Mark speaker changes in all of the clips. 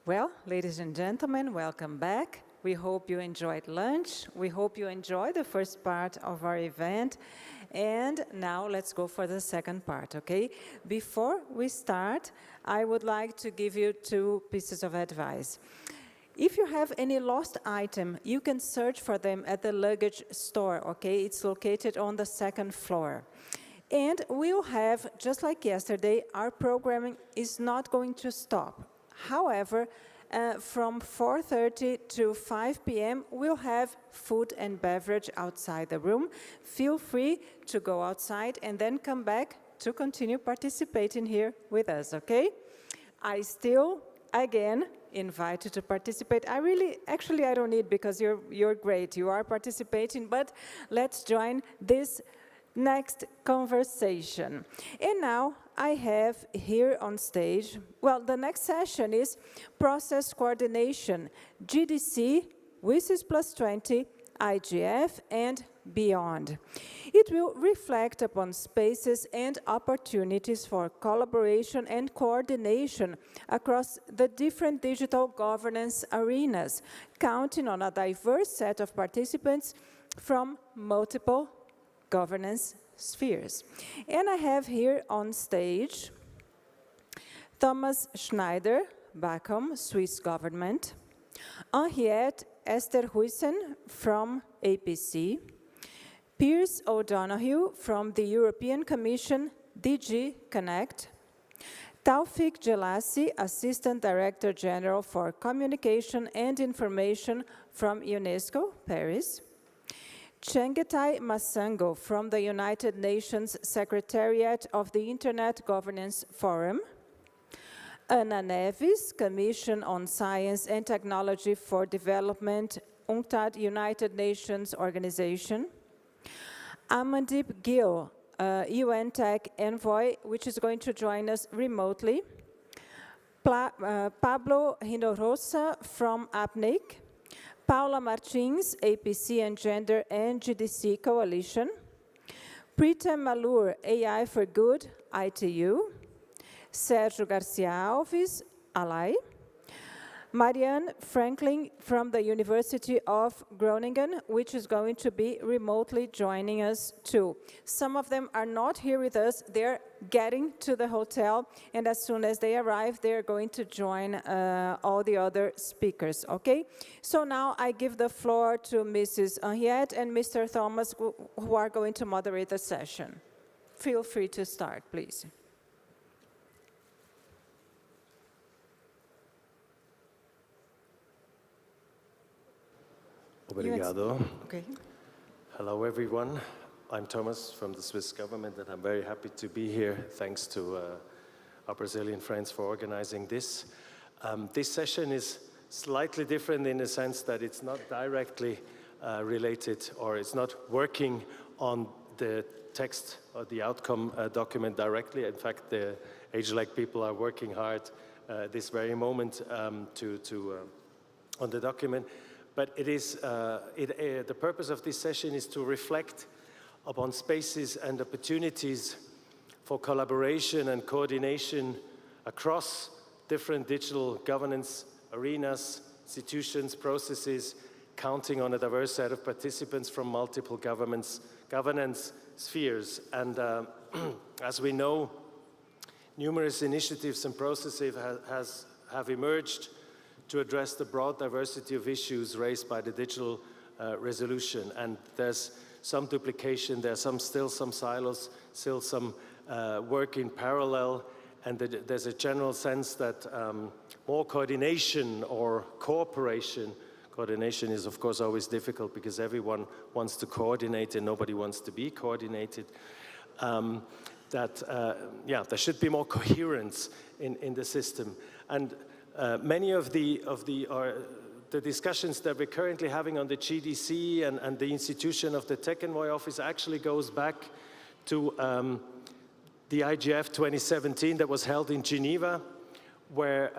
Speaker 1: Well, ladies and gentlemen, welcome back. We hope you enjoyed lunch. We hope you enjoyed the first part of our event. And now let's go for the second part, okay? Before we start, I would like to give you 2 pieces of advice. If you have any lost item, you can search for them at the luggage store, okay? It's located on the 2nd floor. And we'll have, just like yesterday, our programming is not going to stop. However, from 4:30 to 5 p.m., we'll have food and beverage outside the room. Feel free to go outside and then come back to continue participating here with us, okay? I still, again, invite you to participate. I don't need, because you're great. You are participating, but let's join this next conversation. And now I have here on stage, well, the next session is process coordination, GDC, WSIS+20, IGF, and beyond. It will reflect upon spaces and opportunities for collaboration and coordination across the different digital governance arenas, counting on a diverse set of participants from multiple governance spheres. And I have here on stage Thomas Schneider, Bacom, Swiss government, Henriette Esterhuisen from APC, Piers O'Donoghue from the European Commission, DG Connect, Taufik Jelassi, Assistant Director General for Communication and Information from UNESCO, Paris, Chengetai Masango from the United Nations Secretariat of the Internet Governance Forum, Ana Neves, Commission on Science and Technology for Development, UNCTAD, United Nations Organization, Amandeep Gill, UN Tech Envoy, which is going to join us remotely, Pablo Hinojosa from APNIC, Paula Martins, APC and Gender and GDC Coalition, Pritam Malur, AI for Good, ITU, Sergio Garcia Alves, ALAI, Marianne Franklin from the University of Groningen, which is going to be remotely joining us too. Some of them are not here with us. They're getting to the hotel, and as soon as they arrive, they're going to join all the other speakers, okay? So now I give the floor to Mrs. Henriette and Mr. Thomas, who are going to moderate the session. Feel free to start, please.
Speaker 2: Obrigado.
Speaker 1: Okay.
Speaker 2: Hello, everyone. I'm Thomas from the Swiss government, and I'm very happy to be here. Thanks to our Brazilian friends for organizing this. This session is slightly different in the sense that it's not directly related, or it's not working on the text or the outcome document directly. In fact, the Age-like people are working hard this very moment on the document. But it is, the purpose of this session is to reflect upon spaces and opportunities for collaboration and coordination across different digital governance arenas, institutions, processes, counting on a diverse set of participants from multiple governance spheres. And as we know, numerous initiatives and processes have emerged to address the broad diversity of issues raised by the digital resolution. And there's some duplication, there's still some silos, still some work in parallel, and there's a general sense that more coordination or cooperation is of course always difficult because everyone wants to coordinate and nobody wants to be coordinated. There should be more coherence in the system. And many of the discussions that we're currently having on the GDC and the institution of the Tech Envoy Office actually goes back to the IGF 2017 that was held in Geneva, where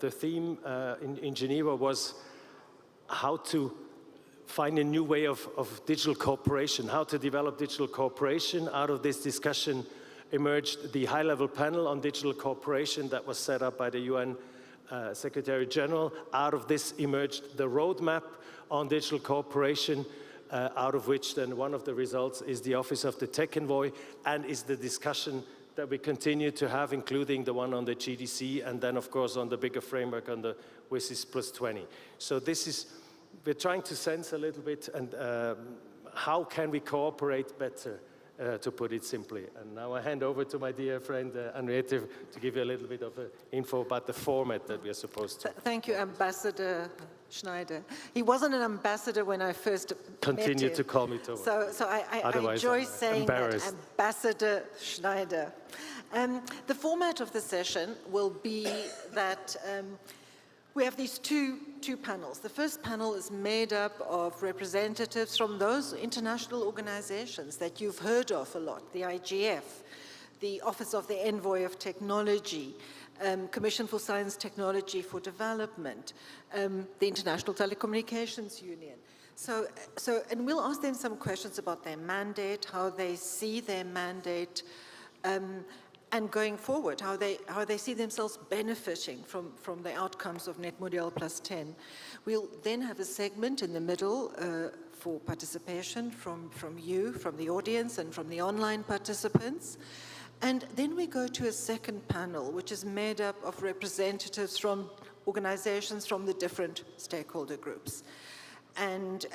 Speaker 2: the theme in Geneva was how to find a new way of digital cooperation, how to develop digital cooperation. Out of this discussion emerged the high-level panel on digital cooperation that was set up by the UN Secretary General. Out of this emerged the roadmap on digital cooperation, out of which then one of the results is the Office of the Tech Envoy, and is the discussion that we continue to have, including the one on the GDC, and then of course on the bigger framework on the WSIS +20. So this is, we're trying to sense a little bit, and how can we cooperate better, to put it simply. And now I hand over to my dear friend Henriette to give you a little bit of info about the format that we are supposed to.
Speaker 3: Thank you, Ambassador Schneider. He wasn't an ambassador when I first
Speaker 2: Continue
Speaker 3: met him.
Speaker 2: to call me Thomas.
Speaker 3: So I enjoy saying that, Ambassador Schneider. The format of the session will be that we have these two panels. The first panel is made up of representatives from those international organizations that you've heard of a lot, the IGF, the Office of the Envoy of Technology, Commission for Science Technology for Development, the International Telecommunications Union. And we'll ask them some questions about their mandate, how they see their mandate, and going forward, how they see themselves benefiting from the outcomes of NETmundial+10. We'll then have a segment in the middle for participation from you, from the audience, and from the online participants. And then we go to a second panel, which is made up of representatives from organizations from the different stakeholder groups. And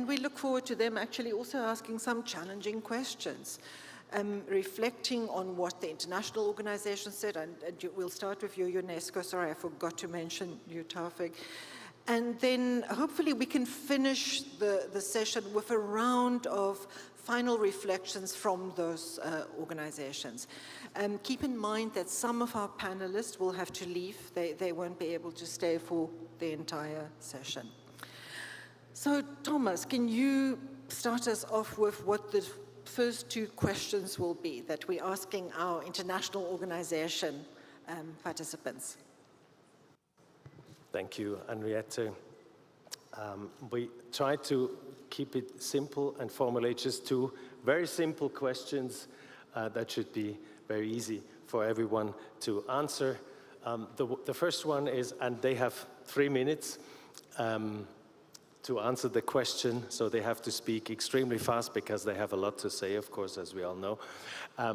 Speaker 3: we look forward to them actually also asking some challenging questions, reflecting on what the international organization said. And we'll start with you, UNESCO. Sorry, I forgot to mention you, Taufik. And then hopefully we can finish the session with a round of final reflections from those organizations. Keep in mind that some of our panelists will have to leave. They won't be able to stay for the entire session. So Thomas, can you start us off with what the first two questions will be that we're asking our international organization participants?
Speaker 2: Thank you, Henriette. We try to keep it simple and formulate just two very simple questions that should be very easy for everyone to answer. The first one is, and they have 3 minutes to answer the question, so they have to speak extremely fast because they have a lot to say, of course, as we all know.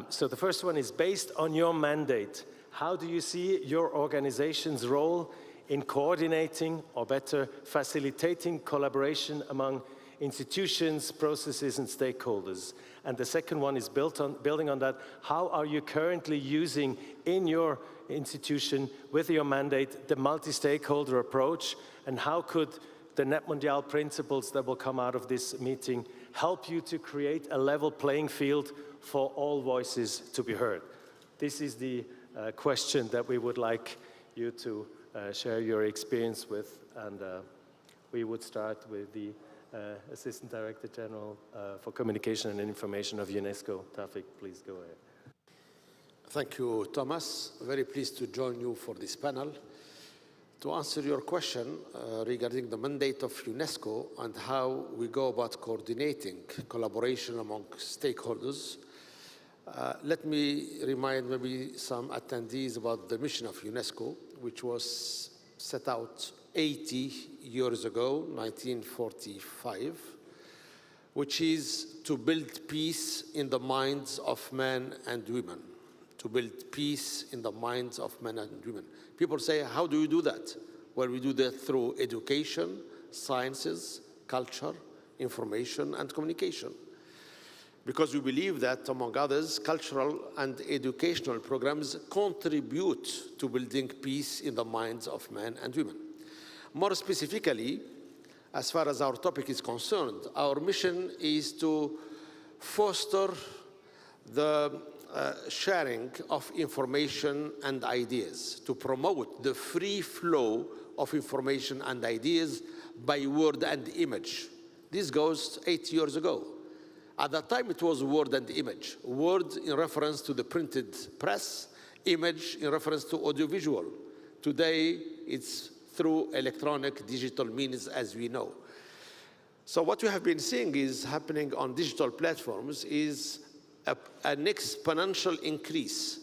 Speaker 2: So the first one is, based on your mandate, how do you see your organization's role in coordinating, or better, facilitating collaboration among institutions, processes, and stakeholders? And the second one is building on that. How are you currently using in your institution, with your mandate, the multi-stakeholder approach? And how could the NETmundial principles that will come out of this meeting help you to create a level playing field for all voices to be heard? This is the question that we would like you to share your experience with, and we would start with the Assistant Director General for Communication and Information of UNESCO. Taufik, please go ahead.
Speaker 4: Thank you, Thomas. Very pleased to join you for this panel. To answer your question regarding the mandate of UNESCO and how we go about coordinating collaboration among stakeholders, let me remind maybe some attendees about the mission of UNESCO, which was set out 80 years ago, 1945, which is to build peace in the minds of men and women. To build peace in the minds of men and women. People say, how do you do that? Well, we do that through education, sciences, culture, information, and communication. Because we believe that, among others, cultural and educational programs contribute to building peace in the minds of men and women. More specifically, as far as our topic is concerned, our mission is to foster the sharing of information and ideas, to promote the free flow of information and ideas by word and image. This goes 8 years ago. At that time, it was word and image. Word in reference to the printed press, image in reference to audiovisual. Today, it's through electronic digital means, as we know. So what we have been seeing is happening on digital platforms is an exponential increase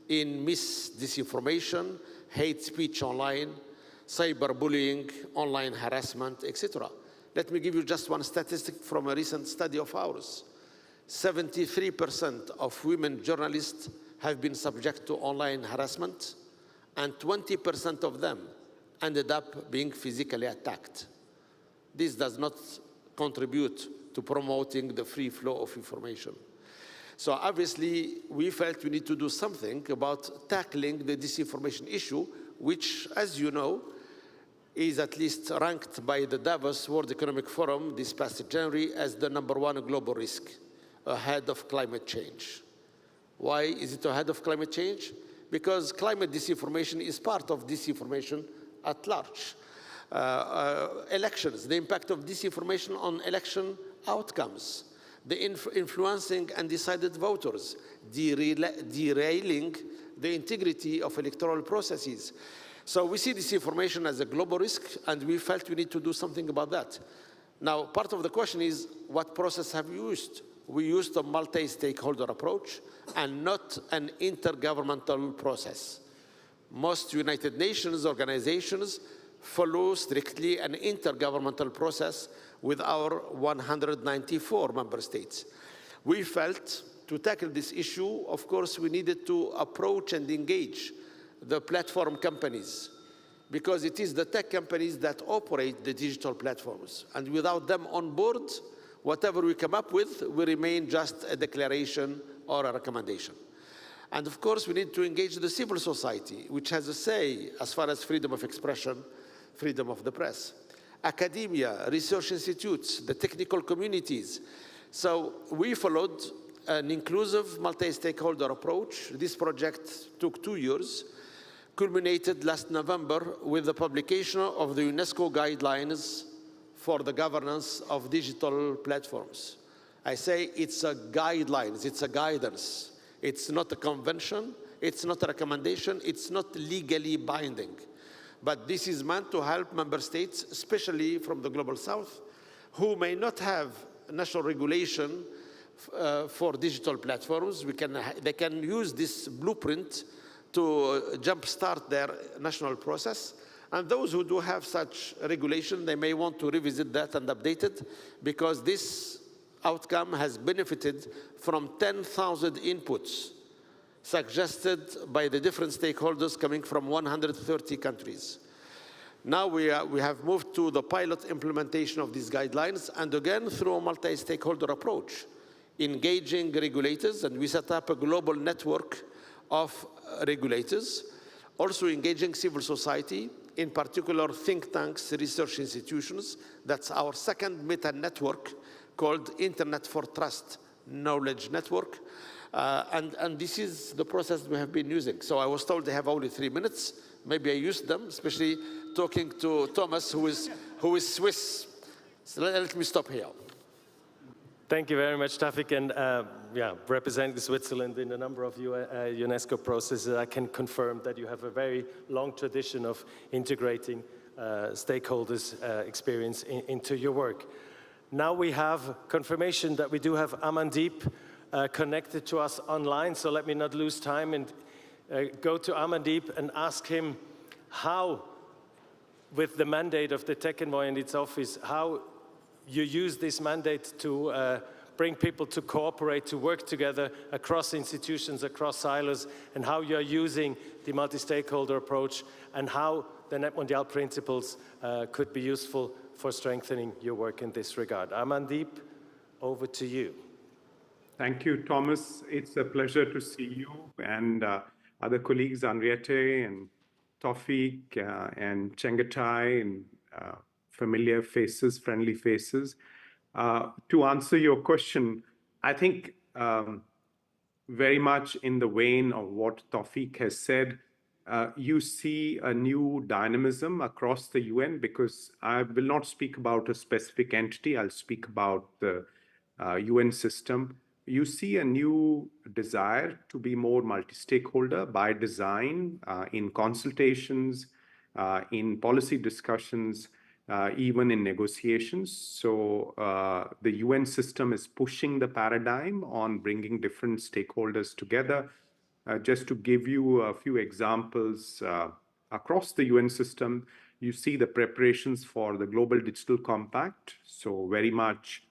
Speaker 4: in disinformation, hate speech online, cyberbullying, online harassment, etc. Let me give you just one statistic from a recent study of ours. 73% of women journalists have been subject to online harassment, and 20% of them ended up being physically attacked. This does not contribute to promoting the free flow of information. So obviously, we felt we need to do something about tackling the disinformation issue, which, as you know, is at least ranked by the Davos World Economic Forum this past January as the #1 global risk, ahead of climate change. Why is it ahead of climate change? Because climate disinformation is part of disinformation at large. Elections, the impact of disinformation on election outcomes, the influencing undecided voters, derailing the integrity of electoral processes. So we see disinformation as a global risk, and we felt we need to do something about that. Now, part of the question is, what process have you used? We used a multi-stakeholder approach and not an intergovernmental process. Most United Nations organizations follow strictly an intergovernmental process with our 194 member states. We felt to tackle this issue, of course, we needed to approach and engage the platform companies, because it is the tech companies that operate the digital platforms. And without them on board, whatever we come up with will remain just a declaration or a recommendation. And of course, we need to engage the civil society, which has a say as far as freedom of expression, freedom of the press, academia, research institutes, the technical communities. So we followed an inclusive multi-stakeholder approach. This project took 2 years, culminated last November with the publication of the UNESCO guidelines for the governance of digital platforms. I say it's a guidelines, it's a guidance. It's not a convention, it's not a recommendation, it's not legally binding. But this is meant to help member states, especially from the Global South, who may not have national regulation for digital platforms. They can use this blueprint to jumpstart their national process. And those who do have such regulation, they may want to revisit that and update it, because this outcome has benefited from 10,000 inputs suggested by the different stakeholders coming from 130 countries. Now we have moved to the pilot implementation of these guidelines, and again through a multi-stakeholder approach, engaging regulators, and we set up a global network of regulators, also engaging civil society, in particular think tanks, research institutions. That's our second meta-network called Internet for Trust Knowledge Network. And this is the process we have been using. So I was told they have only 3 minutes. Maybe I used them, especially talking to Thomas, who is Swiss. So let me stop here.
Speaker 2: Thank you very much, Tawfik. And representing Switzerland in a number of UNESCO processes, I can confirm that you have a very long tradition of integrating stakeholders' experience into your work. Now we have confirmation that we do have Amandeep connected to us online, so let me not lose time and go to Amandeep and ask him how, with the mandate of the Tech Envoy and its office, how you use this mandate to bring people to cooperate, to work together across institutions, across silos, and how you're using the multi-stakeholder approach, and how the NETmundial principles could be useful for strengthening your work in this regard. Amandeep, over to you.
Speaker 5: Thank you, Thomas. It's a pleasure to see you and other colleagues, Henriette and Tawfik and Chengetai, and familiar faces, friendly faces. To answer your question, I think very much in the vein of what Tawfik has said, you see a new dynamism across the UN, because I will not speak about a specific entity, I'll speak about the UN system. You see a new desire to be more multi-stakeholder by design, in consultations, in policy discussions, even in negotiations. So the UN system is pushing the paradigm on bringing different stakeholders together. Just to give you a few examples, across the UN system, you see the preparations for the Global Digital Compact. So very much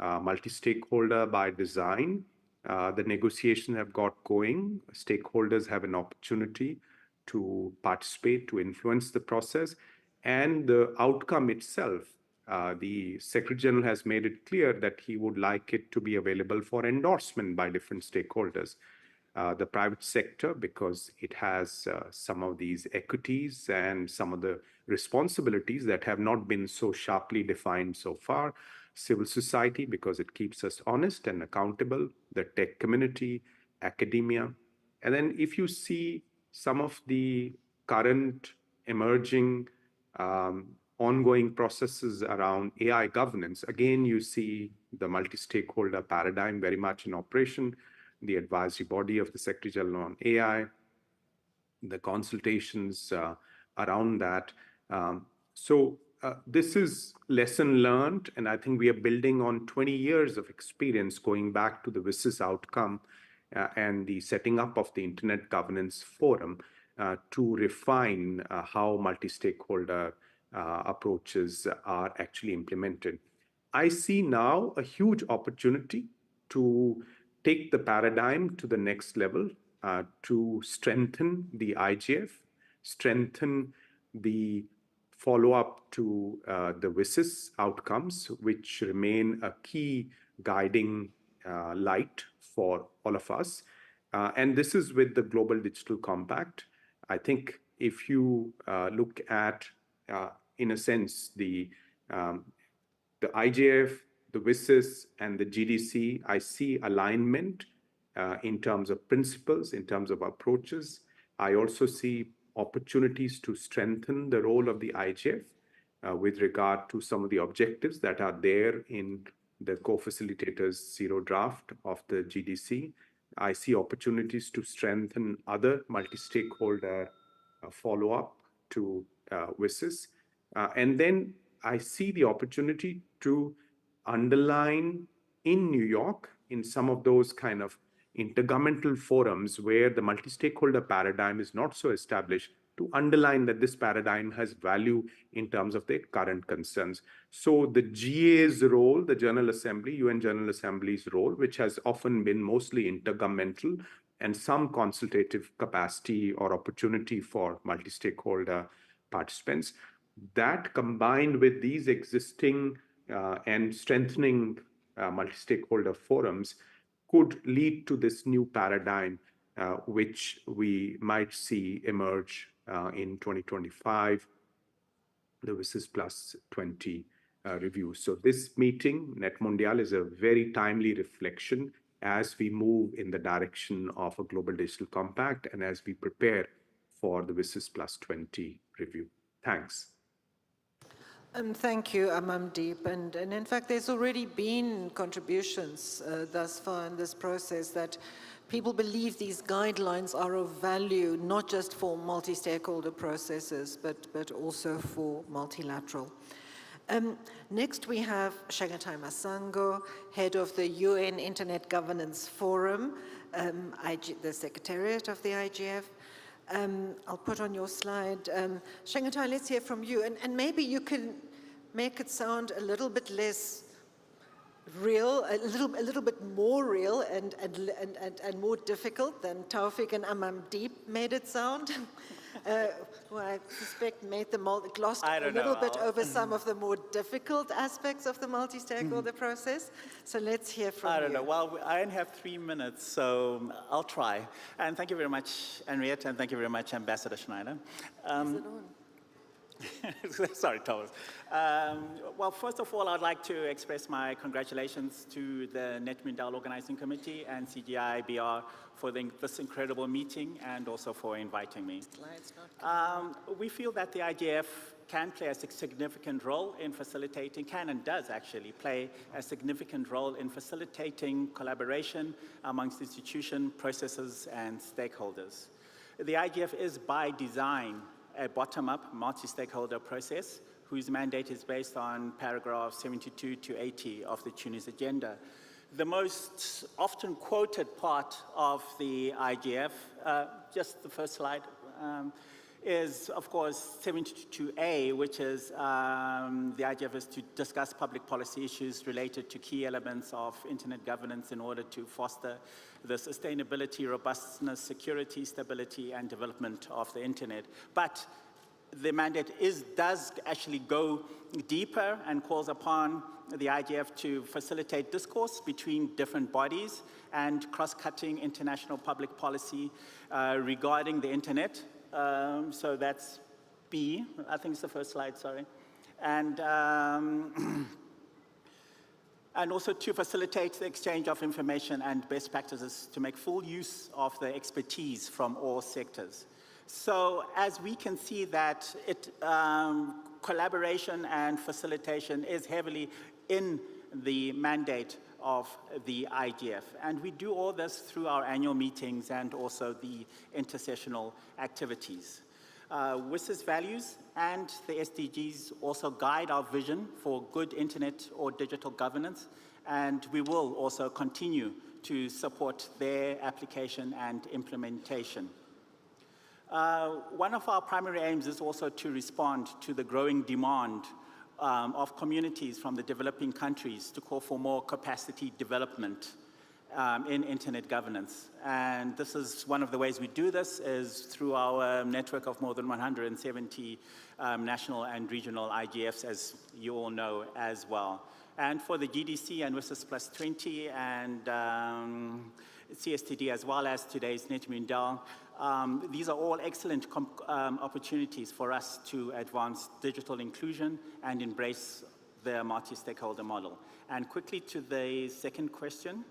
Speaker 5: multi-stakeholder by design. The negotiations have got going. Stakeholders have an opportunity to participate, to influence the process. And the outcome itself, the Secretary General has made it clear that he would like it to be available for endorsement by different stakeholders. The private sector, because it has some of these equities and some of the responsibilities that have not been so sharply defined so far. Civil society, because it keeps us honest and accountable. The tech community, academia. And then if you see some of the current emerging ongoing processes around AI governance, again, you see the multi-stakeholder paradigm very much in operation, the advisory body of the Secretary General on AI, the consultations around that. This is lesson learned, and I think we are building on 20 years of experience going back to the WSIS outcome and the setting up of the Internet Governance Forum to refine how multi-stakeholder approaches are actually implemented. I see now a huge opportunity to take the paradigm to the next level, to strengthen the IGF, strengthen the follow-up to the WSIS outcomes, which remain a key guiding light for all of us. And this is with the Global Digital Compact. I think if you look at, in a sense, the IGF, the WSIS, and the GDC, I see alignment in terms of principles, in terms of approaches. I also see opportunities to strengthen the role of the IGF with regard to some of the objectives that are there in the co-facilitators' zero draft of the GDC. I see opportunities to strengthen other multi-stakeholder follow-up to WSIS. And then I see the opportunity to underline in New York, in some of those kind of intergovernmental forums where the multi-stakeholder paradigm is not so established, to underline that this paradigm has value in terms of their current concerns. So the GA's role, the General Assembly, UN General Assembly's role, which has often been mostly intergovernmental and some consultative capacity or opportunity for multi-stakeholder participants, that combined with these existing and strengthening multi-stakeholder forums could lead to this new paradigm, which we might see emerge in 2025, the WSIS Plus 20 review. So this meeting, NETmundial, is a very timely reflection as we move in the direction of a global digital compact and as we prepare for the WSIS Plus 20 review. Thanks.
Speaker 3: Thank you, Amandeep. And in fact, there's already been contributions thus far in this process that people believe these guidelines are of value, not just for multi-stakeholder processes, but also for multilateral. Next, we have Shangatai Masango, head of the UN Internet Governance Forum, the Secretariat of the IGF. I'll put on your slide. Shangatai, let's hear from you. And maybe you can make it sound a little bit less real, a little bit more real and more difficult than Taufik and Amandeep made it sound. Who I suspect made them glossed a little bit over some of the more difficult aspects of the multi-stakeholder process. So let's hear from you.
Speaker 6: I don't know. Well, I only have 3 minutes, so I'll try. And thank you very much, Henriette, and thank you very much, Ambassador Schneider. Sorry, Thomas. Well, first of all, I'd like to express my congratulations to the NETmundial Organizing Committee and CGI-BR for this incredible meeting and also for inviting me. We feel that the IGF can play a significant role in facilitating, can and does actually play a significant role in facilitating collaboration amongst institutions, processes, and stakeholders. The IGF is by design a bottom-up multi-stakeholder process whose mandate is based on paragraphs 72 to 80 of the Tunis Agenda. The most often quoted part of the IGF, just the first slide, is, of course, 72A, which is the idea is to discuss public policy issues related to key elements of internet governance in order to foster the sustainability, robustness, security, stability, and development of the internet. But the mandate does actually go deeper and calls upon the IGF to facilitate discourse between different bodies and cross-cutting international public policy regarding the internet. So that's B, I think it's the first slide, sorry. And also to facilitate the exchange of information and best practices to make full use of the expertise from all sectors. So as we can see that collaboration and facilitation is heavily in the mandate of the IGF. And we do all this through our annual meetings and also the intersessional activities. WIS's values and the SDGs also guide our vision for good internet or digital governance, and we will also continue to support their application and implementation. One of our primary aims is also to respond to the growing demand of communities from the developing countries to call for more capacity development in internet governance. And this is one of the ways we do this is through our network of more than 170 national and regional IGFs, as you all know as well. And for the GDC and WIS's Plus 20 and CSTD, as well as today's NETmundial, these are all excellent opportunities for us to advance digital inclusion and embrace the multi-stakeholder model. And quickly to the second question.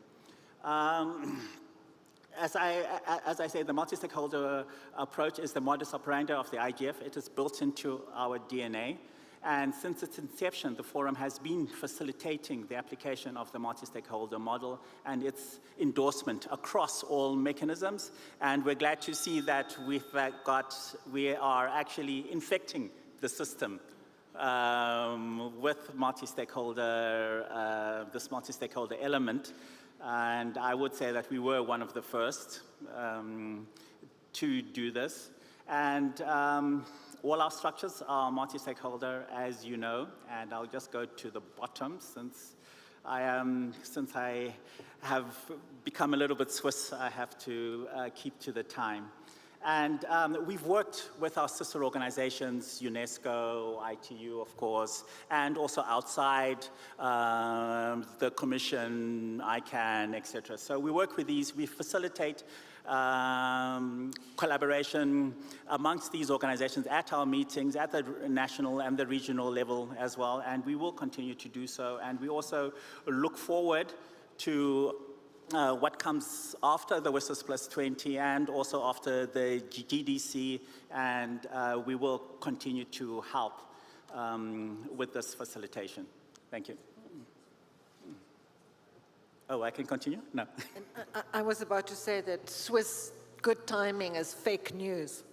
Speaker 6: As I say, the multi-stakeholder approach is the modus operandi of the IGF. It is built into our DNA. And since its inception, the forum has been facilitating the application of the multi-stakeholder model and its endorsement across all mechanisms. And we're glad to see that we are actually infecting the system with this multi-stakeholder element. And I would say that we were one of the first to do this. And all our structures are multi-stakeholder, as you know, and I'll just go to the bottom since I have become a little bit Swiss, I have to keep to the time. And we've worked with our sister organizations, UNESCO, ITU, of course, and also outside the Commission, ICANN, etc. So we work with these, we facilitate collaboration amongst these organizations at our meetings, at the national and the regional level as well, and we will continue to do so. And we also look forward to what comes after the WIS's Plus 20 and also after the GDC, and we will continue to help with this facilitation. Thank you. Oh, I can continue? No.
Speaker 3: I was about to say that Swiss good timing is fake news.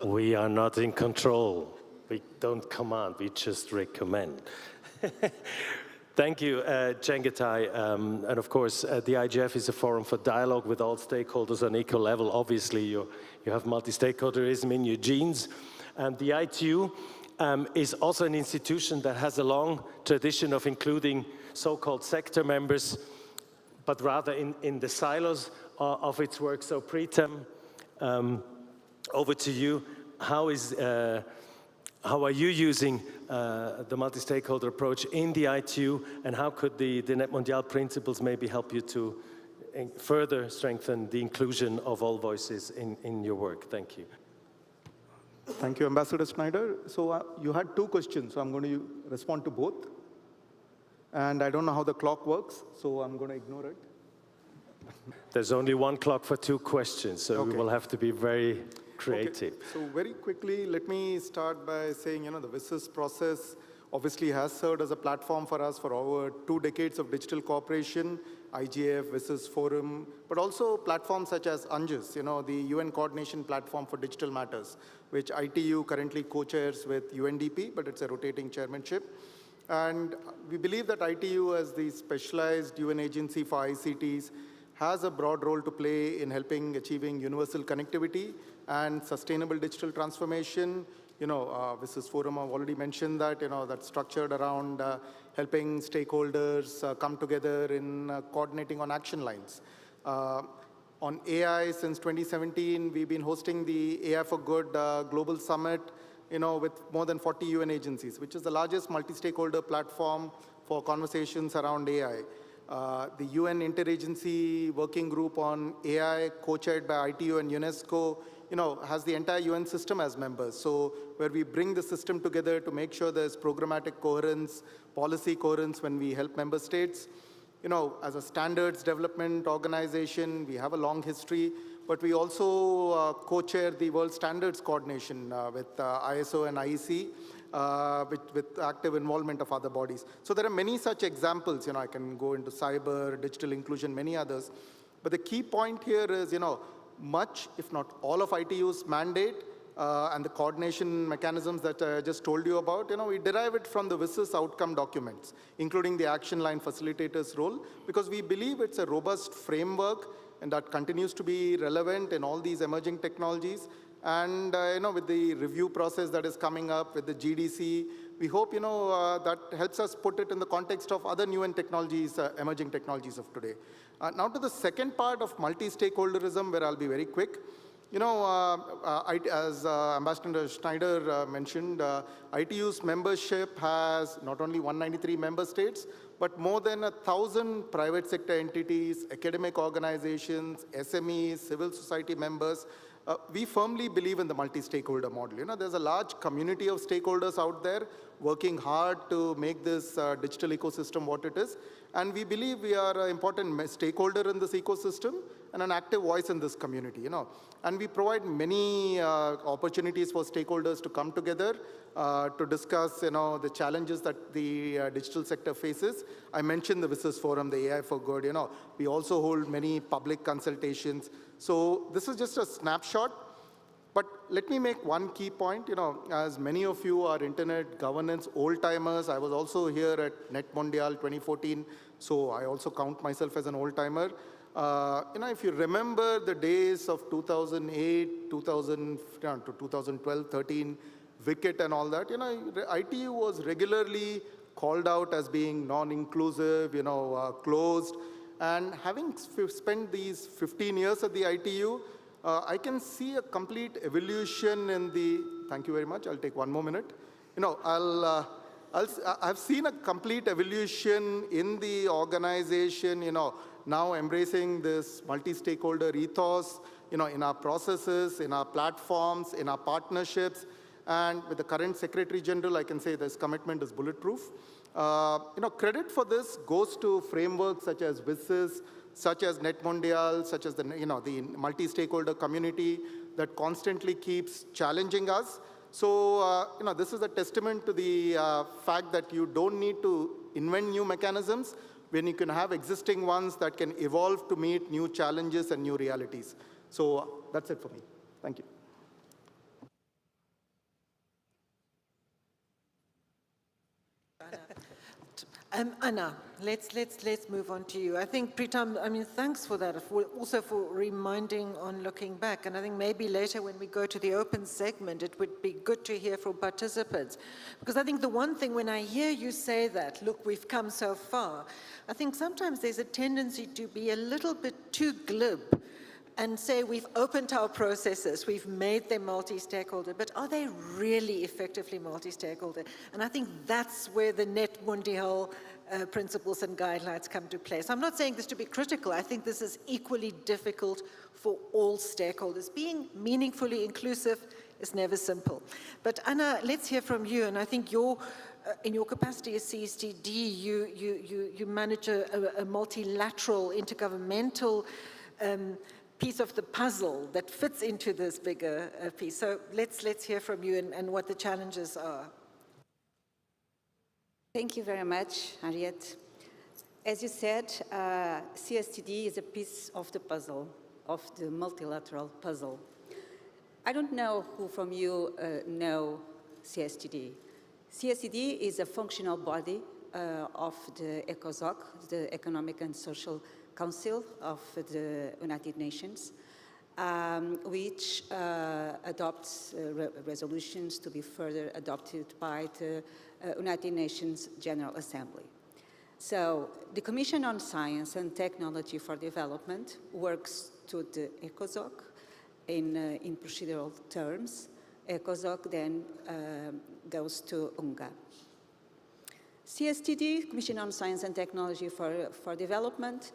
Speaker 2: We are not in control. We don't command, we just recommend. Thank you, Chengetai. And of course, the IGF is a forum for dialogue with all stakeholders on equal level. Obviously, you have multi-stakeholderism in your genes. And the ITU is also an institution that has a long tradition of including so-called sector members, but rather in the silos of its work. So Pritam, over to you. How are you using the multi-stakeholder approach in the ITU, and how could the NETmundial principles maybe help you to further strengthen the inclusion of all voices in your work? Thank you.
Speaker 7: Thank you, Ambassador Schneider. So you had two questions, so I'm going to respond to both. And I don't know how the clock works, so I'm going to ignore it.
Speaker 2: There's only one clock for two questions, so okay. We will have to be very creative.
Speaker 7: Okay. So very quickly, let me start by saying, the WIS's process obviously has served as a platform for us for over 2 decades of digital cooperation, IGF, WIS's forum, but also platforms such as UNGIS, the UN Coordination Platform for Digital Matters, which ITU currently co-chairs with UNDP, but it's a rotating chairmanship. And we believe that ITU, as the specialized UN agency for ICTs, has a broad role to play in helping achieving universal connectivity and sustainable digital transformation. WSIS Forum, I've already mentioned that, that's structured around helping stakeholders come together in coordinating on action lines. On AI, since 2017, we've been hosting the AI for Good Global Summit, with more than 40 UN agencies, which is the largest multi-stakeholder platform for conversations around AI. The UN Interagency Working Group on AI, co-chaired by ITU and UNESCO, has the entire UN system as members. So where we bring the system together to make sure there's programmatic coherence, policy coherence when we help member states. As a standards development organization, we have a long history, but we also co-chair the World Standards Coordination with ISO and IEC, with active involvement of other bodies. So there are many such examples. I can go into cyber, digital inclusion, many others. But the key point here is, much, if not all of ITU's mandate and the coordination mechanisms that I just told you about, we derive it from the WSIS outcome documents, including the action line facilitator's role, because we believe it's a robust framework and that continues to be relevant in all these emerging technologies. And with the review process that is coming up with the GDC, we hope that helps us put it in the context of other new and technologies, emerging technologies of today. Now to the second part of multi-stakeholderism, where I'll be very quick. As Ambassador Schneider mentioned, ITU's membership has not only 193 member states, but more than 1,000 private sector entities, academic organizations, SMEs, civil society members. We firmly believe in the multi-stakeholder model. There's a large community of stakeholders out there working hard to make this digital ecosystem what it is. And we believe we are an important stakeholder in this ecosystem and an active voice in this community. And we provide many opportunities for stakeholders to come together to discuss the challenges that the digital sector faces. I mentioned the WSIS Forum, the AI for Good. We also hold many public consultations. So this is just a snapshot. But let me make one key point. As many of you are internet governance old-timers, I was also here at NETmundial 2014, so I also count myself as an old-timer. If you remember the days of 2008, 2000 to 2012, 13, Wicket and all that, ITU was regularly called out as being non-inclusive, closed. And having spent these 15 years at the ITU, I can see a complete evolution in the, thank you very much, I'll take one more minute. I've seen a complete evolution in the organization, now embracing this multi-stakeholder ethos, in our processes, in our platforms, in our partnerships. And with the current Secretary General, I can say this commitment is bulletproof. Credit for this goes to frameworks such as WSIS, such as NETmundial, such as the multi-stakeholder community that constantly keeps challenging us. So, this is a testament to the fact that you don't need to invent new mechanisms when you can have existing ones that can evolve to meet new challenges and new realities. So that's it for me. Thank you.
Speaker 3: Anna, let's move on to you. I think, Pritam, thanks for that, also for reminding on looking back. And I think maybe later when we go to the open segment, it would be good to hear from participants. Because I think the one thing when I hear you say that, look, we've come so far, I think sometimes there's a tendency to be a little bit too glib and say we've opened our processes, we've made them multi-stakeholder, but are they really effectively multi-stakeholder? And I think that's where the NETmundial principles and guidelines come to play. So I'm not saying this to be critical. I think this is equally difficult for all stakeholders. Being meaningfully inclusive is never simple. But Anna, let's hear from you. And I think in your capacity as CSTD, you manage a multilateral, intergovernmental piece of the puzzle that fits into this bigger piece. So let's hear from you and what the challenges are.
Speaker 8: Thank you very much, Harriet. As you said, CSTD is a piece of the puzzle, of the multilateral puzzle. I don't know who from you know CSTD. CSTD is a functional body of the ECOSOC, the Economic and Social Council of the United Nations. which adopts resolutions to be further adopted by the United Nations General Assembly. So the Commission on Science and Technology for Development works to the ECOSOC in procedural terms. ECOSOC then goes to UNGA. CSTD, Commission on Science and Technology for Development,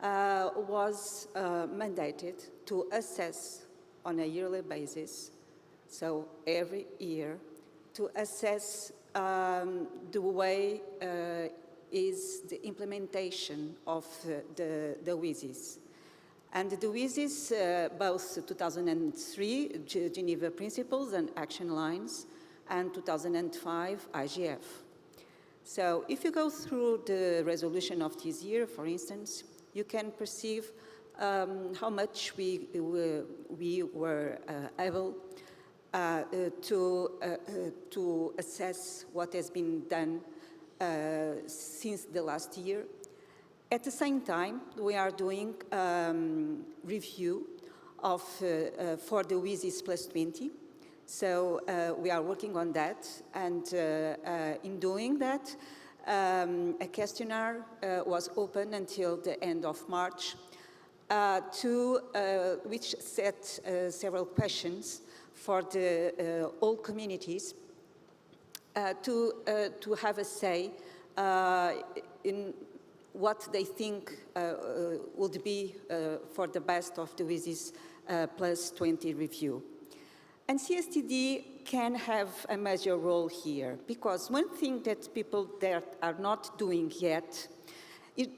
Speaker 8: was mandated to assess on a yearly basis, so every year, to assess the way is the implementation of the WSIS. And the WSIS, both 2003 Geneva Principles and Action Lines, and 2005 IGF. So if you go through the resolution of this year, for instance, you can perceive how much we were able to assess what has been done since the last year. At the same time, we are doing review of for the WSIS plus 20. So we are working on that, and in doing that, a questionnaire was open until the end of March, which set several questions for the all communities to have a say in what they think would be for the best of the WSIS plus 20 review. And CSTD can have a major role here, because one thing that people there are not doing yet,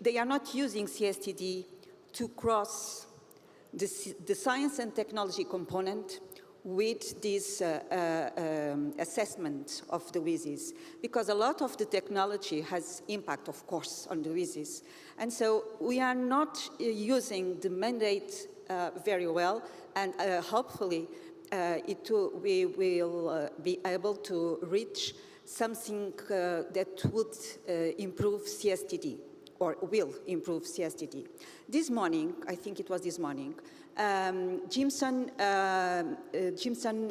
Speaker 8: they are not using CSTD to cross the science and technology component with this assessment of the WSIS, because a lot of the technology has impact, of course, on the WSIS. And so we are not using the mandate very well, and hopefully we will be able to reach something that would improve CSTD, or will improve CSTD. This morning, I think it was this morning, Jimson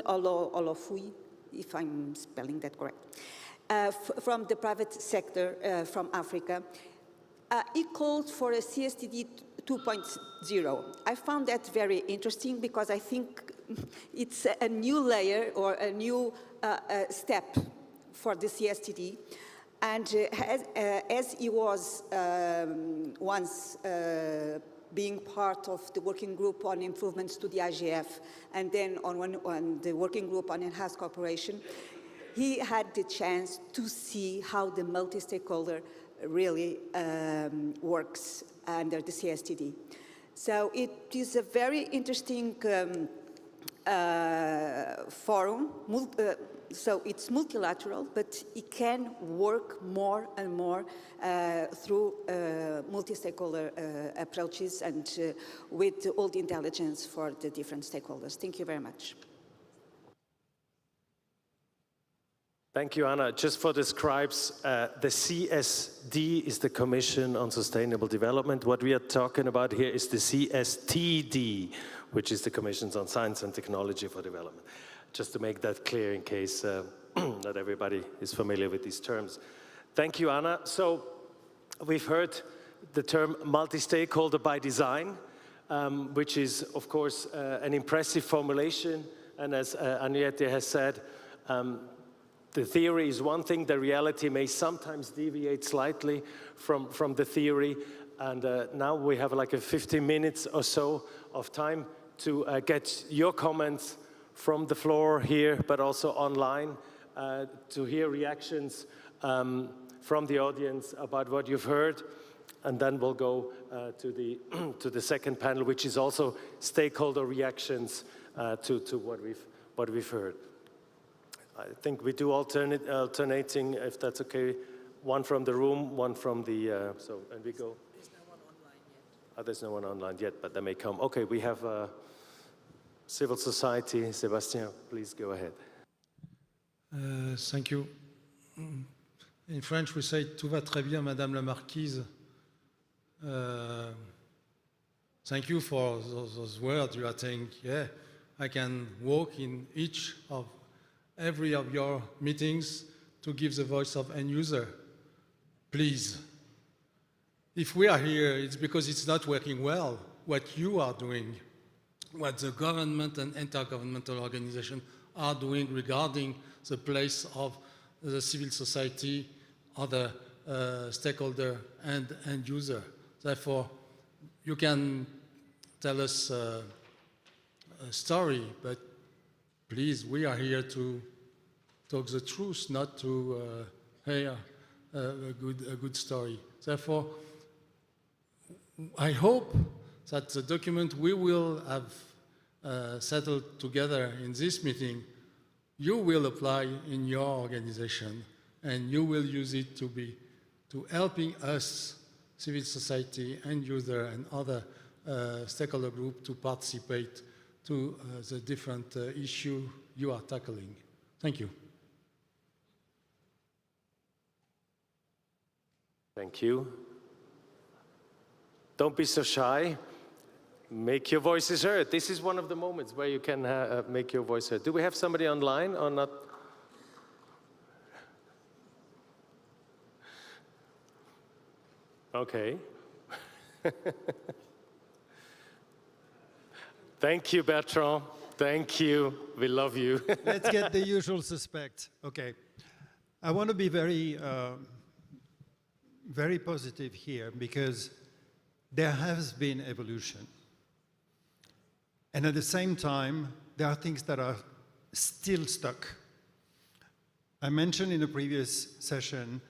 Speaker 8: Olofui, if I'm spelling that correct, from the private sector from Africa, he called for a CSTD 2.0. I found that very interesting, because I think it's a new layer or a new step for the CSTD. And as he was once being part of the working group on improvements to the IGF, and then on the working group on enhanced cooperation, he had the chance to see how the multi-stakeholder really works under the CSTD. So it is a very interesting forum. So it's multilateral, but it can work more and more through multi-stakeholder approaches and with all the intelligence for the different stakeholders. Thank you very much.
Speaker 2: Thank you, Anna. Just for the scribes, the CSD is the Commission on Sustainable Development. What we are talking about here is the CSTD, which is the Commission on Science and Technology for Development. Just to make that clear in case not everybody is familiar with these terms. Thank you, Anna. So we've heard the term multi-stakeholder by design, which is, of course, an impressive formulation. And as Henriette has said, the theory is one thing, the reality may sometimes deviate slightly from the theory. And now we have like a 15 minutes or so of time to get your comments from the floor here, but also online, to hear reactions from the audience about what you've heard. And then we'll go to the second panel, which is also stakeholder reactions to what we've heard. I think we do alternating, if that's okay. One from the room, one from the, and we go. There's no one online yet. There's no one online yet, but they may come. Okay, we have civil society. Sébastien, please go ahead.
Speaker 9: Thank you. In French, we say, tout va très bien, Madame la Marquise. thank you for those words you are saying. Yeah, I can walk in every of your meetings to give the voice of end user. Please, if we are here, it's because it's not working well, what you are doing, what the government and intergovernmental organizations are doing regarding the place of the civil society, other stakeholder and end user. Therefore, you can tell us a story, but please, we are here to talk the truth, not to hear a good story. Therefore, I hope that the document we will have settled together in this meeting, you will apply in your organization, and you will use it to helping us, civil society, end user, and other stakeholder group to participate to the different issue you are tackling. Thank you.
Speaker 2: Thank you. Don't be so shy. Make your voices heard. This is one of the moments where you can make your voice heard. Do we have somebody online or not? Okay. Thank you, Bertrand. Thank you. We love you.
Speaker 10: Let's get the usual suspect. Okay. I want to be very positive here because there has been evolution. And at the same time, there are things that are still stuck. I mentioned in a previous session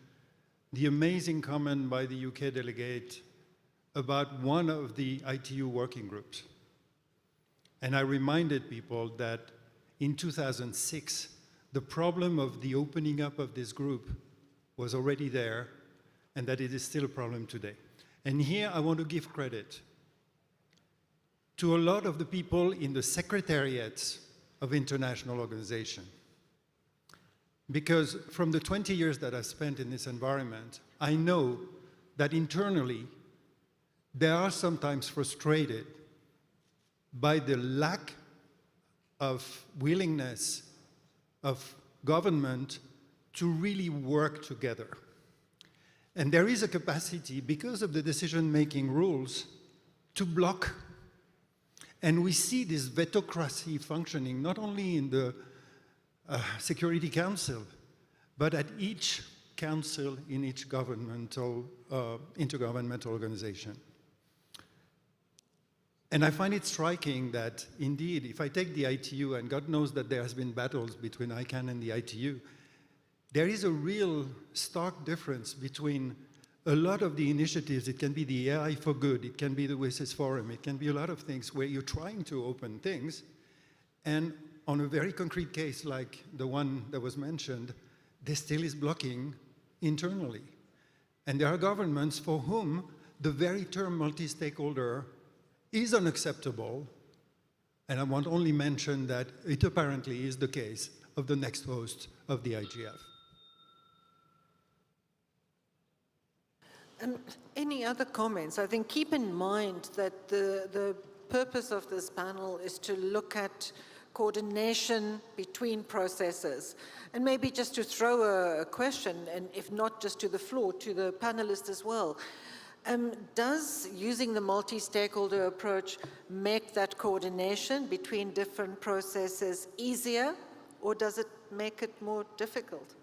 Speaker 10: the amazing comment by the UK delegate about one of the ITU working groups. And I reminded people that in 2006, the problem of the opening up of this group was already there, and that it is still a problem today. And here I want to give credit to a lot of the people in the secretariats of international organizations. Because from the 20 years that I've spent in this environment, I know that internally, they are sometimes frustrated by the lack of willingness of government to really work together. And there is a capacity, because of the decision-making rules, to block. And we see this vetocracy functioning not only in the Security Council, but at each council in each governmental, intergovernmental organization. And I find it striking that, indeed, if I take the ITU, and God knows that there has been battles between ICANN and the ITU, there is a real stark difference between a lot of the initiatives. It can be the AI for Good, it can be the WSIS Forum, it can be a lot of things where you're trying to open things, and on a very concrete case like the one that was mentioned, there still is blocking internally. And there are governments for whom the very term multi-stakeholder is unacceptable, and I want only mention that it apparently is the case of the next host of the IGF.
Speaker 3: And any other comments? I think keep in mind that the purpose of this panel is to look at coordination between processes. And maybe just to throw a question, and if not just to the floor, to the panelists as well. Does using the multi-stakeholder approach make that coordination between different processes easier, or does it make it more difficult?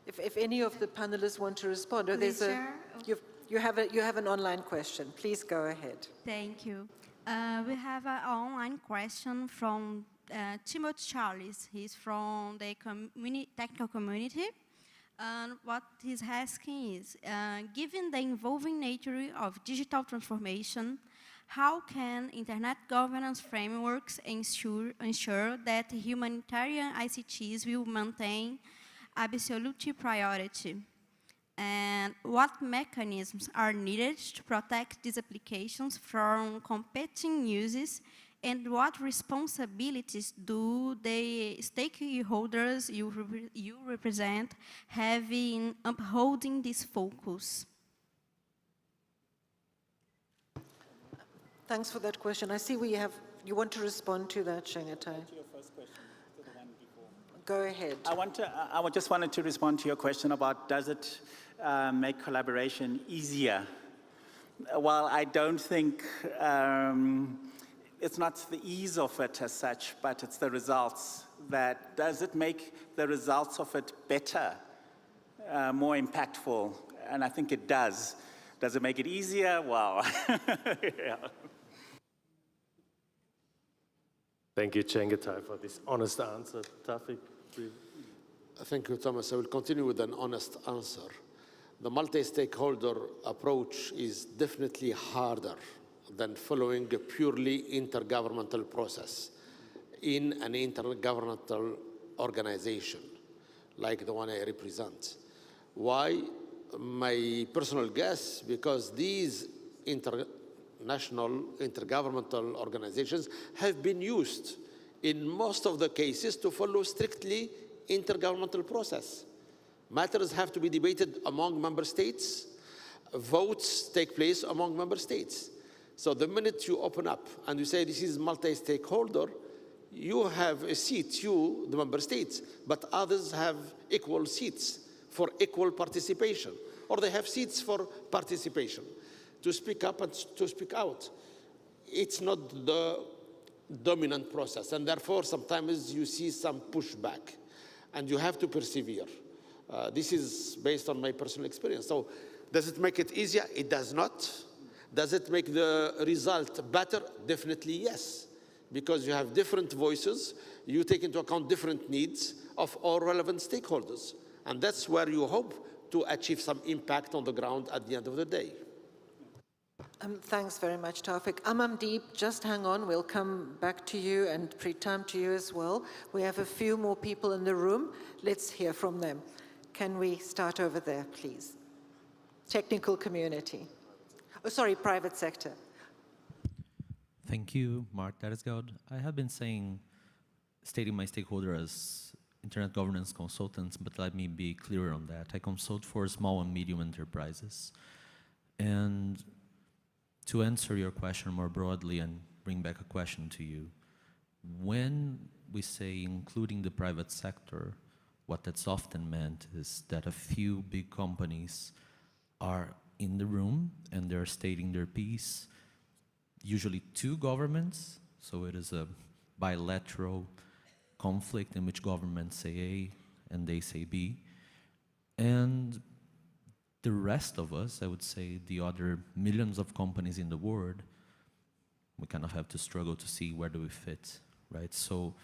Speaker 3: If any of the panelists want to respond, or there's you have an online question. Please go ahead.
Speaker 11: Thank you. We have an online question from Timothy Charles. He's from the technical community. And what he's asking is, given the evolving nature of digital transformation, how can internet governance frameworks ensure that humanitarian ICTs will maintain absolute priority? And what mechanisms are needed to protect these applications from competing uses, and what responsibilities do the stakeholders you represent have in upholding this focus?
Speaker 3: Thanks for that question. I see you want to respond to that, Chengetai.
Speaker 6: To your first question, to the one before.
Speaker 3: Go ahead.
Speaker 6: I just wanted to respond to your question about does it make collaboration easier? Well, I don't think it's not the ease of it as such, but it's the results. Does it make the results of it better, more impactful? And I think it does. Does it make it easier? Well, yeah.
Speaker 2: Thank you, Chengetai, for this honest answer. Tawfik, please.
Speaker 4: Thank you, Thomas. I will continue with an honest answer. The multi-stakeholder approach is definitely harder than following a purely intergovernmental process in an intergovernmental organization like the one I represent. Why? My personal guess, because these international intergovernmental organizations have been used in most of the cases to follow strictly intergovernmental process. Matters have to be debated among member states. Votes take place among member states. So the minute you open up and you say this is multi-stakeholder, you have a seat, you, the member states, but others have equal seats for equal participation, or they have seats for participation, to speak up and to speak out. It's not the dominant process, and therefore sometimes you see some pushback, and you have to persevere. This is based on my personal experience. So does it make it easier? It does not. Does it make the result better? Definitely yes, because you have different voices, you take into account different needs of all relevant stakeholders, and that's where you hope to achieve some impact on the ground at the end of the day.
Speaker 3: Thanks very much, Tawfik. Amandeep, just hang on. We'll come back to you, and Pritam to you as well. We have a few more people in the room. Let's hear from them. Can we start over there, please? Technical community. Oh, sorry, private sector.
Speaker 12: Thank you, Mark Daresgaard. I have been stating my stakeholder as internet governance consultants, but let me be clearer on that. I consult for small and medium enterprises. And to answer your question more broadly and bring back a question to you, when we say including the private sector, what that's often meant is that a few big companies are in the room and they're stating their piece, usually two governments, so it is a bilateral conflict in which governments say A and they say B. And the rest of us, I would say the other millions of companies in the world, we kind of have to struggle to see where do we fit, right? So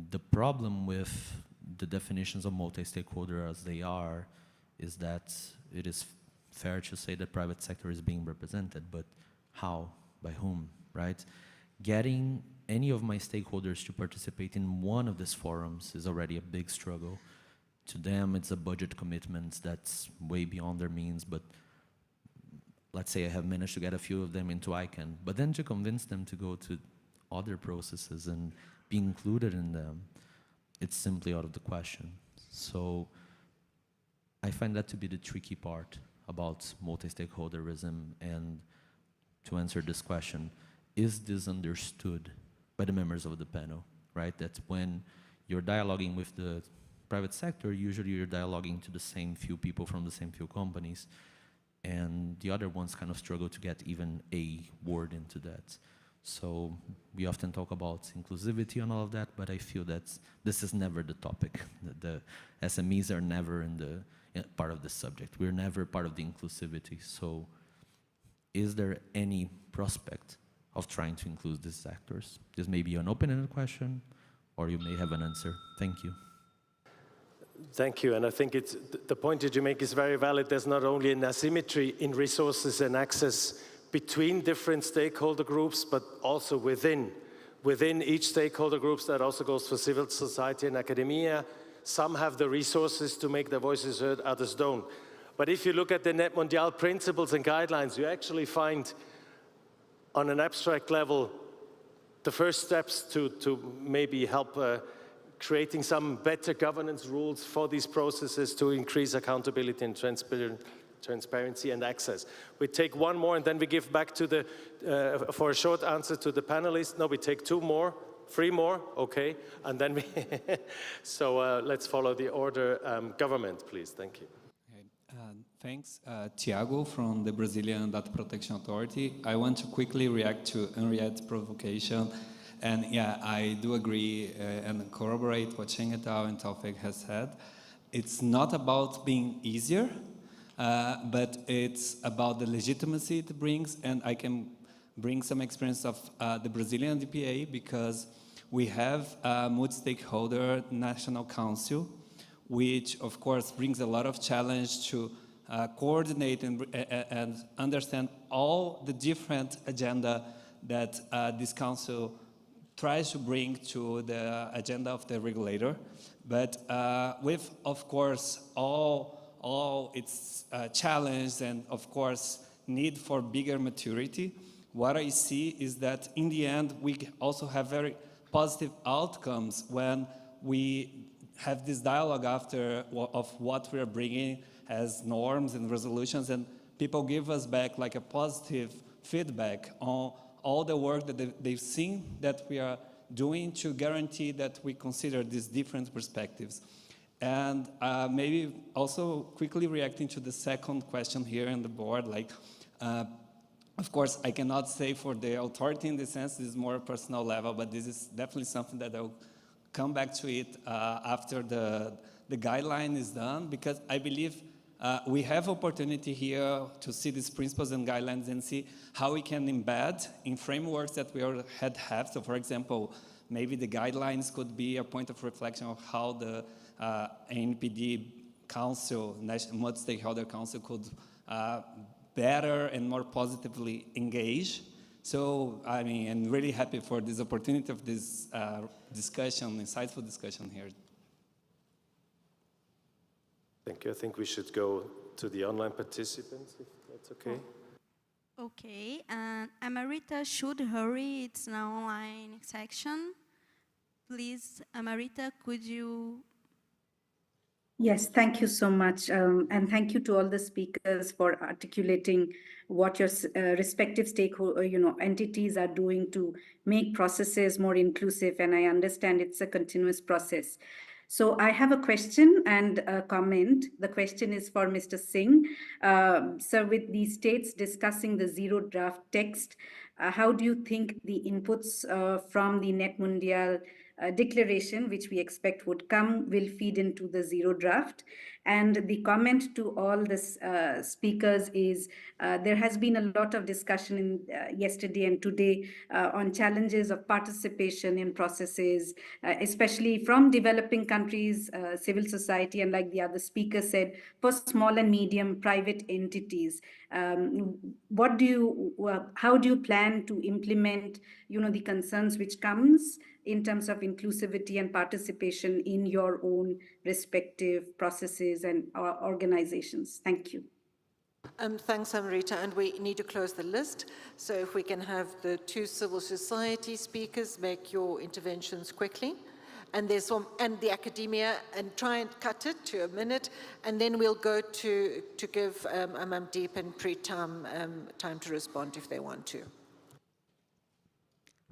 Speaker 12: the problem with the definitions of multi-stakeholder as they are is that it is fair to say that private sector is being represented, but how, by whom, right? Getting any of my stakeholders to participate in one of these forums is already a big struggle. To them, it's a budget commitment that's way beyond their means, but let's say I have managed to get a few of them into ICANN, but then to convince them to go to other processes and be included in them, it's simply out of the question. So I find that to be the tricky part about multi-stakeholderism. And to answer this question, is this understood by the members of the panel, right? That when you're dialoguing with the private sector, usually you're dialoguing to the same few people from the same few companies, and the other ones kind of struggle to get even a word into that. So we often talk about inclusivity and all of that, but I feel that this is never the topic. The SMEs are never in the part of the subject. We're never part of the inclusivity. So is there any prospect of trying to include these actors? This may be an open-ended question, or you may have an answer. Thank you.
Speaker 2: Thank you, and I think the point that you make is very valid. There's not only an asymmetry in resources and access between different stakeholder groups, but also within each stakeholder groups. That also goes for civil society and academia. Some have the resources to make their voices heard, others don't. But if you look at the NETmundial principles and guidelines, you actually find on an abstract level the first steps to maybe help creating some better governance rules for these processes to increase accountability and transparency and access. We take one more and then we give back to the for a short answer to the panelists. No, we take 2 more, 3 more, okay, and then we. So let's follow the order. Government, please. Thank you.
Speaker 13: Thanks, Tiago from the Brazilian Data Protection Authority. I want to quickly react to Henriette's provocation. And yeah, I do agree and corroborate what Cheng-Tai and Taufik has said. It's not about being easier, but it's about the legitimacy it brings. And I can bring some experience of the Brazilian DPA, because we have a multi-stakeholder national council, which of course brings a lot of challenge to coordinate and understand all the different agenda that this council tries to bring to the agenda of the regulator. But with, of course, all its challenge and, of course, need for bigger maturity, what I see is that in the end, we also have very positive outcomes when we have this dialogue after of what we're bringing as norms and resolutions, and people give us back like a positive feedback on all the work that they've seen that we are doing to guarantee that we consider these different perspectives. And maybe also quickly reacting to the second question here on the board, like, of course, I cannot say for the authority in the sense, this is more personal level, but this is definitely something that I'll come back to it after the guideline is done, because I believe we have opportunity here to see these principles and guidelines and see how we can embed in frameworks that we already have. So for example, maybe the guidelines could be a point of reflection of how the NPD Council, National Multi-Stakeholder Council could better and more positively engage. So, I mean, I'm really happy for this opportunity of this discussion, insightful discussion here.
Speaker 2: Thank you. I think we should go to the online participants, if that's okay.
Speaker 11: Okay, and Amarita should hurry. It's an online section. Please, Amarita, could you?
Speaker 14: Yes, thank you so much. And thank you to all the speakers for articulating what your respective stakeholder, entities are doing to make processes more inclusive. And I understand it's a continuous process. So I have a question and a comment. The question is for Mr. Singh. So with the states discussing the zero draft text, how do you think the inputs from the NETmundial declaration, which we expect would come, will feed into the zero draft? And the comment to all the speakers is there has been a lot of discussion yesterday and today on challenges of participation in processes, especially from developing countries, civil society, and like the other speaker said, for small and medium private entities. How do you plan to implement, the concerns which comes in terms of inclusivity and participation in your own respective processes and organizations? Thank you.
Speaker 3: Thanks, Amrita, and we need to close the list. So if we can have the 2 civil society speakers make your interventions quickly. And there's and the academia, and try and cut it to a minute, and then we'll go to give Amandeep and Pritam time to respond if they want to.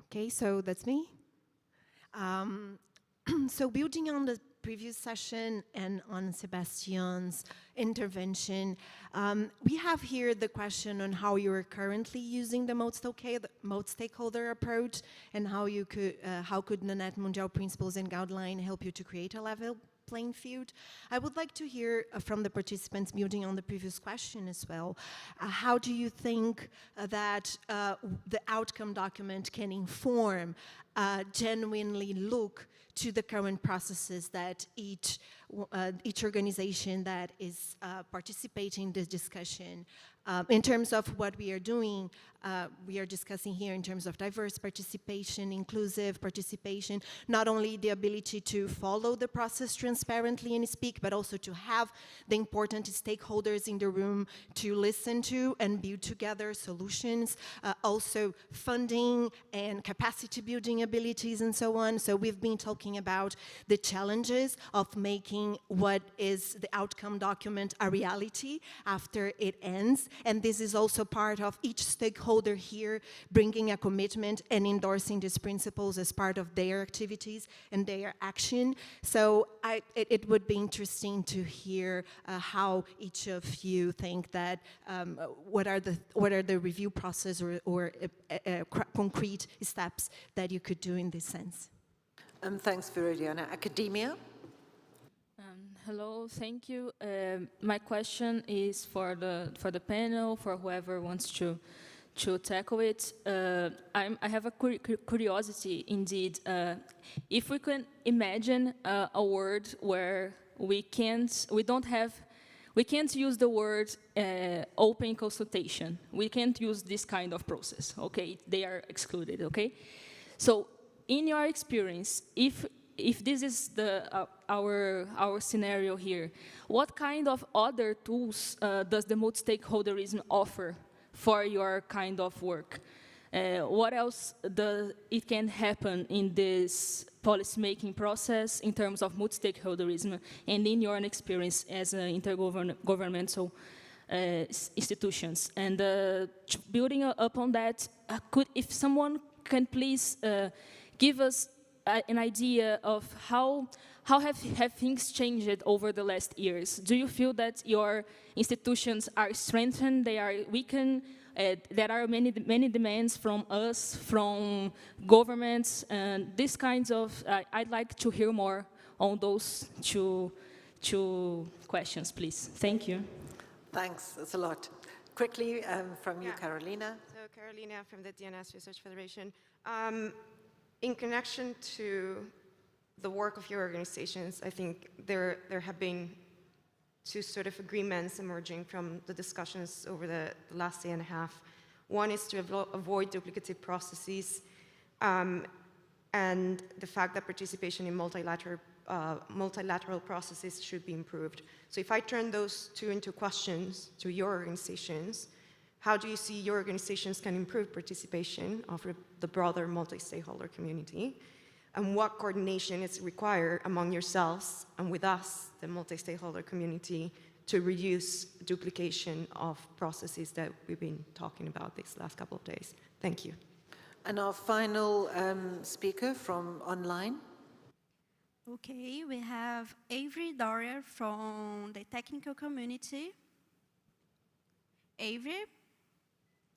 Speaker 15: Okay, so that's me. So building on the previous session and on Sebastian's intervention, we have here the question on how you are currently using the multi-stakeholder approach, and how could the NETmundial principles and guideline help you to create a level playing field. I would like to hear from the participants, building on the previous question as well, how do you think that the outcome document can inform, genuinely look to the current processes that each organization that is participating in this discussion, in terms of what we are doing, we are discussing here in terms of diverse participation, inclusive participation, not only the ability to follow the process transparently and speak, but also to have the important stakeholders in the room to listen to and build together solutions, also funding and capacity building abilities and so on. So we've been talking about the challenges of making making what is the outcome document a reality after it ends. And this is also part of each stakeholder here bringing a commitment and endorsing these principles as part of their activities and their action. So it would be interesting to hear how each of you think that, what are the review process or concrete steps that you could do in this sense.
Speaker 3: Thanks, Viridiana. Academia?
Speaker 16: Hello, thank you. My question is for the panel, for whoever wants to tackle it. I have a curiosity, indeed. If we can imagine a world where we can't use the word open consultation. We can't use this kind of process. Okay, they are excluded. Okay, so in your experience, if this is our scenario here, what kind of other tools does the multi-stakeholderism offer for your kind of work? What else it can happen in this policy-making process in terms of multi-stakeholderism and in your experience as intergovernmental institutions? And building upon that, if someone can please give us an idea of how have things changed over the last years? Do you feel that your institutions are strengthened, they are weakened? There are many demands from us, from governments, and these kinds of. I'd like to hear more on those two questions, please. Thank you.
Speaker 3: Thanks. That's a lot. Quickly from you, Carolina.
Speaker 17: So Carolina from the DNS Research Federation. In connection to the work of your organizations, I think there have been two sort of agreements emerging from the discussions over the last day and a half. One is to avoid duplicative processes and the fact that participation in multilateral processes should be improved. So if I turn those two into questions to your organizations, how do you see your organizations can improve participation of the broader multi-stakeholder community? And what coordination is required among yourselves and with us, the multi-stakeholder community, to reduce duplication of processes that we've been talking about these last couple of days? Thank you.
Speaker 3: And our final speaker from online.
Speaker 11: Okay, we have Avery Dorier from the technical community. Avery?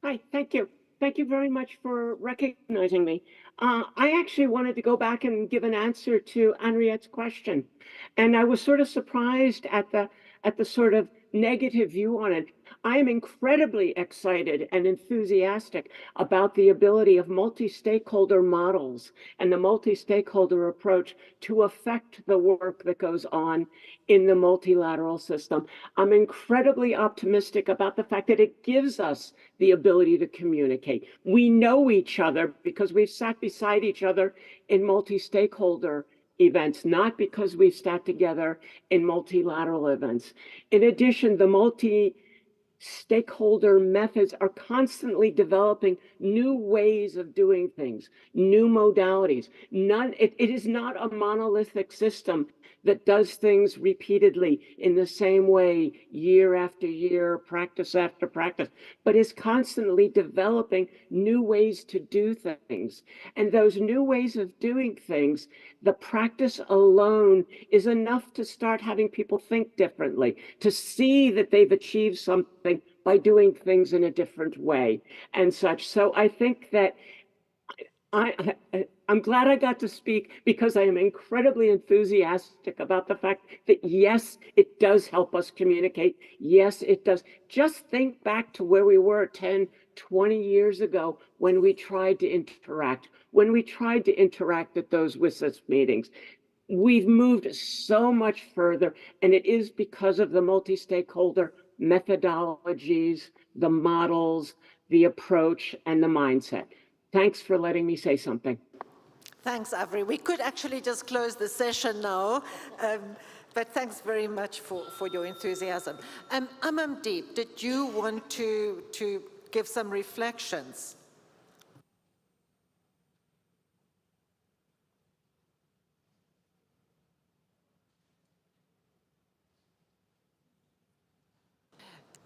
Speaker 18: Hi, thank you. Thank you very much for recognizing me. I actually wanted to go back and give an answer to Henriette's question. And I was sort of surprised at the sort of negative view on it. I am incredibly excited and enthusiastic about the ability of multi-stakeholder models and the multi-stakeholder approach to affect the work that goes on in the multilateral system. I'm incredibly optimistic about the fact that it gives us the ability to communicate. We know each other because we've sat beside each other in multi-stakeholder events, not because we've sat together in multilateral events. In addition, the multi-stakeholder methods are constantly developing new ways of doing things, new modalities. It is not a monolithic system that does things repeatedly in the same way year after year, practice after practice, but is constantly developing new ways to do things. And those new ways of doing things, the practice alone is enough to start having people think differently, to see that they've achieved something by doing things in a different way and such. So I think that I'm glad I got to speak because I am incredibly enthusiastic about the fact that, yes, it does help us communicate. Yes, it does. Just think back to where we were 10, 20 years ago when we tried to interact, at those WSIS meetings. We've moved so much further, and it is because of the multi-stakeholder methodologies, the models, the approach, and the mindset. Thanks for letting me say something.
Speaker 3: Thanks, Avery. We could actually just close the session now, but thanks very much for your enthusiasm. Amandeep, did you want to give some reflections?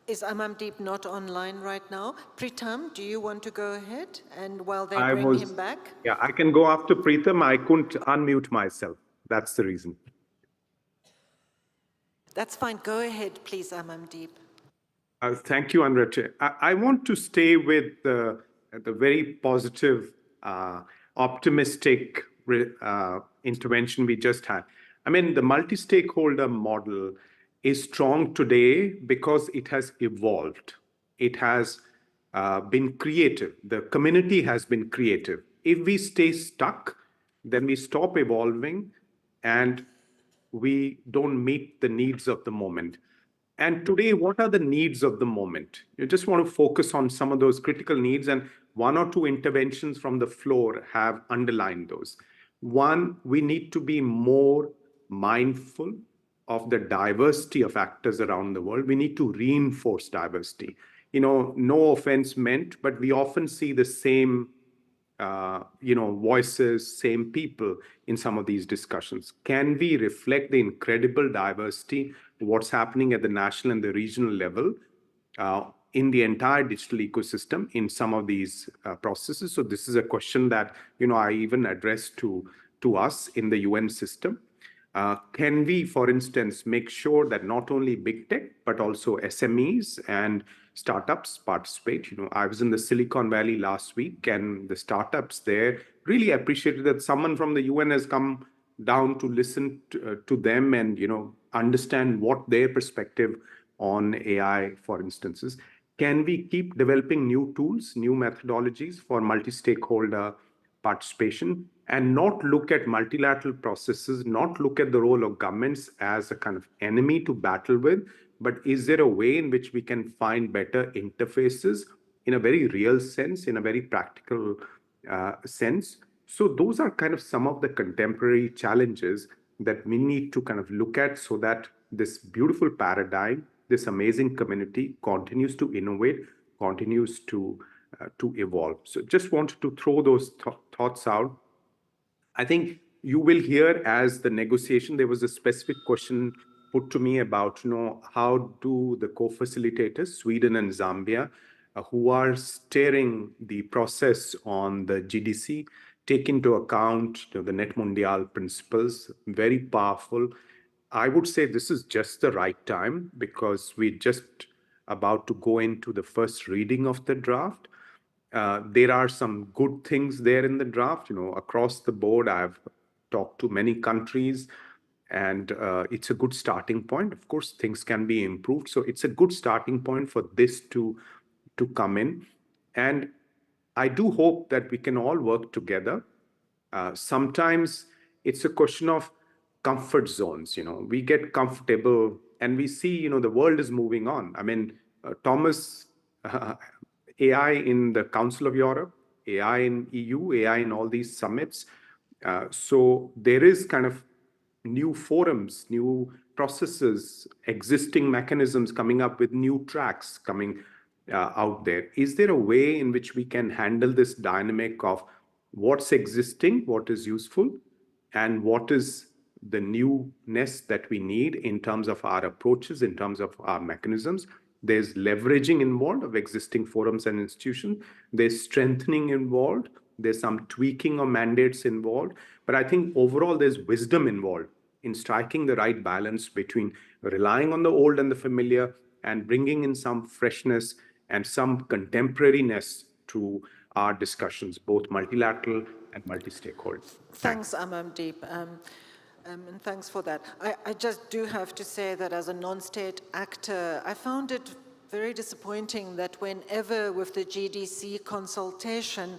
Speaker 3: Is Amandeep not online right now? Pritam, do you want to go ahead? And while they bring him back?
Speaker 5: Yeah, I can go after Pritam. I couldn't unmute myself. That's the reason.
Speaker 3: That's fine. Go ahead, please, Amandeep.
Speaker 5: Thank you, Anrete. I want to stay with the very positive, optimistic intervention we just had. I mean, the multi-stakeholder model is strong today because it has evolved. It has been creative. The community has been creative. If we stay stuck, then we stop evolving and we don't meet the needs of the moment. And today, what are the needs of the moment? You just want to focus on some of those critical needs, and one or two interventions from the floor have underlined those. One, we need to be more mindful of the diversity of actors around the world. We need to reinforce diversity. You know, no offense meant, but we often see the same voices, same people in some of these discussions. Can we reflect the incredible diversity of what's happening at the national and the regional level in the entire digital ecosystem in some of these processes? So this is a question that, I even addressed to us in the UN system. Can we, for instance, make sure that not only big tech, but also SMEs and startups participate? I was in the Silicon Valley last week, and the startups there really appreciated that someone from the UN has come down to listen to them and, understand what their perspective on AI, for instance, is. Can we keep developing new tools, new methodologies for multi-stakeholder participation, and not look at multilateral processes, not look at the role of governments as a kind of enemy to battle with, but is there a way in which we can find better interfaces in a very real sense, in a very practical sense? So those are kind of some of the contemporary challenges that we need to kind of look at so that this beautiful paradigm, this amazing community continues to innovate, continues to evolve. So just wanted to throw those thoughts out. I think you will hear as the negotiation, there was a specific question put to me about, how do the co-facilitators, Sweden and Zambia, who are steering the process on the GDC, take into account the NETmundial principles, very powerful. I would say this is just the right time because we're just about to go into the first reading of the draft. There are some good things there in the draft. Across the board, I've talked to many countries, and it's a good starting point. Of course, things can be improved. So it's a good starting point for this to come in. And I do hope that we can all work together. Sometimes it's a question of comfort zones. We get comfortable and we see, the world is moving on. I mean, Thomas, AI in the Council of Europe, AI in EU, AI in all these summits. So there is kind of new forums, new processes, existing mechanisms coming up with new tracks coming out there. Is there a way in which we can handle this dynamic of what's existing, what is useful, and what is the newness that we need in terms of our approaches, in terms of our mechanisms? There's leveraging involved of existing forums and institutions. There's strengthening involved. There's some tweaking of mandates involved. But I think overall there's wisdom involved in striking the right balance between relying on the old and the familiar and bringing in some freshness and some contemporariness to our discussions, both multilateral and multi-stakeholder.
Speaker 3: Thanks, Amandeep. And thanks for that. I just do have to say that as a non-state actor, I found it very disappointing that whenever with the GDC consultation,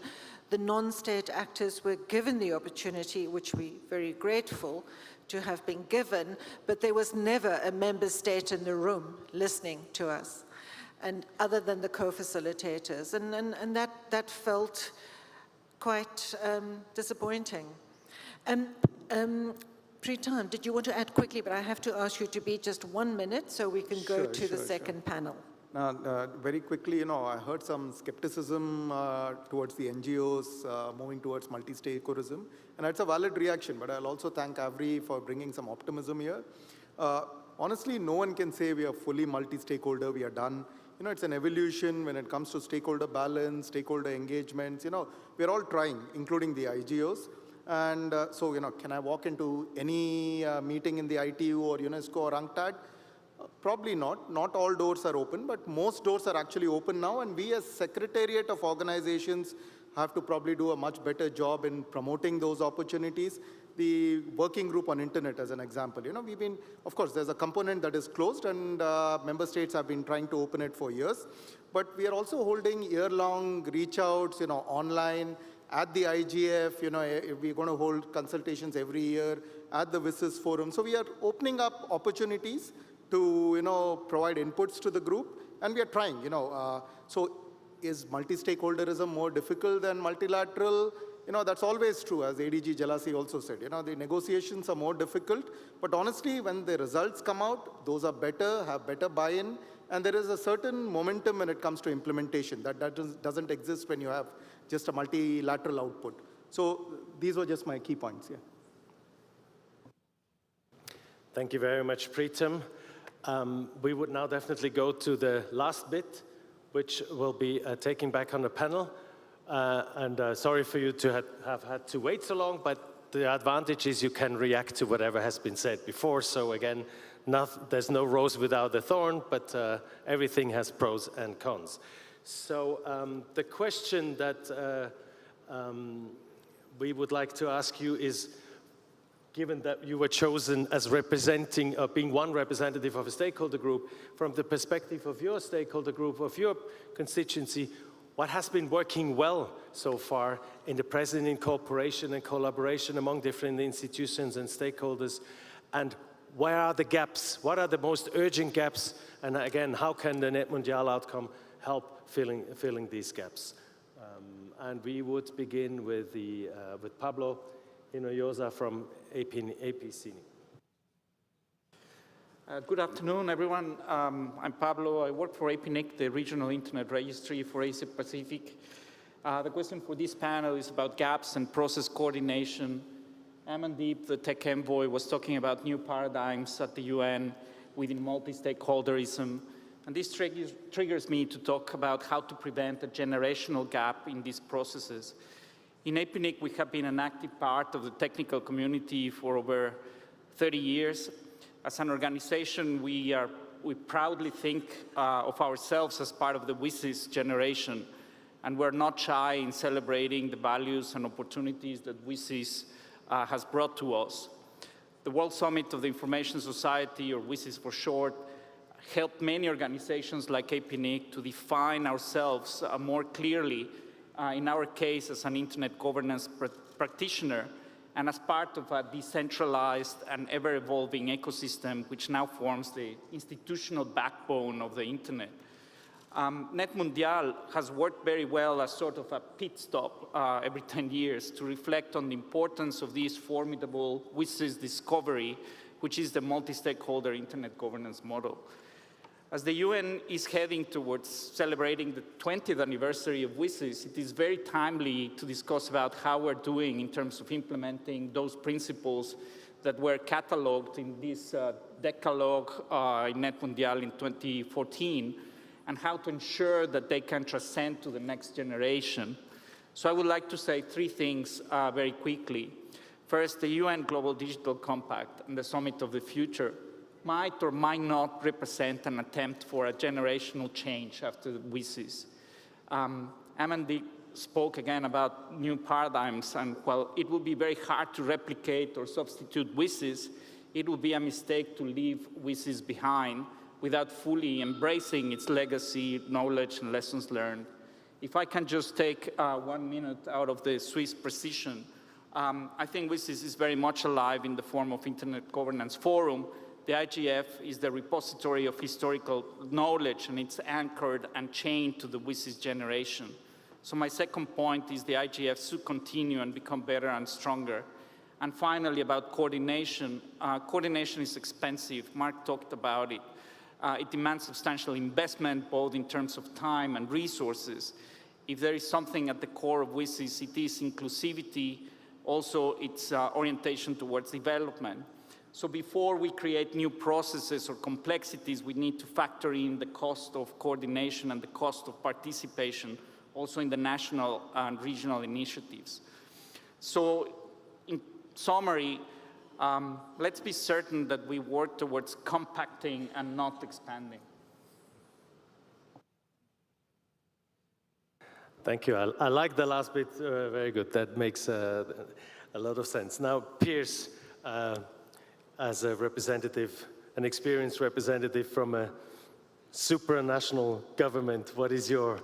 Speaker 3: the non-state actors were given the opportunity, which we're very grateful to have been given, but there was never a member state in the room listening to us, and other than the co-facilitators. And that felt quite disappointing. Pritam, did you want to add quickly? But I have to ask you to be just 1 minute so we can go to the second panel.
Speaker 7: Very quickly, I heard some skepticism towards the NGOs moving towards multi-stakeholdism, and that's a valid reaction, but I'll also thank Avri for bringing some optimism here. honestly, no one can say we are fully multi-stakeholder, we are done. It's an evolution when it comes to stakeholder balance, stakeholder engagements. We're all trying, including the IGOs. And so, can I walk into any meeting in the ITU or UNESCO or UNCTAD? Probably not. Not all doors are open, but most doors are actually open now. And we as Secretariat of Organizations have to probably do a much better job in promoting those opportunities. The working group on internet, as an example, we've been, of course, there's a component that is closed, and member states have been trying to open it for years. But we are also holding year-long reach-outs, online, at the IGF, we're going to hold consultations every year at the WSIS forum. So we are opening up opportunities to, provide inputs to the group, and we are trying, So is multi-stakeholderism more difficult than multilateral? That's always true, as ADG Jalasi also said. The negotiations are more difficult, but honestly, when the results come out, those are better, have better buy-in, and there is a certain momentum when it comes to implementation that doesn't exist when you have just a multilateral output. So these were just my key points. Yeah.
Speaker 2: Thank you very much, Preetam. We would now definitely go to the last bit, which will be taking back on the panel. Sorry for you to have had to wait so long, but the advantage is you can react to whatever has been said before. So again, there's no rose without a thorn, but everything has pros and cons. So the question that we would like to ask you is, given that you were chosen as representing, being one representative of a stakeholder group, from the perspective of your stakeholder group, of your constituency, what has been working well so far in the present incorporation and collaboration among different institutions and stakeholders? And where are the gaps? What are the most urgent gaps? And again, how can the NETmundial outcome help filling these gaps? And we would begin with Pablo Hinojosa from APCINI.
Speaker 19: Good afternoon, everyone. I'm Pablo. I work for APNIC, the Regional Internet Registry for Asia Pacific. The question for this panel is about gaps and process coordination. Amandeep, the tech envoy, was talking about new paradigms at the UN within multi-stakeholderism. And this triggers me to talk about how to prevent a generational gap in these processes. In APNIC, we have been an active part of the technical community for over 30 years. As an organization, we proudly think of ourselves as part of the WSIS generation, and we're not shy in celebrating the values and opportunities that WSIS has brought to us. The World Summit of the Information Society, or WSIS for short, helped many organizations like APNIC to define ourselves more clearly, in our case as an internet governance practitioner, and as part of a decentralized and ever-evolving ecosystem which now forms the institutional backbone of the internet. NETmundial has worked very well as sort of a pit stop every 10 years to reflect on the importance of this formidable WSIS discovery, which is the multi-stakeholder internet governance model. As the UN is heading towards celebrating the 20th anniversary of WSIS, it is very timely to discuss about how we're doing in terms of implementing those principles that were cataloged in this decalogue in NETmundial in 2014, and how to ensure that they can transcend to the next generation. So I would like to say three things very quickly. First, the UN Global Digital Compact and the Summit of the Future might or might not represent an attempt for a generational change after the WSIS. Amandeep spoke again about new paradigms, and while it will be very hard to replicate or substitute WSIS, it would be a mistake to leave WSIS behind without fully embracing its legacy, knowledge, and lessons learned. If I can just take 1 minute out of the Swiss precision, I think WSIS is very much alive in the form of Internet Governance Forum. The IGF is the repository of historical knowledge, and it's anchored and chained to the WSIS generation. So my second point is the IGF should continue and become better and stronger. And finally, about coordination. Coordination is expensive. Mark talked about it. It demands substantial investment, both in terms of time and resources. If there is something at the core of WSIS, it is inclusivity, also its orientation towards development. So before we create new processes or complexities, we need to factor in the cost of coordination and the cost of participation, also in the national and regional initiatives. So in summary, let's be certain that we work towards compacting and not expanding.
Speaker 2: Thank you. I like the last bit, very good. That makes a lot of sense. Now, Piers, as a representative, an experienced representative from a supranational government, what is your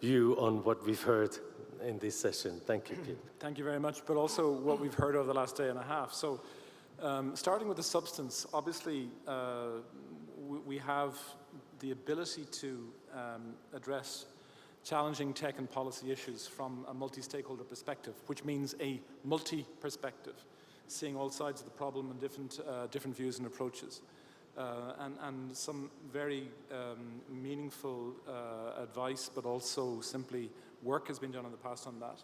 Speaker 2: view on what we've heard in this session? Thank you, Piers.
Speaker 20: Thank you very much, but also what we've heard over the last day and a half. So, starting with the substance, obviously, we have the ability to address challenging tech and policy issues from a multi-stakeholder perspective, which means a multi-perspective, seeing all sides of the problem and different views and approaches. And some very meaningful advice, but also simply work has been done in the past on that.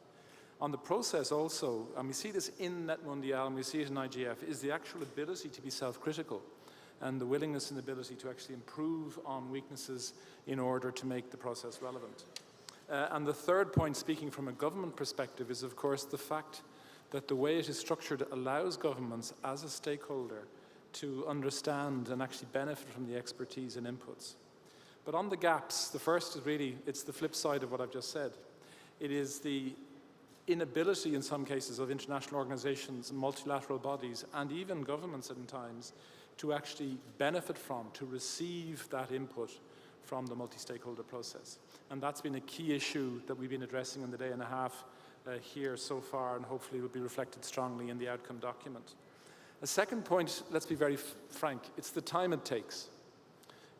Speaker 20: On the process also, and we see this in NETmundial and we see it in IGF, is the actual ability to be self-critical and the willingness and ability to actually improve on weaknesses in order to make the process relevant. And the third point, speaking from a government perspective, is of course the fact that the way it is structured allows governments as a stakeholder to understand and actually benefit from the expertise and inputs. But on the gaps, the first is really, it's the flip side of what I've just said. It is the inability in some cases of international organizations, multilateral bodies, and even governments at times to actually benefit from, to receive that input from the multi-stakeholder process. And that's been a key issue that we've been addressing in the day and a half here so far, and hopefully will be reflected strongly in the outcome document. A second point, let's be very frank, it's the time it takes.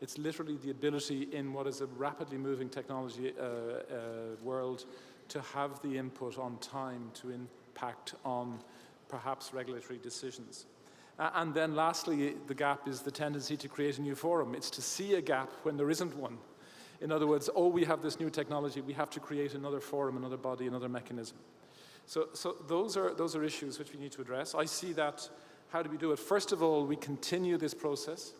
Speaker 20: It's literally the ability in what is a rapidly moving technology world to have the input on time to impact on perhaps regulatory decisions. And then lastly, the gap is the tendency to create a new forum. It's to see a gap when there isn't one. In other words, oh, we have this new technology, we have to create another forum, another body, another mechanism. So those are issues which we need to address. I see that, how do we do it? First of all, we continue this process.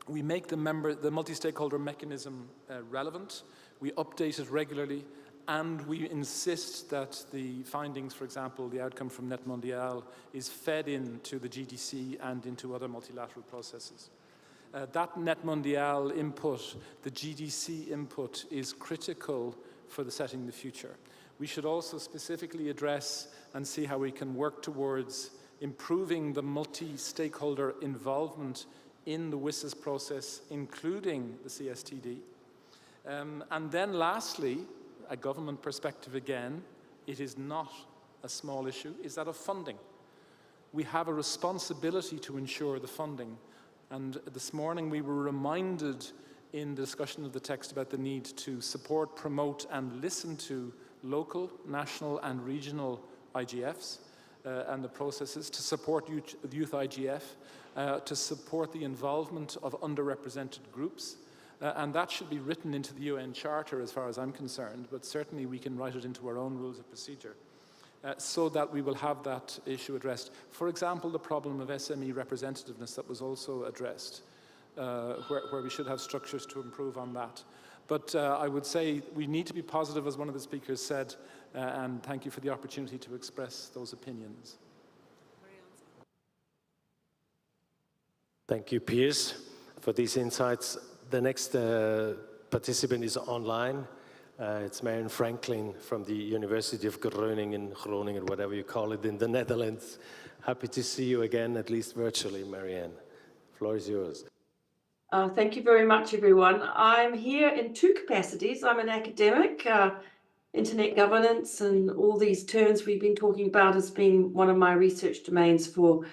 Speaker 20: We make the multi-stakeholder mechanism relevant. We update it regularly. And we insist that the findings, for example, the outcome from NETmundial, is fed into the GDC and into other multilateral processes. That NETmundial input, the GDC input, is critical for the setting the future. We should also specifically address and see how we can work towards improving the multi-stakeholder involvement in the WSIS process, including the CSTD. And then lastly, a government perspective again, it is not a small issue, is that of funding. We have a responsibility to ensure the funding. And this morning we were reminded in the discussion of the text about the need to support, promote and listen to local, national and regional IGFs and the processes, to support youth IGF, to support the involvement of underrepresented groups. And that should be written into the UN Charter as far as I'm concerned, but certainly we can write it into our own rules of procedure so that we will have that issue addressed. For example, the problem of SME representativeness that was also addressed, where we should have structures to improve on that. But I would say we need to be positive, as one of the speakers said, and thank you for the opportunity to express those opinions.
Speaker 2: Thank you, Piers, for these insights. The next participant is online. It's Marianne Franklin from the University of Groningen, whatever you call it, in the Netherlands. Happy to see you again, at least virtually, Marianne. The floor is yours.
Speaker 21: Thank you very much, everyone. I'm here in two capacities. I'm an academic. Internet governance and all these terms we've been talking about has been one of my research domains for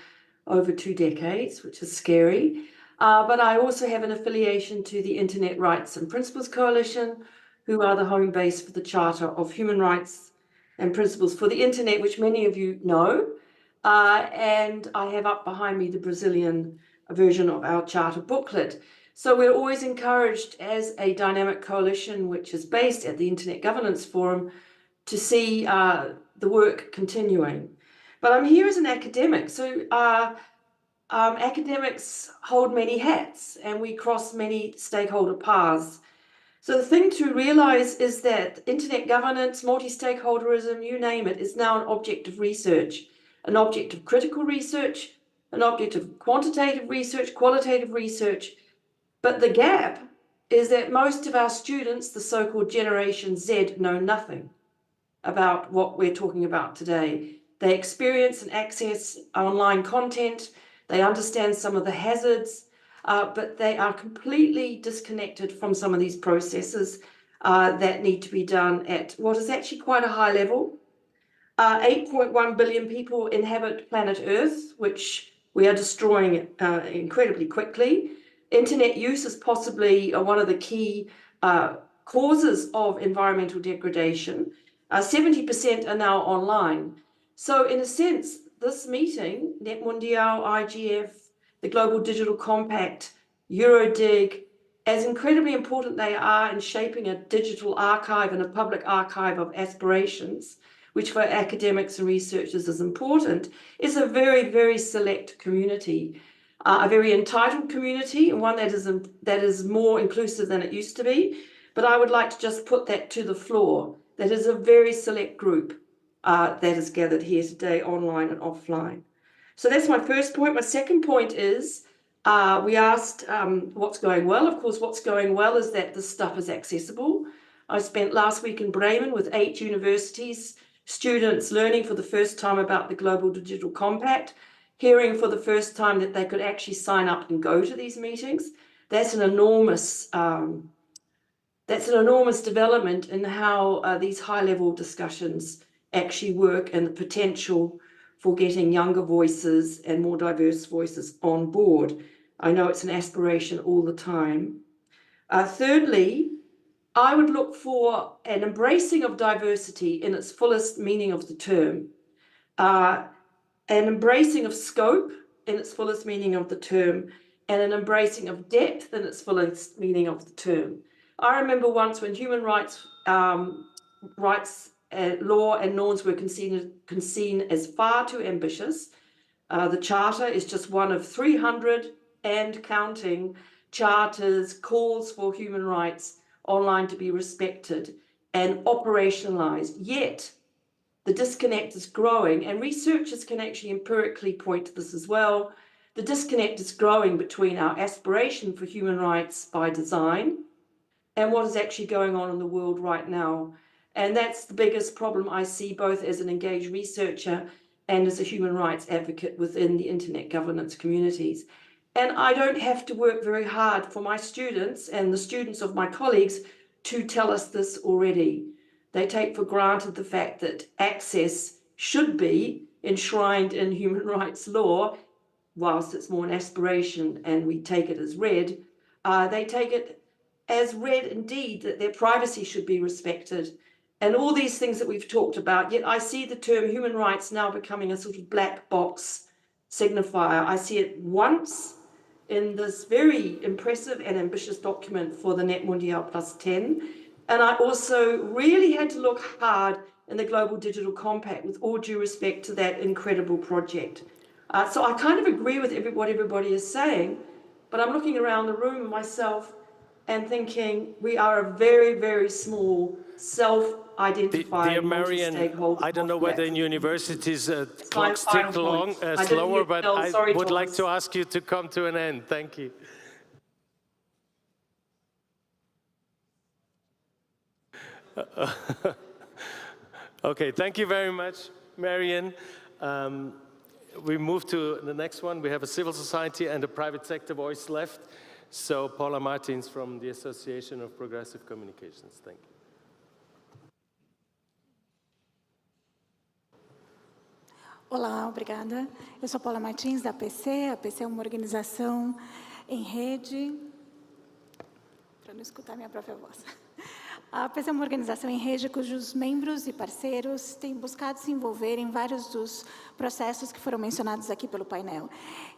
Speaker 21: over 2 decades, which is scary. But I also have an affiliation to the Internet Rights and Principles Coalition, who are the home base for the Charter of Human Rights and Principles for the Internet, which many of you know. And I have up behind me the Brazilian version of our Charter booklet. So we're always encouraged as a dynamic coalition, which is based at the Internet Governance Forum, to see the work continuing. But I'm here as an academic, so academics hold many hats and we cross many stakeholder paths. So the thing to realize is that internet governance, multi-stakeholderism, you name it, is now an object of research, an object of critical research, an object of quantitative research, qualitative research. But the gap is that most of our students, the so-called Generation Z, know nothing about what we're talking about today. They experience and access online content, they understand some of the hazards, but they are completely disconnected from some of these processes that need to be done at what is actually quite a high level. 8.1 billion people inhabit planet Earth, which we are destroying incredibly quickly. Internet use is possibly one of the key causes of environmental degradation. 70% are now online. So in a sense, this meeting, NETmundial, IGF, the Global Digital Compact, Eurodig, as incredibly important they are in shaping a digital archive and a public archive of aspirations, which for academics and researchers is important, is a very, very select community, a very entitled community, and one that is more inclusive than it used to be. But I would like to just put that to the floor. That is a very select group that is gathered here today, online and offline. So that's my first point. My second point is, we asked what's going well. Of course, what's going well is that this stuff is accessible. I spent last week in Bremen with 8 universities, students learning for the first time about the Global Digital Compact, hearing for the first time that they could actually sign up and go to these meetings. That's an enormous development in how these high-level discussions actually work and the potential for getting younger voices and more diverse voices on board. I know it's an aspiration all the time. Thirdly, I would look for an embracing of diversity in its fullest meaning of the term, an embracing of scope in its fullest meaning of the term, and an embracing of depth in its fullest meaning of the term. I remember once when human rights law and norms were seen as far too ambitious. The Charter is just one of 300 and counting charters, calls for human rights online to be respected and operationalized. Yet the disconnect is growing, and researchers can actually empirically point to this as well. The disconnect is growing between our aspiration for human rights by design and what is actually going on in the world right now. And that's the biggest problem I see, both as an engaged researcher and as a human rights advocate within the internet governance communities. And I don't have to work very hard for my students and the students of my colleagues to tell us this already. They take for granted the fact that access should be enshrined in human rights law, whilst it's more an aspiration and we take it as read. They take it as read indeed that their privacy should be respected. And all these things that we've talked about, yet I see the term human rights now becoming a sort of black box signifier. I see it once in this very impressive and ambitious document for the NETmundial+10. And I also really had to look hard in the Global Digital Compact, with all due respect to that incredible project. So I kind of agree with what everybody is saying, but I'm looking around the room myself and thinking we are a very, very small self-identified
Speaker 2: Dear Marian, I don't know whether in universities clocks tick slower, but I would like to ask you to come to an end. Thank you. Okay, thank you very much, Marian. We move to the next one. We have a civil society and a private sector voice left. So Paula Martins from the Association of Progressive Communications. Thank you.
Speaker 1: Olá, obrigada. Eu sou Paula Martins, da APC. A APC é uma organização em rede... Para não escutar minha própria voz. A APC é uma organização em rede cujos membros e parceiros têm buscado se envolver em vários dos processos que foram mencionados aqui pelo painel.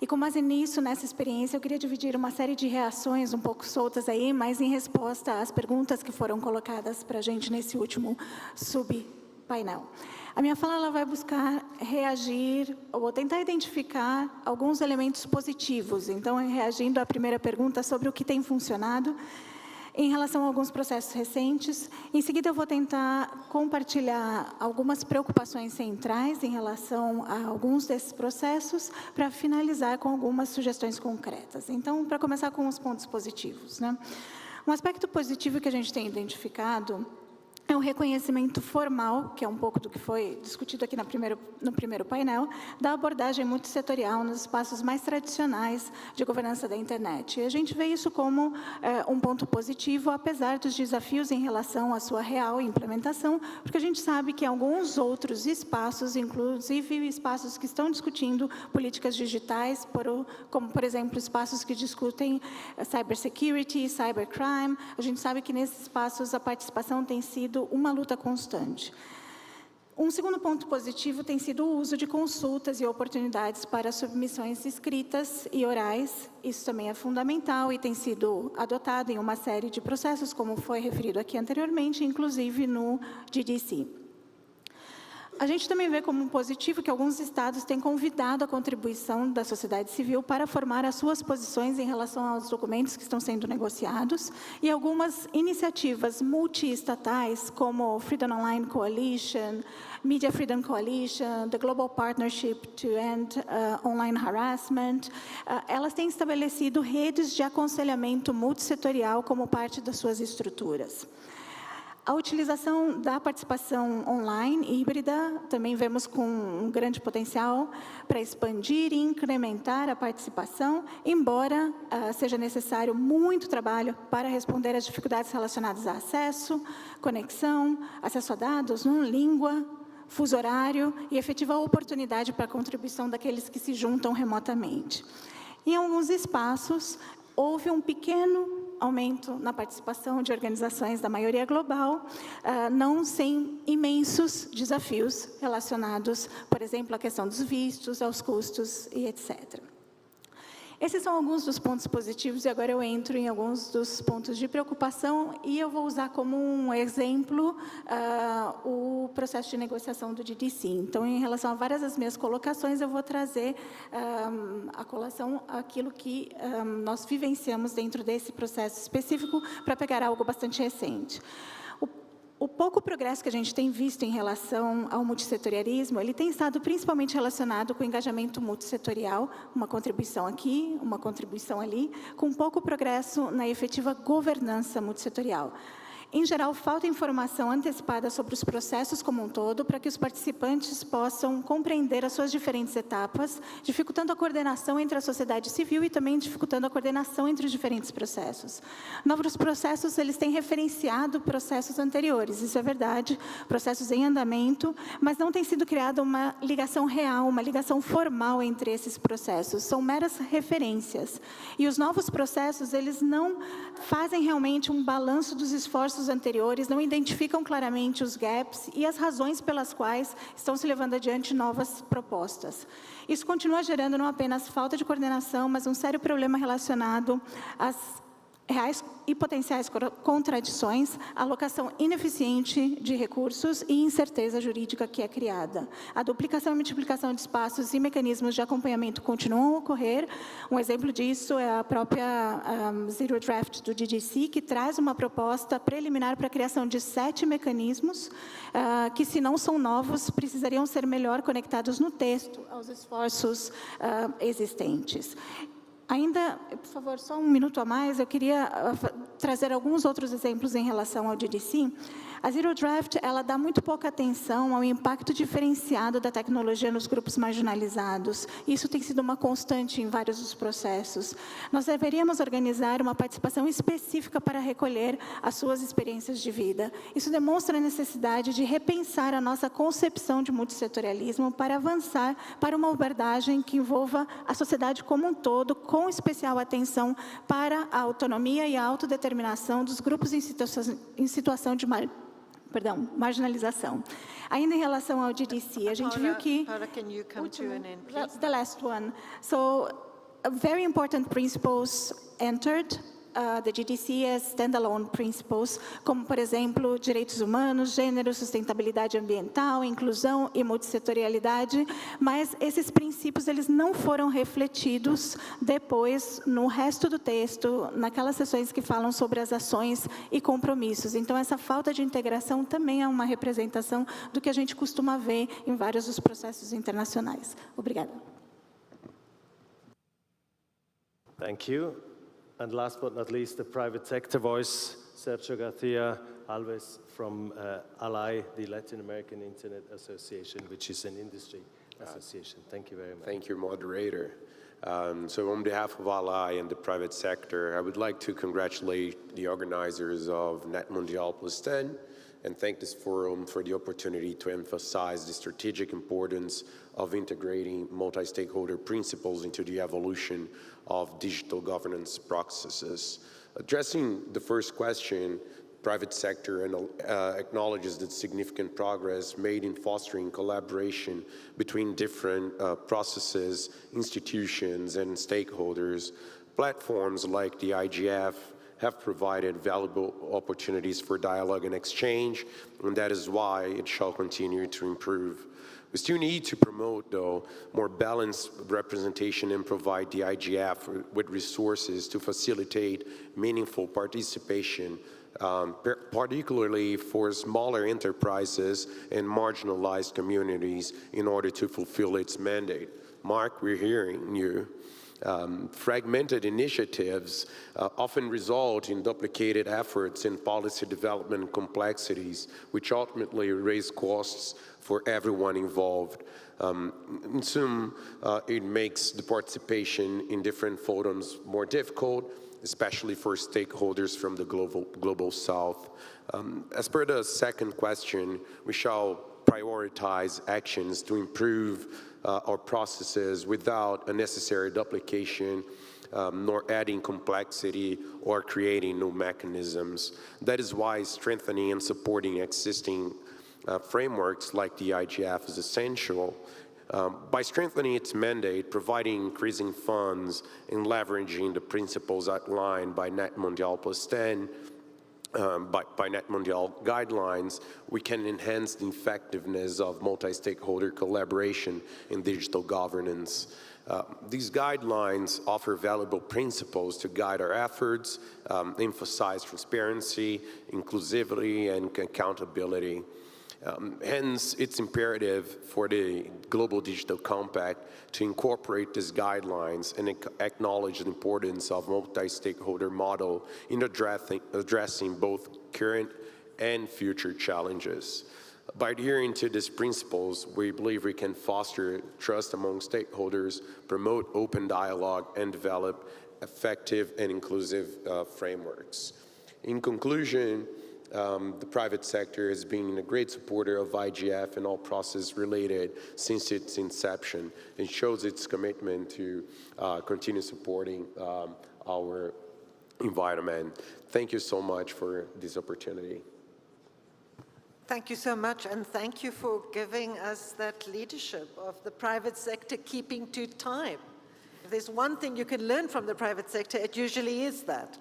Speaker 1: E com base nisso, nessa experiência, eu queria dividir uma série de reações um pouco soltas aí, mas em resposta às perguntas que foram colocadas para a gente nesse último subpainel. A minha fala ela vai buscar reagir, ou tentar identificar alguns elementos positivos. Então, reagindo à primeira pergunta sobre o que tem funcionado, em relação a alguns processos recentes. Em seguida, eu vou tentar compartilhar algumas preocupações centrais em relação a alguns desses processos, para finalizar com algumas sugestões concretas. Então, para começar com os pontos positivos, né? Um aspecto positivo que a gente tem identificado é o reconhecimento formal, que é um pouco do que foi discutido aqui no primeiro painel, da abordagem multissetorial nos espaços mais tradicionais de governança da internet. E a gente vê isso como um ponto positivo, apesar dos desafios em relação à sua real implementação, porque a gente sabe que alguns outros espaços, inclusive espaços que estão discutindo políticas digitais, como, por exemplo, espaços que discutem cybersecurity, cybercrime, a gente sabe que nesses espaços a participação tem sido uma luta constante. Um segundo ponto positivo tem sido o uso de consultas e oportunidades para submissões escritas e orais. Isso também é fundamental e tem sido adotado em uma série de processos, como foi referido aqui anteriormente, inclusive no GDC. A gente também vê como positivo que alguns estados têm convidado a contribuição da sociedade civil para formar as suas posições em relação aos documentos que estão sendo negociados, e algumas iniciativas multiestatais, como Freedom Online Coalition, Media Freedom Coalition, the Global Partnership to End Online Harassment, elas têm estabelecido redes de aconselhamento multissetorial como parte das suas estruturas. A utilização da participação online híbrida também vemos com um grande potencial para expandir e incrementar a participação, embora seja necessário muito trabalho para responder às dificuldades relacionadas a acesso, conexão, acesso a dados, língua, fuso horário e efetiva oportunidade para a contribuição daqueles que se juntam remotamente. Em alguns espaços, houve um pequeno aumento na participação de organizações da maioria global, não sem imensos desafios relacionados, por exemplo, à questão dos vistos, aos custos e etc. Esses são alguns dos pontos positivos, e agora eu entro em alguns dos pontos de preocupação, e eu vou usar como um exemplo o processo de negociação do GDC. Então, em relação a várias das minhas colocações, eu vou trazer à colação aquilo que nós vivenciamos dentro desse processo específico, para pegar algo bastante recente. O pouco progresso que a gente tem visto em relação ao multissetorialismo, ele tem estado principalmente relacionado com o engajamento multissetorial, uma contribuição aqui, uma contribuição ali, com pouco progresso na efetiva governança multissetorial. Em geral, falta informação antecipada sobre os processos como um todo, para que os participantes possam compreender as suas diferentes etapas, dificultando a coordenação entre a sociedade civil e também dificultando a coordenação entre os diferentes processos. Novos processos, eles têm referenciado processos anteriores, isso é verdade, processos em andamento, mas não tem sido criada uma ligação real, uma ligação formal entre esses processos, são meras referências. E os novos processos, eles não fazem realmente um balanço dos esforços anteriores, não identificam claramente os gaps e as razões pelas quais estão se levando adiante novas propostas. Isso continua gerando não apenas falta de coordenação, mas um sério problema relacionado às reais e potenciais contradições, alocação ineficiente de recursos e incerteza jurídica que é criada. A duplicação e multiplicação de espaços e mecanismos de acompanhamento continuam a ocorrer. Um exemplo disso é a própria Zero Draft do GDC, que traz uma proposta preliminar para a criação de 7 mecanismos, que, se não são novos, precisariam ser melhor conectados no texto aos esforços existentes. Ainda, por favor, só um minuto a mais, eu queria trazer alguns outros exemplos em relação ao GDC. A Zero Draft, ela dá muito pouca atenção ao impacto diferenciado da tecnologia nos grupos marginalizados. Isso tem sido uma constante em vários dos processos. Nós deveríamos organizar uma participação específica para recolher as suas experiências de vida. Isso demonstra a necessidade de repensar a nossa concepção de multissetorialismo para avançar para uma abordagem que envolva a sociedade como um todo, com especial atenção para a autonomia e a autodeterminação dos grupos em situação de marginalização. Ainda em relação ao GDC, a gente viu que...
Speaker 3: Paula, can you come to an end, please?
Speaker 1: The last one. So, very important principles entered the GDC as standalone principles, como, por exemplo, direitos humanos, gênero, sustentabilidade ambiental, inclusão e multissetorialidade, mas esses princípios eles não foram refletidos depois no resto do texto, naquelas seções que falam sobre as ações e compromissos. Então, essa falta de integração também é uma representação do que a gente costuma ver em vários dos processos internacionais. Obrigada.
Speaker 2: Thank you. And last but not least, the private sector voice, Sergio Garcia Alves from ALAI, the Latin American Internet Association, which is an industry association. Thank you very much.
Speaker 8: Thank you, moderator. So on behalf of ALAI and the private sector, I would like to congratulate the organizers of NETmundial+10 and thank this forum for the opportunity to emphasize the strategic importance of integrating multi-stakeholder principles into the evolution of digital governance processes. Addressing the first question, private sector acknowledges the significant progress made in fostering collaboration between different processes, institutions, and stakeholders. Platforms like the IGF have provided valuable opportunities for dialogue and exchange, and that is why it shall continue to improve. We still need to promote, though, more balanced representation and provide the IGF with resources to facilitate meaningful participation, particularly for smaller enterprises and marginalized communities in order to fulfill its mandate. Mark, we're hearing you. Fragmented initiatives often result in duplicated efforts in policy development complexities, which ultimately raise costs for everyone involved. In sum, it makes the participation in different forums more difficult, especially for stakeholders from the global south. As per the second question, we shall prioritize actions to improve our processes without unnecessary duplication, nor adding complexity or creating new mechanisms. That is why strengthening and supporting existing frameworks like the IGF is essential. By strengthening its mandate, providing increasing funds, and leveraging the principles outlined by NETmundial+10, by NETmundial guidelines, we can enhance the effectiveness of multi-stakeholder collaboration in digital governance. These guidelines offer valuable principles to guide our efforts, emphasize transparency, inclusivity, and accountability. Hence, it's imperative for the Global Digital Compact to incorporate these guidelines and acknowledge the importance of multi-stakeholder model in addressing both current and future challenges. By adhering to these principles, we believe we can foster trust among stakeholders, promote open dialogue, and develop effective and inclusive frameworks. In conclusion, the private sector has been a great supporter of IGF and all processes related since its inception. It shows its commitment to continue supporting our environment. Thank you so much for this opportunity.
Speaker 3: Thank you so much, and thank you for giving us that leadership of the private sector keeping to time. If there's one thing you can learn from the private sector, it usually is that.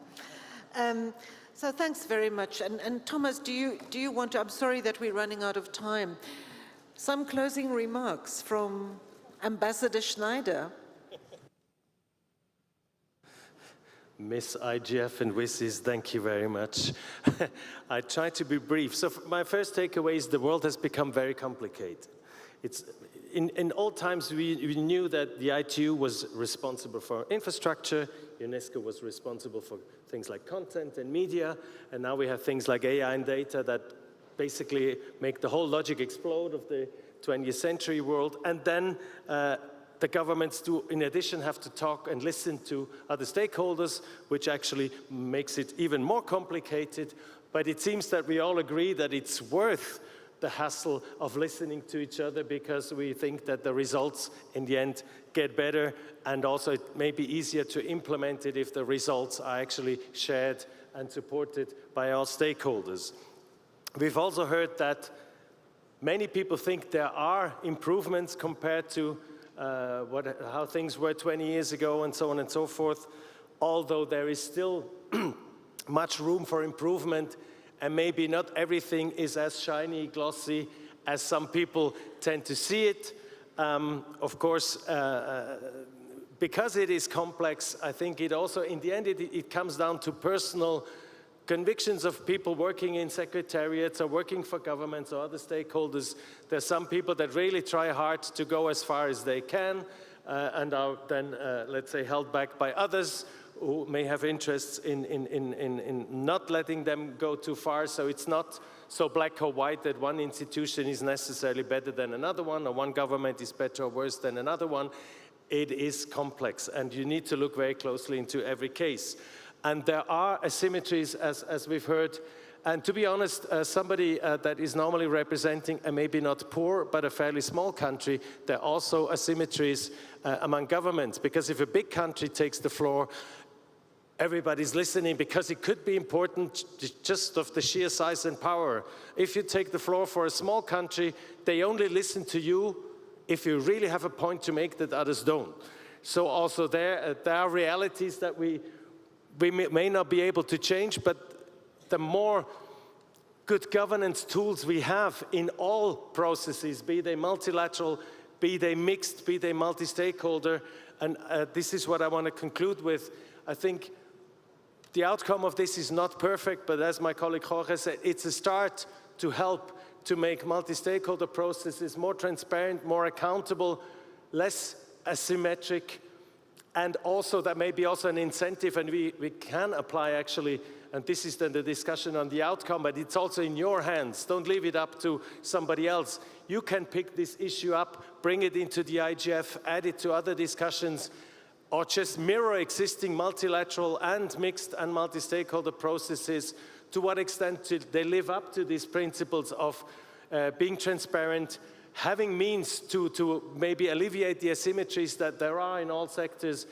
Speaker 3: So thanks very much. And Thomas, do you want to, I'm sorry that we're running out of time, some closing remarks from Ambassador Schneider?
Speaker 2: Miss IGF and WSIS, thank you very much. I try to be brief. So my first takeaway is the world has become very complicated. It's, in old times, we knew that the ITU was responsible for infrastructure, UNESCO was responsible for things like content and media, and now we have things like AI and data that basically make the whole logic explode of the 20th century world. And then the governments do, in addition, have to talk and listen to other stakeholders, which actually makes it even more complicated. But it seems that we all agree that it's worth the hassle of listening to each other because we think that the results in the end get better, and also it may be easier to implement it if the results are actually shared and supported by all stakeholders. We've also heard that many people think there are improvements compared to how things were 20 years ago and so on and so forth. although there is still much room for improvement, and maybe not everything is as shiny, glossy as some people tend to see it. Of course, because it is complex, I think it also, in the end, it comes down to personal convictions of people working in secretariats or working for governments or other stakeholders. There's some people that really try hard to go as far as they can and are then, let's say, held back by others who may have interests in not letting them go too far. So it's not so black or white that one institution is necessarily better than another one, or one government is better or worse than another one. It is complex, and you need to look very closely into every case. And there are asymmetries, as we've heard. And to be honest, somebody that is normally representing a maybe not poor, but a fairly small country, there are also asymmetries among governments. Because if a big country takes the floor, everybody's listening because it could be important just of the sheer size and power. If you take the floor for a small country, they only listen to you if you really have a point to make that others don't. So also there are realities that we may not be able to change, but the more good governance tools we have in all processes, be they multilateral, be they mixed, be they multi-stakeholder, and this is what I want to conclude with. I think the outcome of this is not perfect, but as my colleague Jorge said, it's a start to help to make multi-stakeholder processes more transparent, more accountable, less asymmetric, and also that may be also an incentive, and we can apply actually, and this is then the discussion on the outcome, but it's also in your hands. Don't leave it up to somebody else. You can pick this issue up, bring it into the IGF, add it to other discussions, or just mirror existing multilateral and mixed and multi-stakeholder processes. To what extent do they live up to these principles of being transparent, having means to maybe alleviate the asymmetries that there are in all sectors,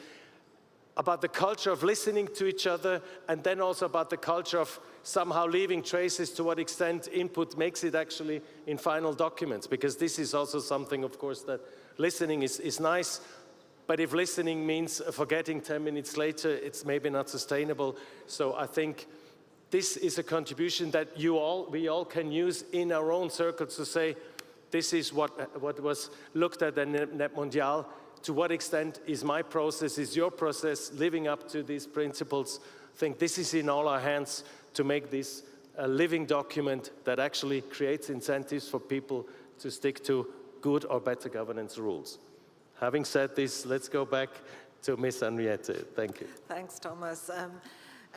Speaker 2: about the culture of listening to each other, and then also about the culture of somehow leaving traces, to what extent input makes it actually in final documents. Because this is also something, of course, that listening is nice, but if listening means forgetting 10 minutes later, it's maybe not sustainable. So I think this is a contribution that we all can use in our own circles to say, this is what was looked at in NETmundial. To what extent is my process, is your process living up to these principles? I think this is in all our hands to make this a living document that actually creates incentives for people to stick to good or better governance rules. Having said this, let's go back to Ms. Henriette. Thank you.
Speaker 3: Thanks, Thomas.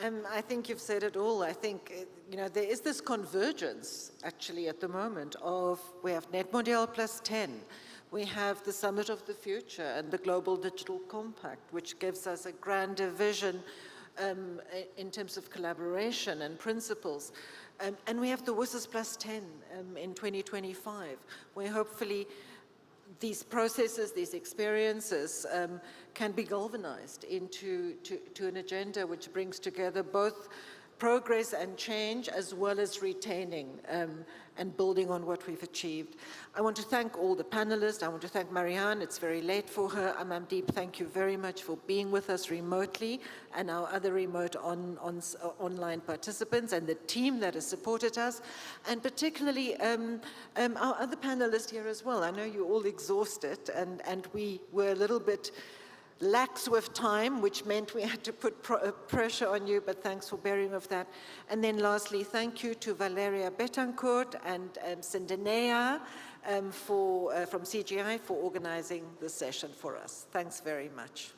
Speaker 3: I think you've said it all. I think, there is this convergence, actually, at the moment of, we have NETmundial+10, we have the Summit of the Future and the Global Digital Compact, which gives us a grander vision in terms of collaboration and principles. And we have the WSIS+10 in 2025, where hopefully these processes, these experiences can be galvanized into an agenda which brings together both progress and change, as well as retaining and building on what we've achieved. I want to thank all the panelists. I want to thank Marianne. It's very late for her. Amamdeep, thank you very much for being with us remotely, and our other remote online participants and the team that has supported us, and particularly our other panelists here as well. I know you're all exhausted, and we were a little bit lax with time, which meant we had to put pressure on you, but thanks for bearing with that. And then lastly, thank you to Valeria Betancourt and Cindenea from CGI for organizing the session for us. Thanks very much.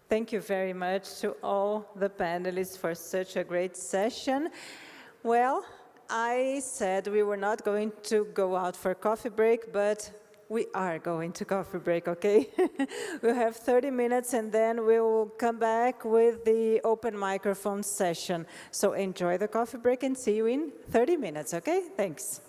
Speaker 9: Thank you very much to all the panelists for such a great session. Well, I said we were not going to go out for coffee break, but we are going to coffee break, okay? We'll have 30 minutes and then we'll come back with the open microphone session. So enjoy the coffee break and see you in 30 minutes, okay? Thanks.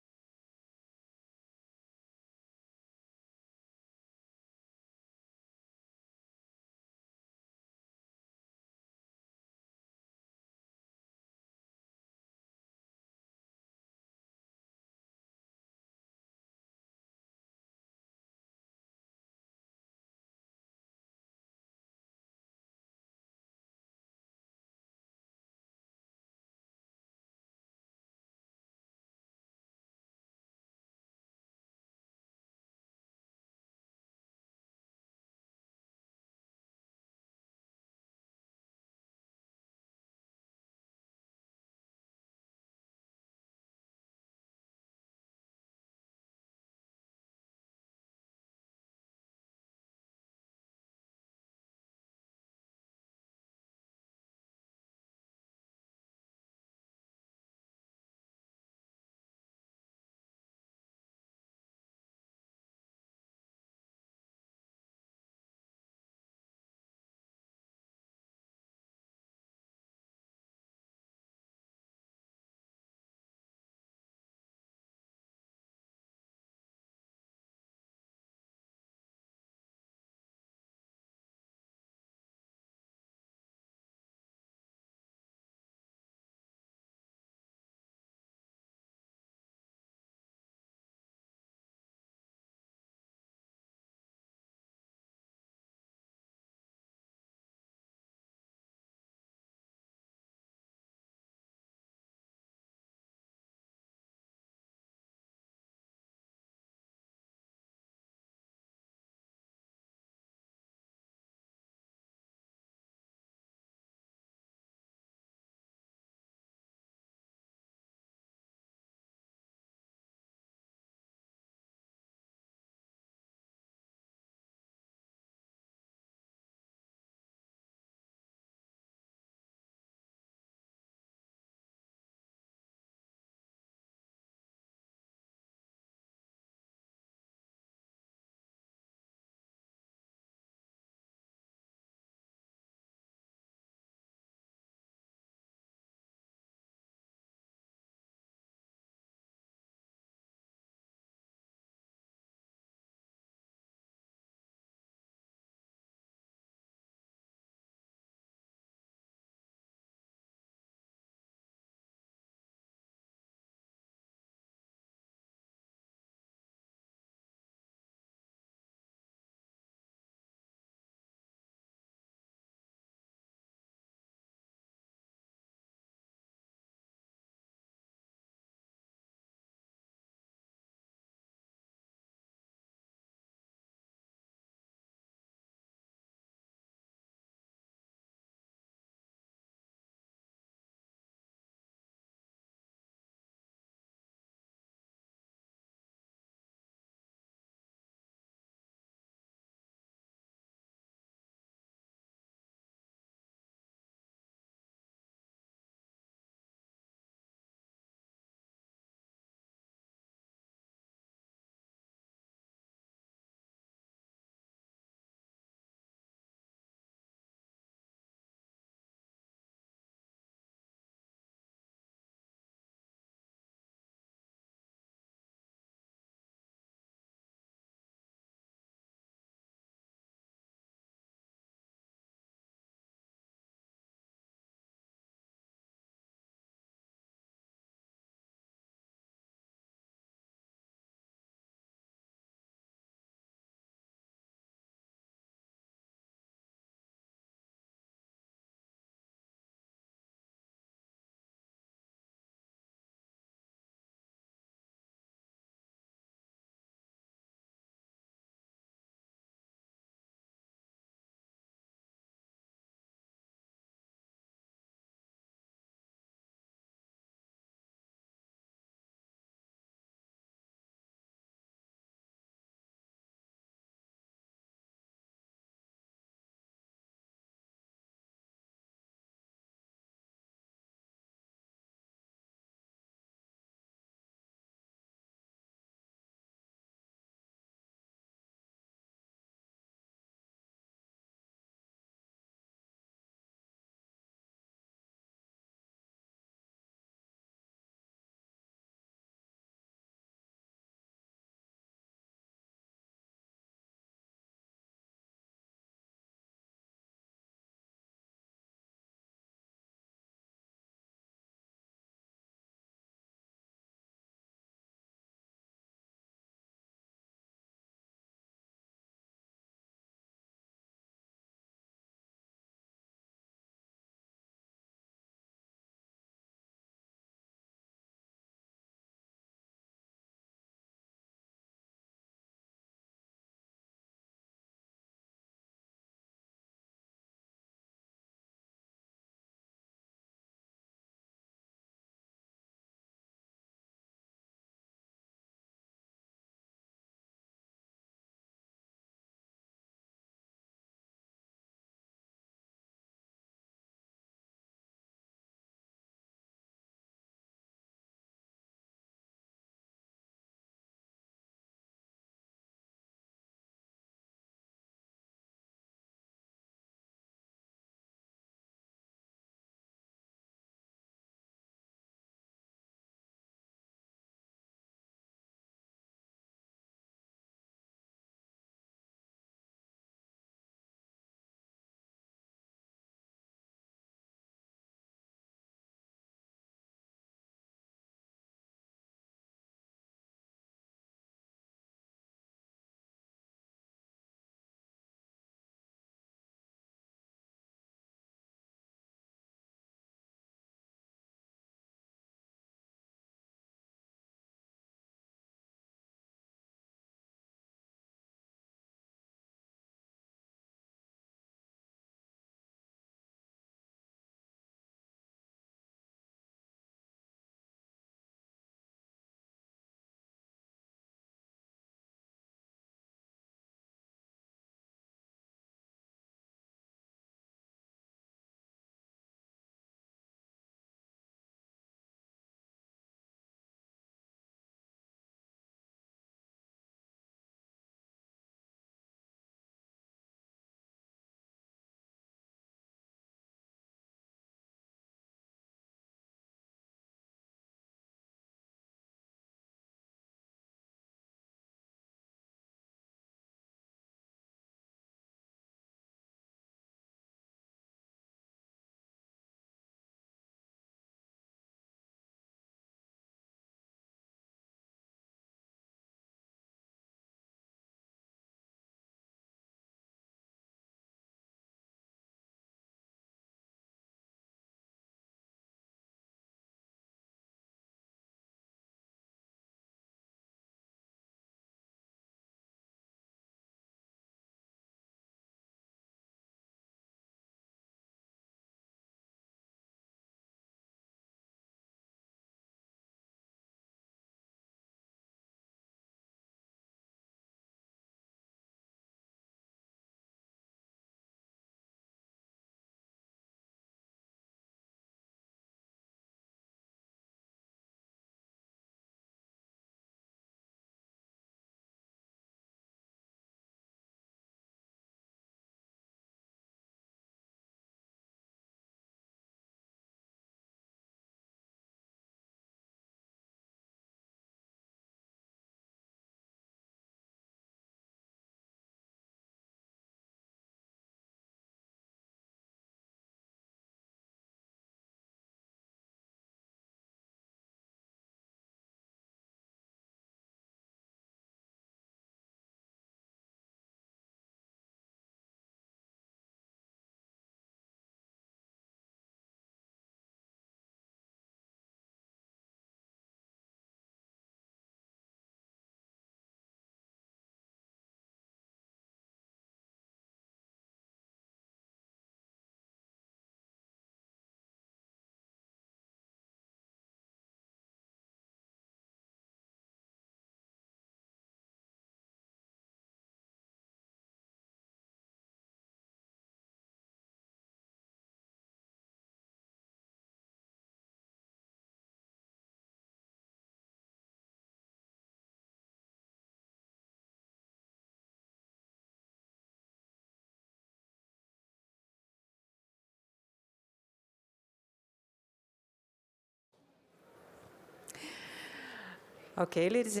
Speaker 9: Okay, ladies and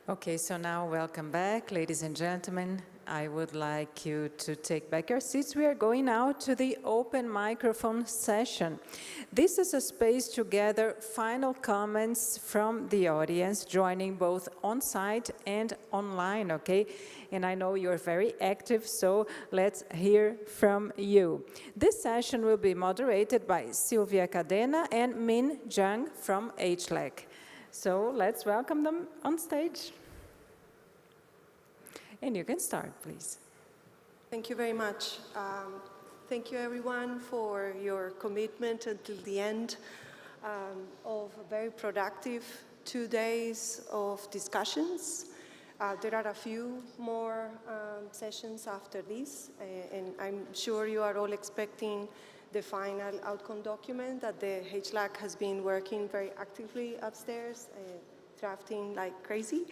Speaker 9: Okay, so now welcome back, ladies and gentlemen. I would like you to take back your seats. We are going now to the open microphone session. This is a space to gather final comments from the audience, joining both on-site and online, okay? And I know you're very active, so let's hear from you. This session will be moderated by Silvia Cadena and Min Zhang from HLAC. So let's welcome them on stage. And you can start, please.
Speaker 10: Thank you very much. Thank you, everyone, for your commitment until the end of a very productive 2 days of discussions. There are a few more sessions after this, and I'm sure you are all expecting the final outcome document that the HLAC has been working very actively upstairs, drafting like crazy.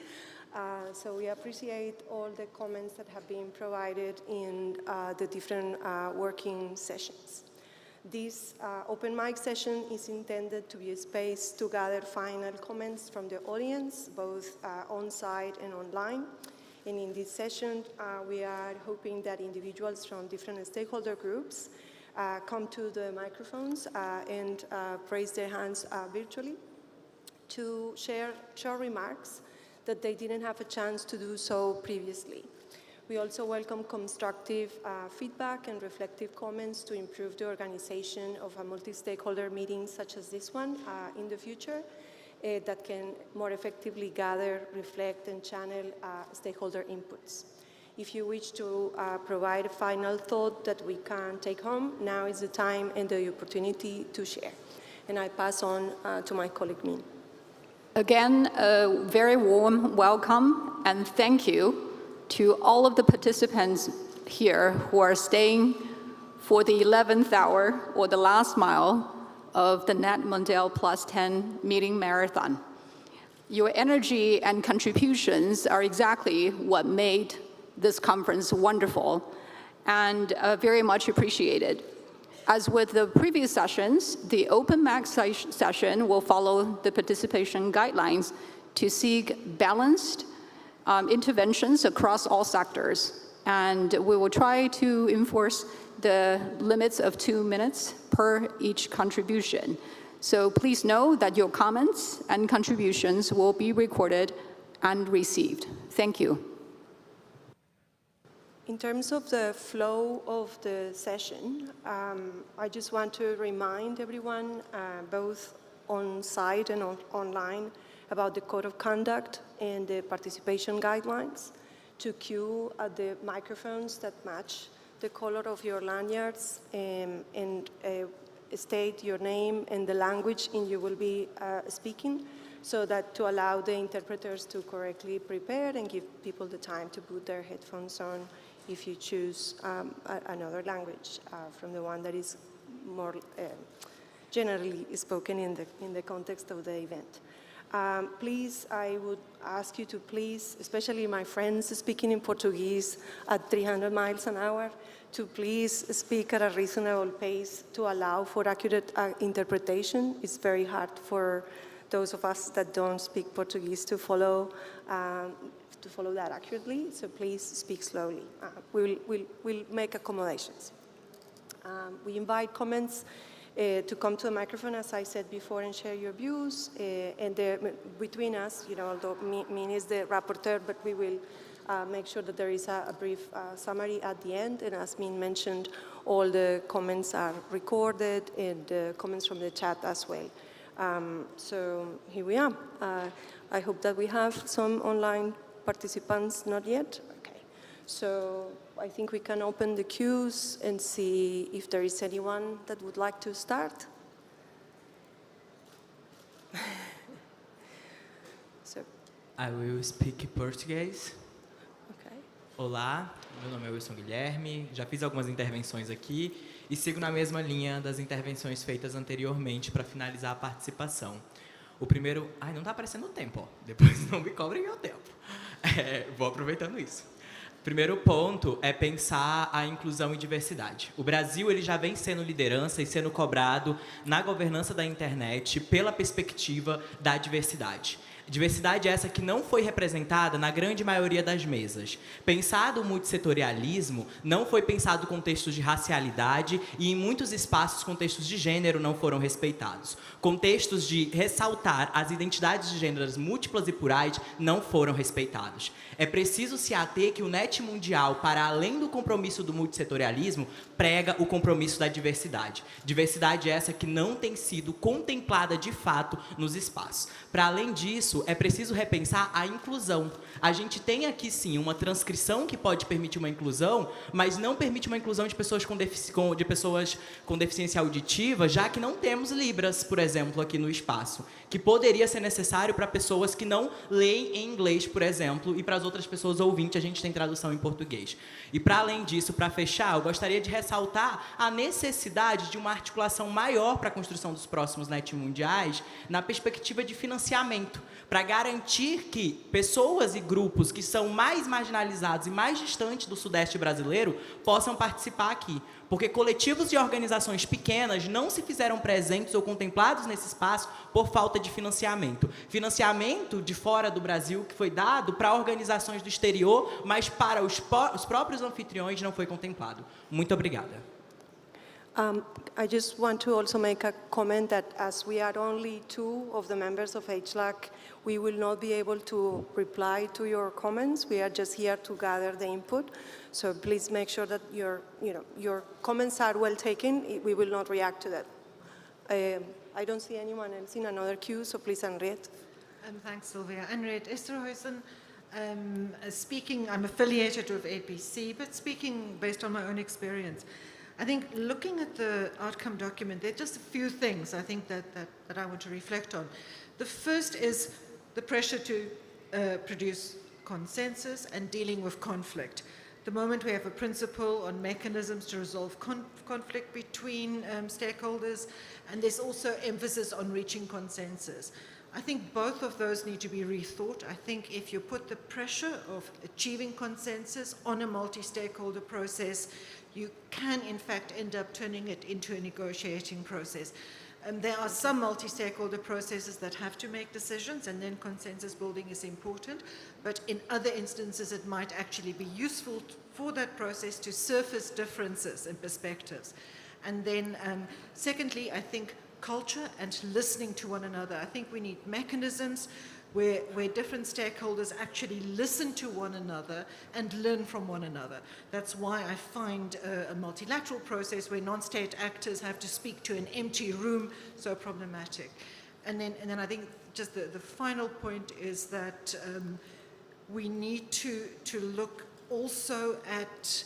Speaker 10: So we appreciate all the comments that have been provided in the different working sessions. This open mic session is intended to be a space to gather final comments from the audience, both on-site and online. And in this session, we are hoping that individuals from different stakeholder groups come to the microphones and raise their hands virtually to share short remarks that they didn't have a chance to do so previously. We also welcome constructive feedback and reflective comments to improve the organization of a multi-stakeholder meeting such as this one in the future that can more effectively gather, reflect, and channel stakeholder inputs. If you wish to provide a final thought that we can take home, now is the time and the opportunity to share. And I pass on to my colleague, Min.
Speaker 22: Again, a very warm welcome and thank you to all of the participants here who are staying for the 11th hour or the last mile of the NETmundial+10 meeting marathon. Your energy and contributions are exactly what made this conference wonderful and very much appreciated. As with the previous sessions, the open mic session will follow the participation guidelines to seek balanced interventions across all sectors. And we will try to enforce the limits of 2 minutes per each contribution. So please know that your comments and contributions will be recorded and received. Thank you.
Speaker 10: In terms of the flow of the session, I just want to remind everyone, both on-site and online, about the code of conduct and the participation guidelines, to queue at the microphones that match the color of your lanyards and state your name and the language in you will be speaking, so that to allow the interpreters to correctly prepare and give people the time to put their headphones on if you choose another language from the one that is more generally spoken in the context of the event. Please, I would ask you to please, especially my friends speaking in Portuguese at 300 miles an hour, to please speak at a reasonable pace to allow for accurate interpretation. It's very hard for those of us that don't speak Portuguese to follow that accurately, so please speak slowly. We'll make accommodations. We invite comments to come to the microphone, as I said before, and share your views. And between us, although Min is the rapporteur, but we will make sure that there is a brief summary at the end. And as Min mentioned, all the comments are recorded and comments from the chat as well. So here we are. I hope that we have some online participants. Not yet? Okay. So I think we can open the queues and see if there is anyone that would like to start. So,
Speaker 4: I will speak Português.
Speaker 10: Okay.
Speaker 4: Olá, meu nome é Wilson Guilherme, já fiz algumas intervenções aqui e sigo na mesma linha das intervenções feitas anteriormente para finalizar a participação. O primeiro... Ai, não está aparecendo o tempo, ó. Depois não me cobrem meu tempo. Vou aproveitando isso. Primeiro ponto é pensar a inclusão e diversidade. O Brasil ele já vem sendo liderança e sendo cobrado na governança da internet pela perspectiva da diversidade. Diversidade essa que não foi representada na grande maioria das mesas. Pensado o multissetorialismo, não foi pensado contextos de racialidade e em muitos espaços contextos de gênero não foram respeitados. Contextos de ressaltar as identidades de gêneros múltiplas e plurais não foram respeitados. É preciso se ater que o NETmundial, para além do compromisso do multissetorialismo, prega o compromisso da diversidade. Diversidade essa que não tem sido contemplada de fato nos espaços. Para além disso, é preciso repensar a inclusão. A gente tem aqui, sim, uma transcrição que pode permitir uma inclusão, mas não permite uma inclusão de pessoas com deficiência auditiva, já que não temos Libras, por exemplo, aqui no espaço, que poderia ser necessário para pessoas que não leem em inglês, por exemplo, e para as outras pessoas ouvintes, a gente tem tradução em português. E, para além disso, para fechar, eu gostaria de ressaltar a necessidade de uma articulação maior para a construção dos próximos NETmundiais na perspectiva de financiamento, para garantir que pessoas e grupos que são mais marginalizados e mais distantes do Sudeste brasileiro possam participar aqui. Porque coletivos e organizações pequenas não se fizeram presentes ou contemplados nesse espaço por falta de financiamento. Financiamento de fora do Brasil que foi dado para organizações do exterior, mas para os próprios anfitriões não foi contemplado. Muito obrigada.
Speaker 10: I just want to also make a comment that as we are only 2 of the members of HLAC, we will not be able to reply to your comments. We are just here to gather the input. So please make sure that your comments are well taken. We will not react to that. I don't see anyone else in another queue, so please, Henriette.
Speaker 3: Thanks, Sylvia. Henriette Esterhuizen, speaking, I'm affiliated with APC, but speaking based on my own experience. I think looking at the outcome document, there are just a few things I think that I want to reflect on. The first is the pressure to produce consensus and dealing with conflict. The moment we have a principle on mechanisms to resolve conflict between stakeholders, and there's also emphasis on reaching consensus. I think both of those need to be rethought. I think if you put the pressure of achieving consensus on a multi-stakeholder process, you can, in fact, end up turning it into a negotiating process. There are some multi-stakeholder processes that have to make decisions, and then consensus building is important. But in other instances, it might actually be useful for that process to surface differences in perspectives. And then, secondly, I think culture and listening to one another. I think we need mechanisms where different stakeholders actually listen to one another and learn from one another. That's why I find a multilateral process where non-state actors have to speak to an empty room so problematic. And then I think just the final point is that we need to look also at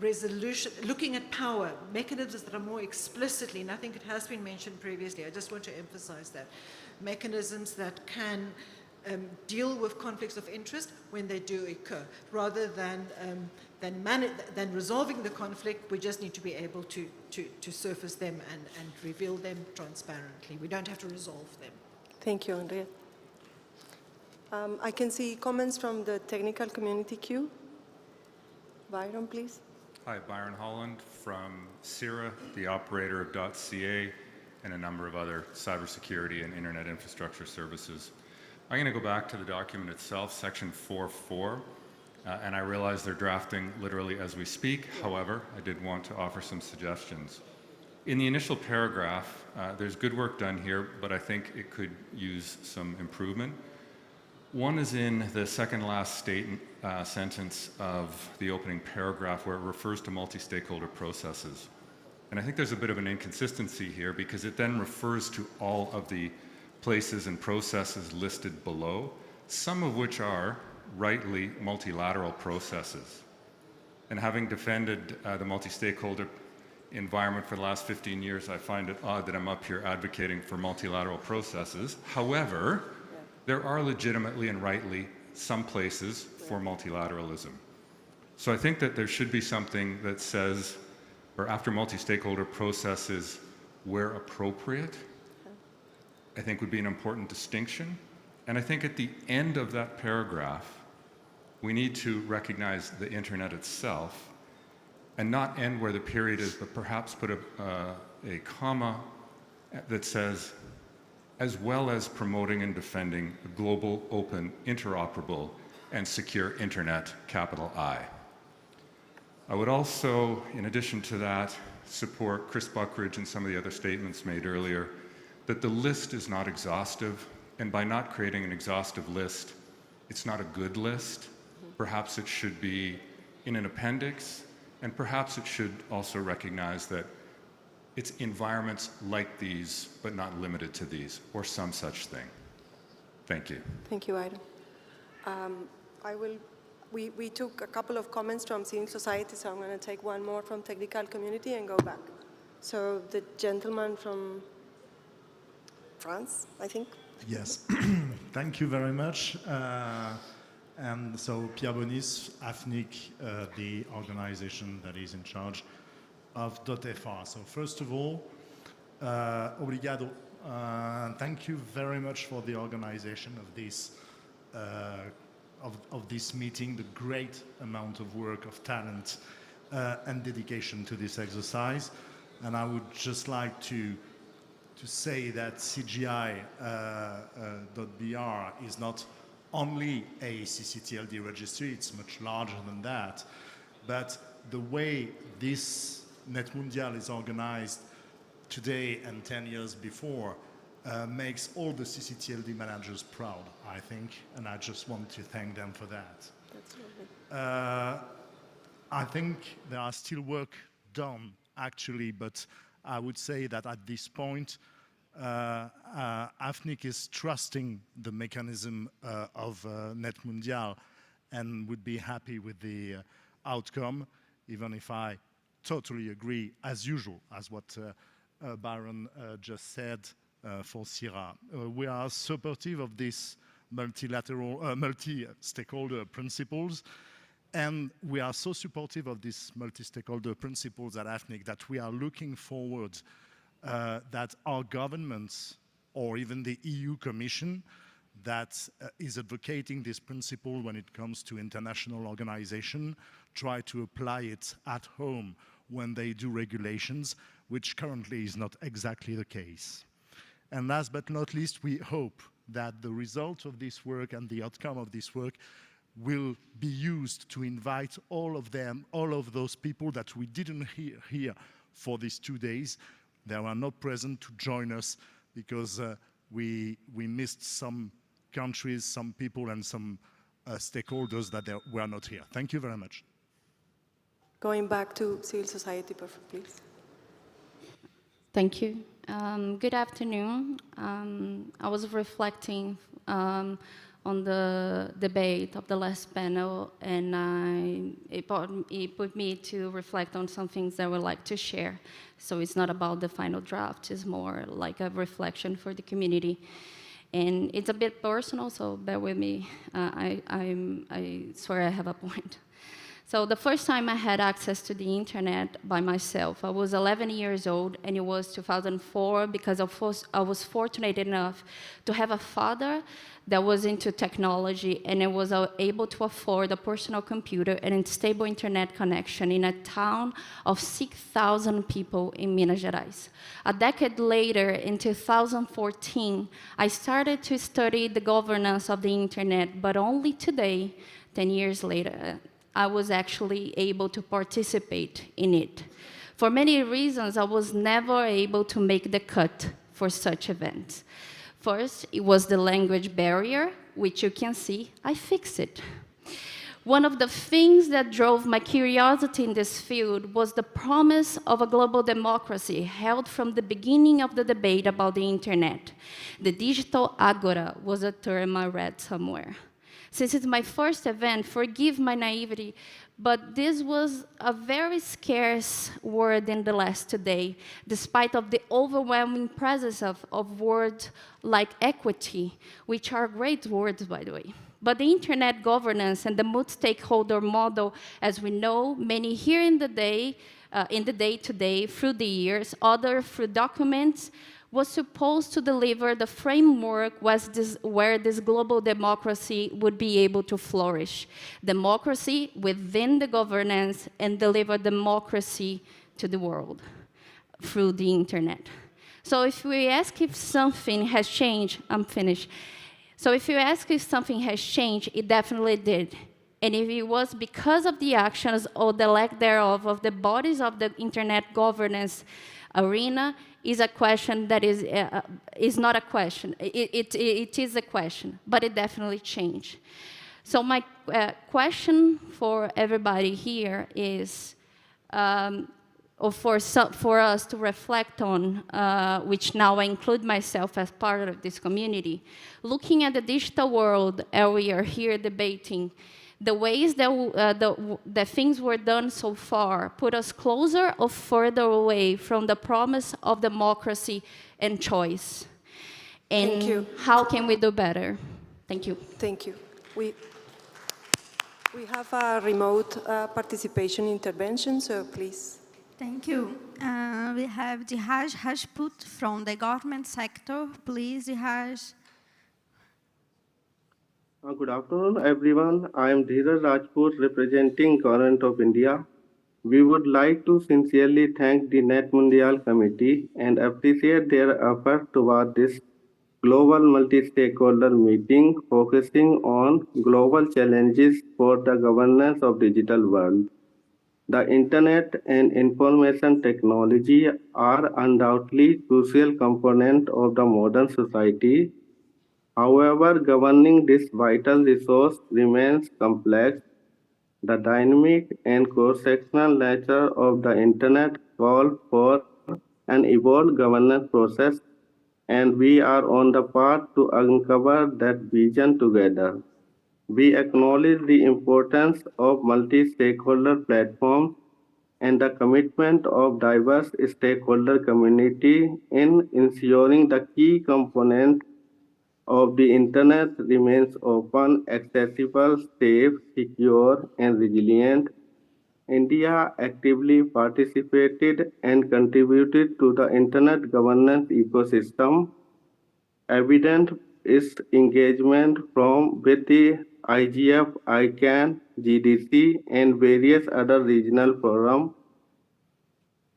Speaker 3: resolution, looking at power, mechanisms that are more explicitly, and I think it has been mentioned previously, I just want to emphasize that, mechanisms that can deal with conflicts of interest when they do occur. Rather than resolving the conflict, we just need to be able to surface them and reveal them transparently. We don't have to resolve them.
Speaker 10: Thank you, Andrea. I can see comments from the technical community queue. Byron, please.
Speaker 6: Hi, Byron Holland from CIRA, the operator of .ca, and a number of other cybersecurity and internet infrastructure services. I'm going to go back to the document itself, section 4.4, and I realize they're drafting literally as we speak. However, I did want to offer some suggestions. In the initial paragraph, there's good work done here, but I think it could use some improvement. One is in the second last sentence of the opening paragraph where it refers to multi-stakeholder processes. And I think there's a bit of an inconsistency here because it then refers to all of the places and processes listed below, some of which are rightly multilateral processes. And having defended the multi-stakeholder environment for the last 15 years, I find it odd that I'm up here advocating for multilateral processes. However, there are legitimately and rightly some places for multilateralism. So I think that there should be something that says, or after multi-stakeholder processes, where appropriate, I think would be an important distinction. And I think at the end of that paragraph, we need to recognize the internet itself and not end where the period is, but perhaps put a comma that says, as well as promoting and defending a global, open, interoperable, and secure internet, capital I. I would also, in addition to that, support Chris Buckridge and some of the other statements made earlier, that the list is not exhaustive, and by not creating an exhaustive list, it's not a good list. Perhaps it should be in an appendix, and perhaps it should also recognize that it's environments like these, but not limited to these, or some such thing. Thank you.
Speaker 10: Thank you, Ida. We took a couple of comments from civil society, so I'm going to take one more from technical community and go back. So the gentleman from France, I think.
Speaker 12: Yes, thank you very much. And so Pierre Bonis, AFNIC, the organization that is in charge of .fr. So first of all, obrigado. Thank you very much for the organization of this meeting, the great amount of work, of talent, and dedication to this exercise. And I would just like to say that CGI.br is not only a CCTLD registry, it's much larger than that. But the way this NETmundial is organized today and 10 years before makes all the CCTLD managers proud, I think, and I just want to thank them for that.
Speaker 10: That's lovely.
Speaker 12: I think there are still work done, actually, but I would say that at this point, AFNIC is trusting the mechanism of NETmundial and would be happy with the outcome, even if I totally agree, as usual, as what Byron just said for CIRA. We are supportive of this multilateral, multi-stakeholder principles, and we are so supportive of these multi-stakeholder principles at AFNIC that we are looking forward that our governments, or even the EU Commission, that is advocating this principle when it comes to international organization, try to apply it at home when they do regulations, which currently is not exactly the case. And last but not least, we hope that the result of this work and the outcome of this work will be used to invite all of them, all of those people that we didn't hear here for these 2 days. They were not present to join us because we missed some countries, some people, and some stakeholders that were not here. Thank you very much.
Speaker 10: Going back to civil society, please.
Speaker 13: Thank you. Good afternoon. I was reflecting on the debate of the last panel, and it put me to reflect on some things that I would like to share. So it's not about the final draft, it's more like a reflection for the community. And it's a bit personal, so bear with me. I swear I have a point. So the first time I had access to the internet by myself, I was 11 years old, and it was 2004 because I was fortunate enough to have a father that was into technology, and I was able to afford a personal computer and a stable internet connection in a town of 6,000 people in Minas Gerais. A decade later, in 2014, I started to study the governance of the internet, but only today, 10 years later, I was actually able to participate in it. For many reasons, I was never able to make the cut for such events. First, it was the language barrier, which you can see, I fixed it. One of the things that drove my curiosity in this field was the promise of a global democracy held from the beginning of the debate about the internet. The digital agora was a term I read somewhere. Since it's my first event, forgive my naivety, But this was a very scarce word in the last today, despite of the overwhelming presence of words like equity, which are great words, by the way. But the internet governance and the multi-stakeholder model, as we know, many here in the day-to-day, through the years, others through documents, was supposed to deliver the framework where this global democracy would be able to flourish. Democracy within the governance and deliver democracy to the world through the internet. So if we ask if something has changed, I'm finished. So if you ask if something has changed, it definitely did. And if it was because of the actions or the lack thereof of the bodies of the internet governance arena, is a question that is not a question. It is a question, but it definitely changed. So my question for everybody here is, or for us to reflect on, which now I include myself as part of this community, looking at the digital world, and we are here debating, the ways that things were done so far put us closer or further away from the promise of democracy and choice. And
Speaker 10: Thank you.
Speaker 13: How can we do better? Thank you.
Speaker 10: Thank you. We have a remote participation intervention, so please.
Speaker 11: Thank you. We have Dhiraj Rajput from the government sector. Please, Dhiraj.
Speaker 14: Good afternoon, everyone. I am Dhiraj Rajput, representing Government of India. We would like to sincerely thank the NETmundial committee and appreciate their effort toward this global multi-stakeholder meeting focusing on global challenges for the governance of digital world. The internet and information technology are undoubtedly crucial components of the modern society. However, governing this vital resource remains complex. The dynamic and cross-sectional nature of the internet calls for an evolved governance process, and we are on the path to uncover that vision together. We acknowledge the importance of multi-stakeholder platforms and the commitment of diverse stakeholder community in ensuring the key components of the internet remains open, accessible, safe, secure, and resilient. India actively participated and contributed to the internet governance ecosystem. Evident is engagement with the IGF, ICANN, GDC, and various other regional forums.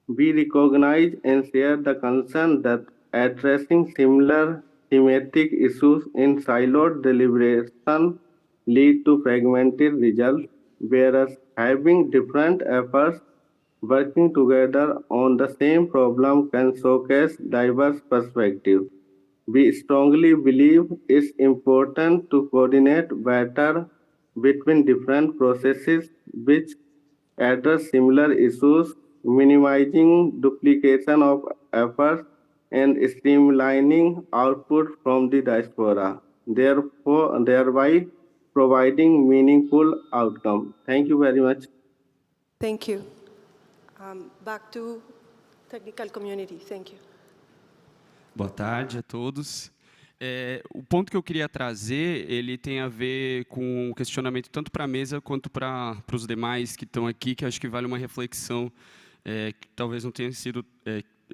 Speaker 14: We recognize and share the concern that addressing similar thematic issues in siloed deliberation lead to fragmented results, whereas having different efforts working together on the same problem can showcase diverse perspectives. We strongly believe it's important to coordinate better between different processes which address similar issues, minimizing duplication of efforts and streamlining output from the diaspora, thereby providing meaningful outcomes. Thank you very much.
Speaker 10: Thank you. Back to technical community. Thank you.
Speaker 15: Boa tarde a todos. O ponto que eu queria trazer, ele tem a ver com um questionamento tanto para a mesa quanto para os demais que estão aqui, que acho que vale uma reflexão que talvez não tenha sido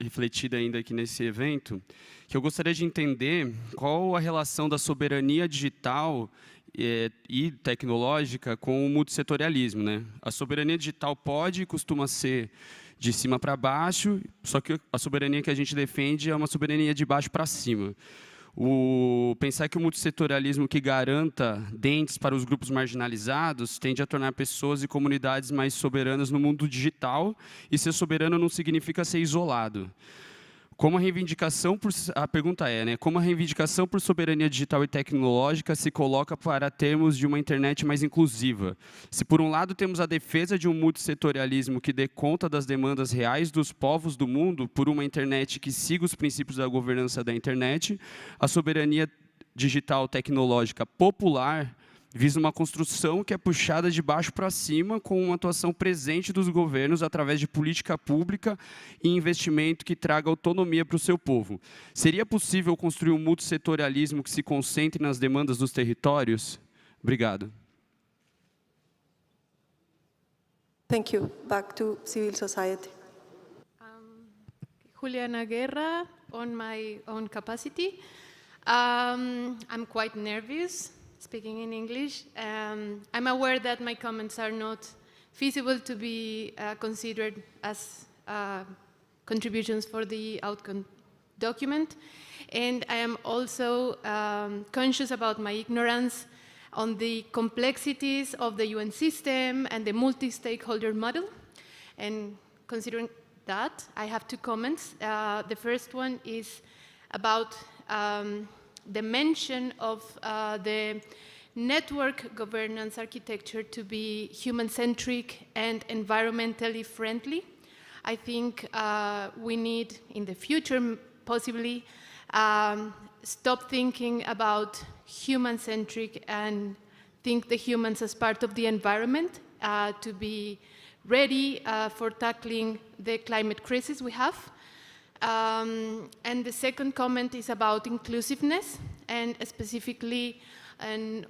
Speaker 15: refletida ainda aqui nesse evento, que eu gostaria de entender qual a relação da soberania digital e tecnológica com o multissetorialismo, né? A soberania digital pode e costuma ser de cima para baixo, só que a soberania que a gente defende é uma soberania de baixo para cima. Pensar que o multissetorialismo que garanta dentes para os grupos marginalizados tende a tornar pessoas e comunidades mais soberanas no mundo digital, e ser soberano não significa ser isolado. Como a reivindicação a pergunta é, né, como a reivindicação por soberania digital e tecnológica se coloca para termos de uma internet mais inclusiva? Se por um lado temos a defesa de um multissetorialismo que dê conta das demandas reais dos povos do mundo por uma internet que siga os princípios da governança da internet, a soberania digital tecnológica popular visa uma construção que é puxada de baixo para cima com uma atuação presente dos governos através de política pública e investimento que traga autonomia para o seu povo. Seria possível construir um multissetorialismo que se concentre nas demandas dos territórios? Obrigado.
Speaker 10: Thank you. Back to civil society.
Speaker 16: Juliana Guerra, on my own capacity. I'm quite nervous speaking in English. I'm aware that my comments are not feasible to be considered as contributions for the outcome document. And I am also conscious about my ignorance on the complexities of the UN system and the multi-stakeholder model. And considering that, I have two comments. The first one is about the mention of the network governance architecture to be human-centric and environmentally friendly. I think we need, in the future, possibly, stop thinking about human-centric and think the humans as part of the environment to be ready for tackling the climate crisis we have. And the second comment is about inclusiveness, and specifically on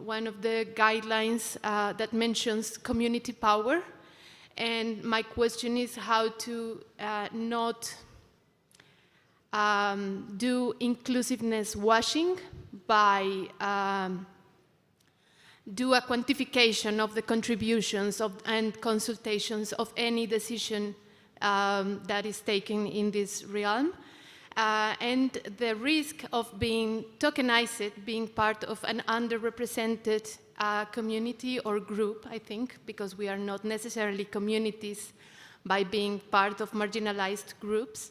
Speaker 16: one of the guidelines that mentions community power. And my question is how to not do inclusiveness washing by do a quantification of the contributions and consultations of any decision that is taken in this realm. And the risk of being tokenized, being part of an underrepresented community or group, I think, because we are not necessarily communities by being part of marginalized groups.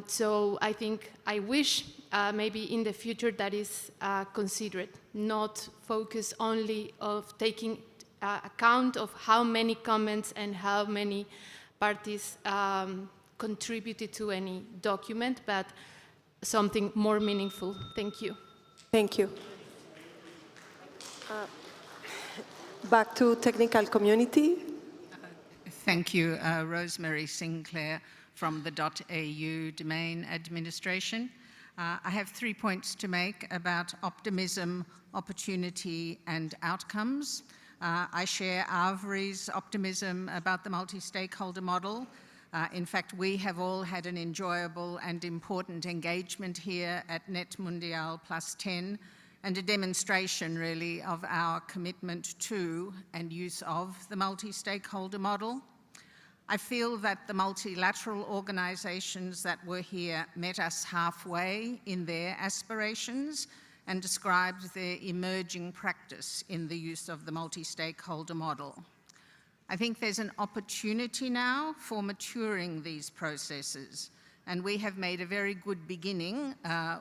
Speaker 16: So I think, I wish maybe in the future that is considered, not focus only of taking account of how many comments and how many parties contributed to any document, but something more meaningful. Thank you.
Speaker 10: Thank you. Back to technical community.
Speaker 17: Thank you, Rosemary Sinclair from the .au domain administration. I have 3 points to make about optimism, opportunity, and outcomes. I share Avri's optimism about the multi-stakeholder model. In fact, we have all had an enjoyable and important engagement here at NETmundial+10, and a demonstration, really, of our commitment to and use of the multi-stakeholder model. I feel that the multilateral organizations that were here met us halfway in their aspirations and described their emerging practice in the use of the multi-stakeholder model. I think there's an opportunity now for maturing these processes, and we have made a very good beginning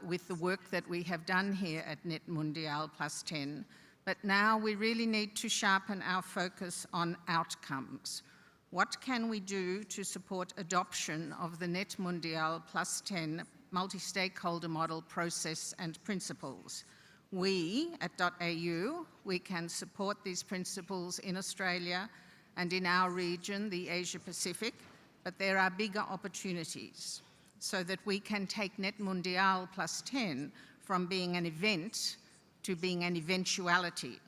Speaker 17: with the work that we have done here at NETmundial+10, but now we really need to sharpen our focus on outcomes. What can we do to support adoption of the NETmundial+10 multi-stakeholder model process and principles? We, at .au, we can support these principles in Australia and in our region, the Asia Pacific, but there are bigger opportunities so that we can take NETmundial+10 from being an event to being an eventuality,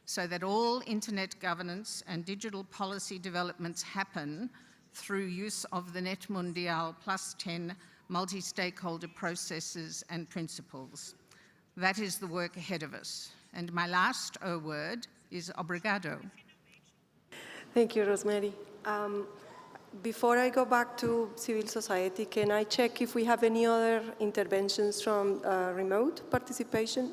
Speaker 17: so that all internet governance and digital policy developments happen through use of the NETmundial+10 multi-stakeholder processes and principles. That is the work ahead of us. And my last word is obrigado.
Speaker 10: Thank you, Rosemary. Before I go back to civil society, can I check if we have any other interventions from remote participation?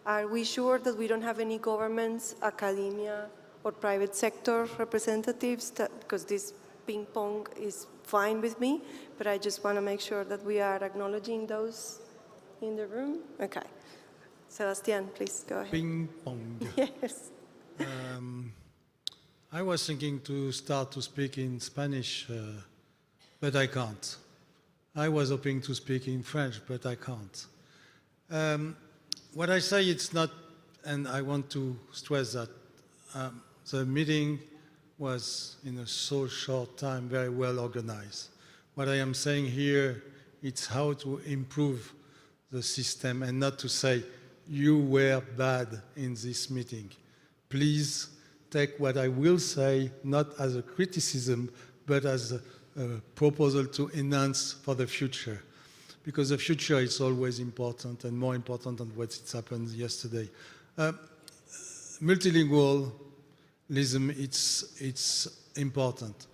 Speaker 10: Are we sure that we don't have any governments, academia, or private sector representatives? Because this ping pong is fine with me, but I just want to make sure that we are acknowledging those in the room. Okay. Sebastián, please go ahead.
Speaker 23: Ping pong.
Speaker 10: Yes.
Speaker 23: I was thinking to start to speak in Spanish, but I can't. I was hoping to speak in French, but I can't. What I say, it's not and I want to stress that the meeting was, in a so short time, very well organized. What I am saying here, it's how to improve the system and not to say, you were bad in this meeting. Please take what I will say, not as a criticism, but as a proposal to enhance for the future. Because the future is always important and more important than what happened yesterday. Multilingualism, it's important.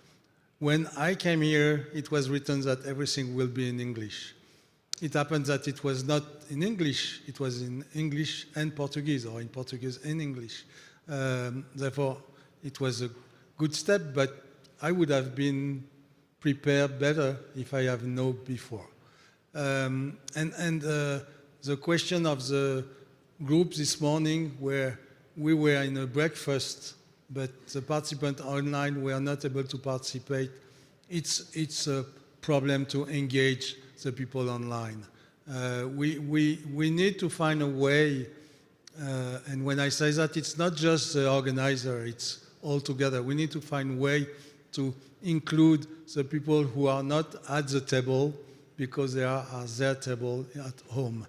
Speaker 23: When I came here, it was written that everything will be in English. It happened that it was not in English, it was in English and Portuguese, or in Portuguese and English. Therefore, it was a good step, but I would have been prepared better if I have known before. The question of the group this morning, where we were in a breakfast, but the participants online were not able to participate, it's a problem to engage the people online. We need to find a way, and when I say that, it's not just the organizer, it's all together. We need to find a way to include the people who are not at the table because they are at their table at home.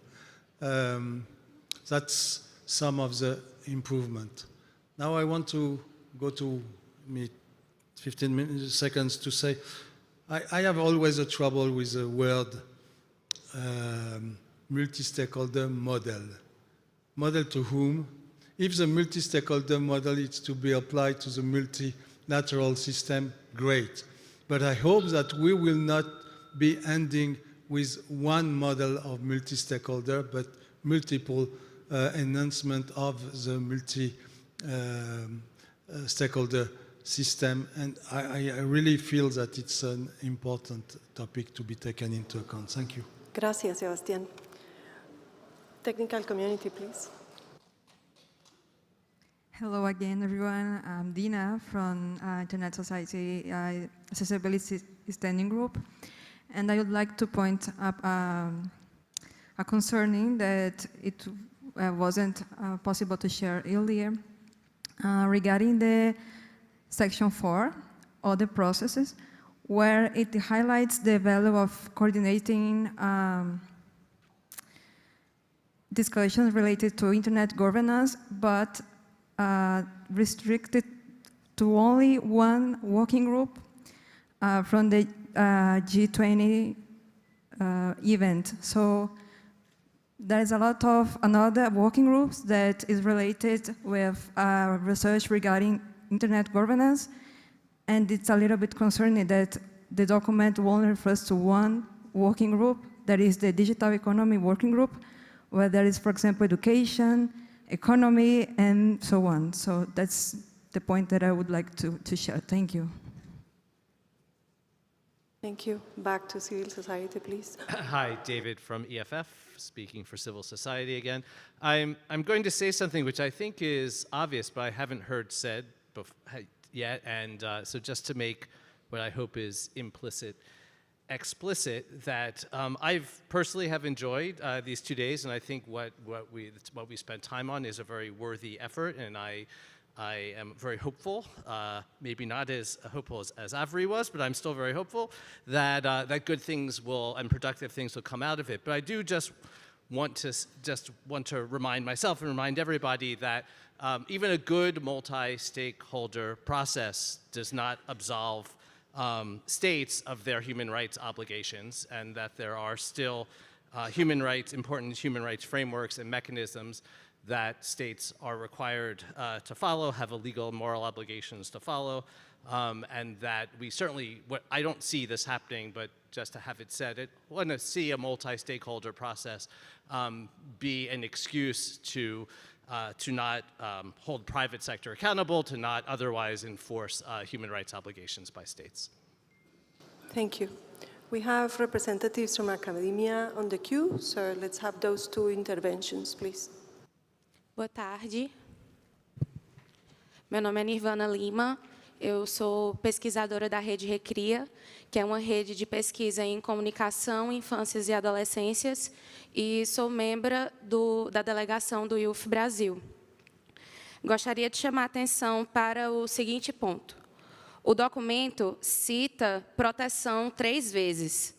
Speaker 23: That's some of the improvement. Now I want to go to 15 seconds to say, I have always a trouble with the word multi-stakeholder model. Model to whom? If the multi-stakeholder model is to be applied to the multilateral system, great. But I hope that we will not be ending with one model of multi-stakeholder, but multiple enhancement of the multi-stakeholder system. And I really feel that it's an important topic to be taken into account. Thank you.
Speaker 10: Gracias, Sebastián. Technical community, please.
Speaker 5: Hello again, everyone. I'm Dina from Internet Society Accessibility Standing Group. And I would like to point up a concerning that it wasn't possible to share earlier regarding the section 4, other processes, where it highlights the value of coordinating discussions related to internet governance, but restricted to only one working group from the G20 event. So there is a lot of another working groups that is related with research regarding internet governance, and it's a little bit concerning that the document only refers to one working group, that is the digital economy working group, where there is, for example, education, economy, and so on. So that's the point that I would like to share. Thank you.
Speaker 10: Thank you. Back to civil society, please.
Speaker 7: Hi, David from EFF, speaking for civil society again. I'm going to say something which I think is obvious, but I haven't heard said yet, and so just to make what I hope is implicit explicit, that I've personally have enjoyed these 2 days, and I think what we spent time on is a very worthy effort, and I am very hopeful, maybe not as hopeful as Avery was, but I'm still very hopeful that that good things will and productive things will come out of it. But I do just want to remind myself and remind everybody that even a good multi-stakeholder process does not absolve states of their human rights obligations, and that there are still important human rights frameworks and mechanisms that states are required to follow, have a legal and moral obligations to follow, and that we certainly, I don't see this happening, but just to have it said, I want to see a multi-stakeholder process be an excuse to not hold private sector accountable, to not otherwise enforce human rights obligations by states.
Speaker 10: Thank you. We have representatives from academia on the queue, so let's have those two interventions, please.
Speaker 18: Boa tarde. Meu nome é Nirvana Lima. Eu sou pesquisadora da Rede Recria, que é uma rede de pesquisa em comunicação, infâncias e adolescências, e sou membro da delegação do IUF Brasil. gostaria de chamar a atenção para o seguinte ponto. O documento cita proteção 3 vezes.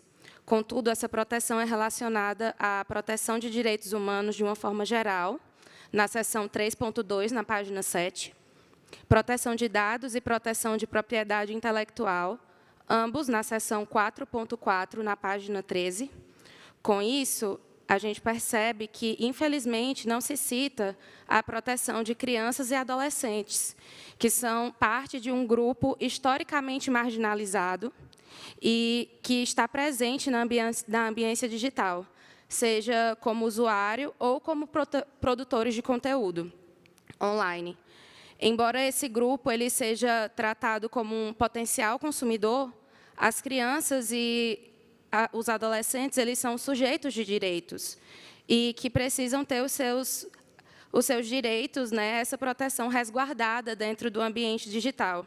Speaker 18: Contudo, essa proteção é relacionada à proteção de direitos humanos de uma forma geral, na seção 3.2, na página 7, proteção de dados e proteção de propriedade intelectual, ambos na seção 4.4, na página 13. Com isso, a gente percebe que, infelizmente, não se cita a proteção de crianças e adolescentes, que são parte de um grupo historicamente marginalizado e que está presente na ambiência digital, seja como usuário ou como produtores de conteúdo online. Embora esse grupo ele seja tratado como um potencial consumidor, as crianças e os adolescentes eles são sujeitos de direitos e que precisam ter os seus direitos, né, essa proteção resguardada dentro do ambiente digital.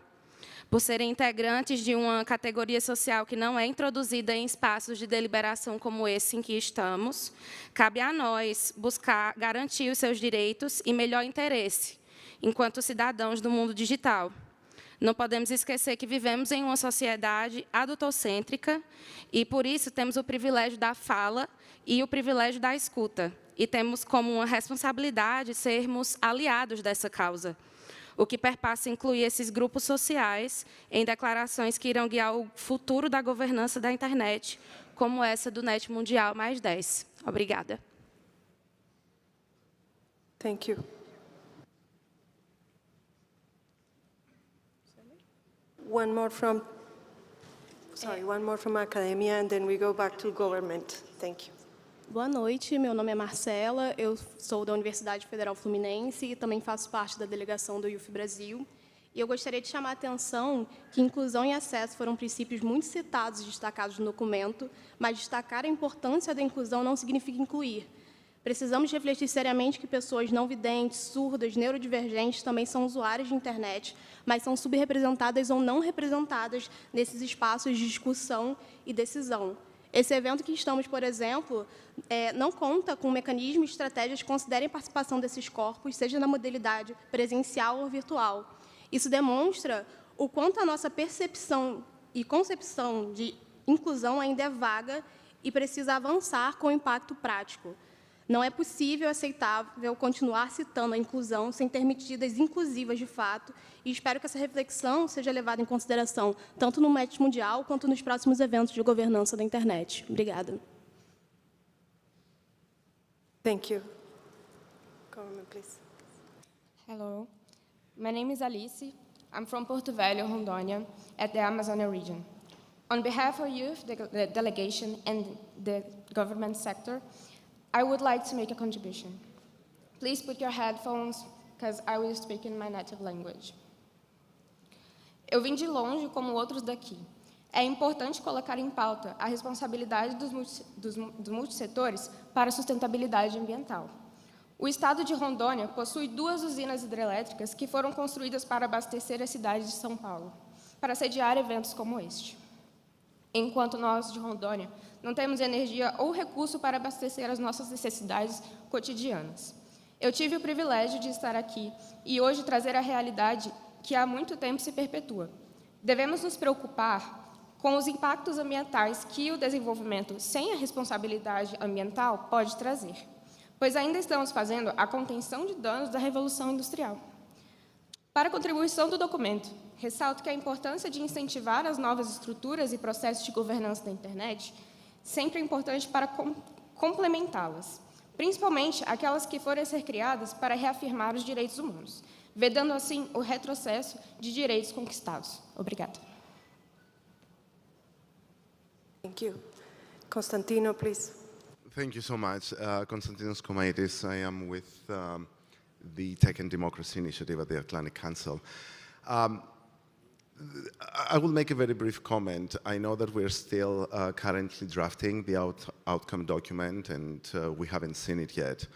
Speaker 18: Por serem integrantes de uma categoria social que não é introduzida em espaços de deliberação como esse em que estamos, cabe a nós buscar garantir os seus direitos e melhor interesse, enquanto cidadãos do mundo digital. Não podemos esquecer que vivemos em uma sociedade adultocêntrica e, por isso, temos o privilégio da fala e o privilégio da escuta. E temos como uma responsabilidade sermos aliados dessa causa, o que perpassa incluir esses grupos sociais em declarações que irão guiar o futuro da governança da internet, como essa do NETmundial+10. Obrigada.
Speaker 10: Thank you. One more from academia, and then we go back to government. Thank you.
Speaker 19: Boa noite, meu nome é Marcela, eu sou da Universidade Federal Fluminense e também faço parte da delegação do UF Brasil. E eu gostaria de chamar a atenção que inclusão e acesso foram princípios muito citados e destacados no documento, mas destacar a importância da inclusão não significa incluir. Precisamos refletir seriamente que pessoas não videntes, surdas, neurodivergentes também são usuários de internet, mas são subrepresentadas ou não representadas nesses espaços de discussão e decisão. Esse evento que estamos, por exemplo, não conta com mecanismos e estratégias que considerem a participação desses corpos, seja na modalidade presencial ou virtual. Isso demonstra o quanto a nossa percepção e concepção de inclusão ainda é vaga e precisa avançar com impacto prático. Não é possível, aceitável, continuar citando a inclusão sem ter medidas inclusivas de fato, e espero que essa reflexão seja levada em consideração tanto no NETmundial quanto nos próximos eventos de governança da internet. Obrigada.
Speaker 10: Thank you. Government, please.
Speaker 20: Hello. My name is Alice. I'm from Porto Velho, Rondônia, at the Amazônia region. On behalf of youth, the delegation, and the government sector, I would like to make a contribution. Please put your headphones, because I will speak in my native language. Eu vim de longe, como outros daqui. É importante colocar em pauta a responsabilidade dos multissetores para a sustentabilidade ambiental. O estado de Rondônia possui 2 usinas hidrelétricas que foram construídas para abastecer a cidade de São Paulo, para sediar eventos como este. Enquanto nós, de Rondônia, não temos energia ou recurso para abastecer as nossas necessidades cotidianas. Eu tive o privilégio de estar aqui e hoje trazer a realidade que há muito tempo se perpetua. Devemos nos preocupar com os impactos ambientais que o desenvolvimento sem a responsabilidade ambiental pode trazer, pois ainda estamos fazendo a contenção de danos da Revolução Industrial. Para a contribuição do documento, ressalto que a importância de incentivar as novas estruturas e processos de governança da internet sempre é importante para complementá-las, principalmente aquelas que forem a ser criadas para reafirmar os direitos humanos, vedando assim o retrocesso de direitos conquistados. Obrigada.
Speaker 10: Thank you. Constantino, please.
Speaker 21: Thank you so much. Konstantinos Komaitis. I am with the Tech and Democracy Initiative at the Atlantic Council. I will make a very brief comment. I know that we're still currently drafting the outcome document, and we haven't seen it yet.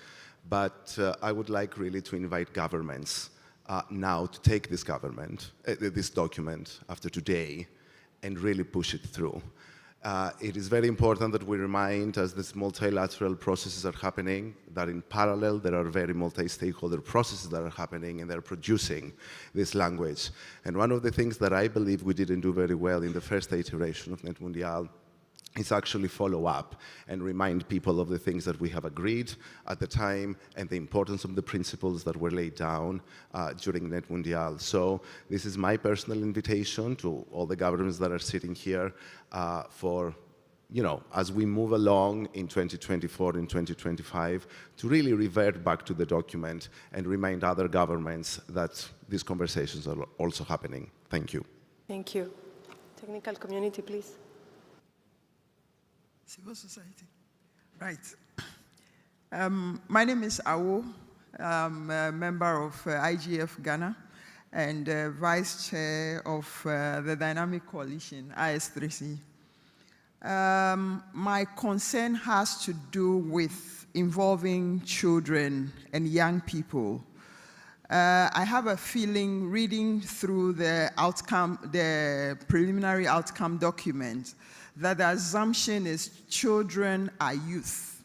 Speaker 21: But I would like really to invite governments now to take this document after today and really push it through. It is very important that we remind, as these multilateral processes are happening, that in parallel there are very multi-stakeholder processes that are happening and they're producing this language. And one of the things that I believe we didn't do very well in the first iteration of NETmundial is actually follow up and remind people of the things that we have agreed at the time and the importance of the principles that were laid down during NETmundial. So this is my personal invitation to all the governments that are sitting here for, as we move along in 2024 and 2025, to really revert back to the document and remind other governments that these conversations are also happening. Thank you.
Speaker 10: Thank you. Technical community, please.
Speaker 1: Civil society. Right. My name is Awo. I'm a member of IGF Ghana and vice chair of the Dynamic Coalition, IS3C. My concern has to do with involving children and young people. I have a feeling, reading through the preliminary outcome document, that the assumption is children are youth.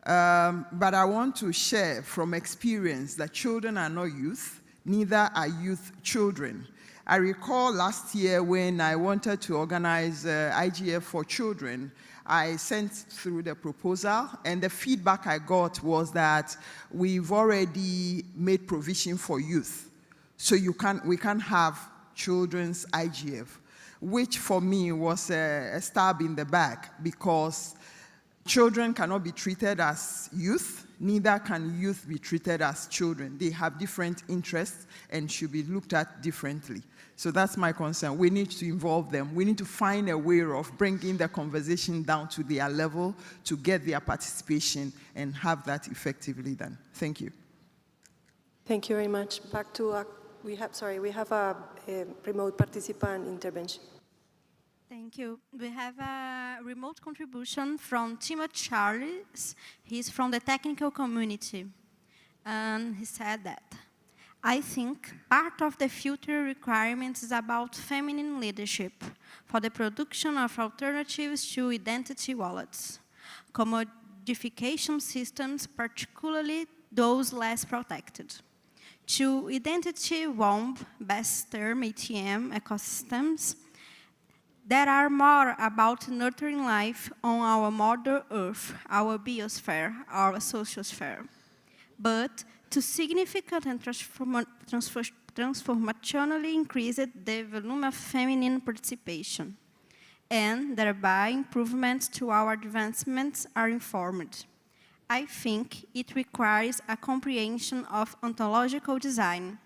Speaker 1: But I want to share from experience that children are not youth, neither are youth children. I recall last year when I wanted to organize IGF for children, I sent through the proposal, and the feedback I got was that we've already made provision for youth. So we can't have children's IGF, which for me was a stab in the back, because children cannot be treated as youth, neither can youth be treated as children. They have different interests and should be looked at differently. So that's my concern. We need to involve them. We need to find a way of bringing the conversation down to their level to get their participation and have that effectively done. Thank you.
Speaker 10: Thank you very much. Back to, we have a remote participant intervention.
Speaker 11: Thank you. We have a remote contribution from Timothy Charles. He's from the technical community. And he said that, I think part of the future requirements is about feminine leadership for the production of alternatives to identity wallets, commodification systems, particularly those less protected. To identity womb, best term, ATM, ecosystems, that are more about nurturing life on our Mother Earth, our biosphere, our sociosphere. But to significant and transformationally increase the volume of feminine participation, and thereby improvements to our advancements are informed. I think it requires a comprehension of ontological design.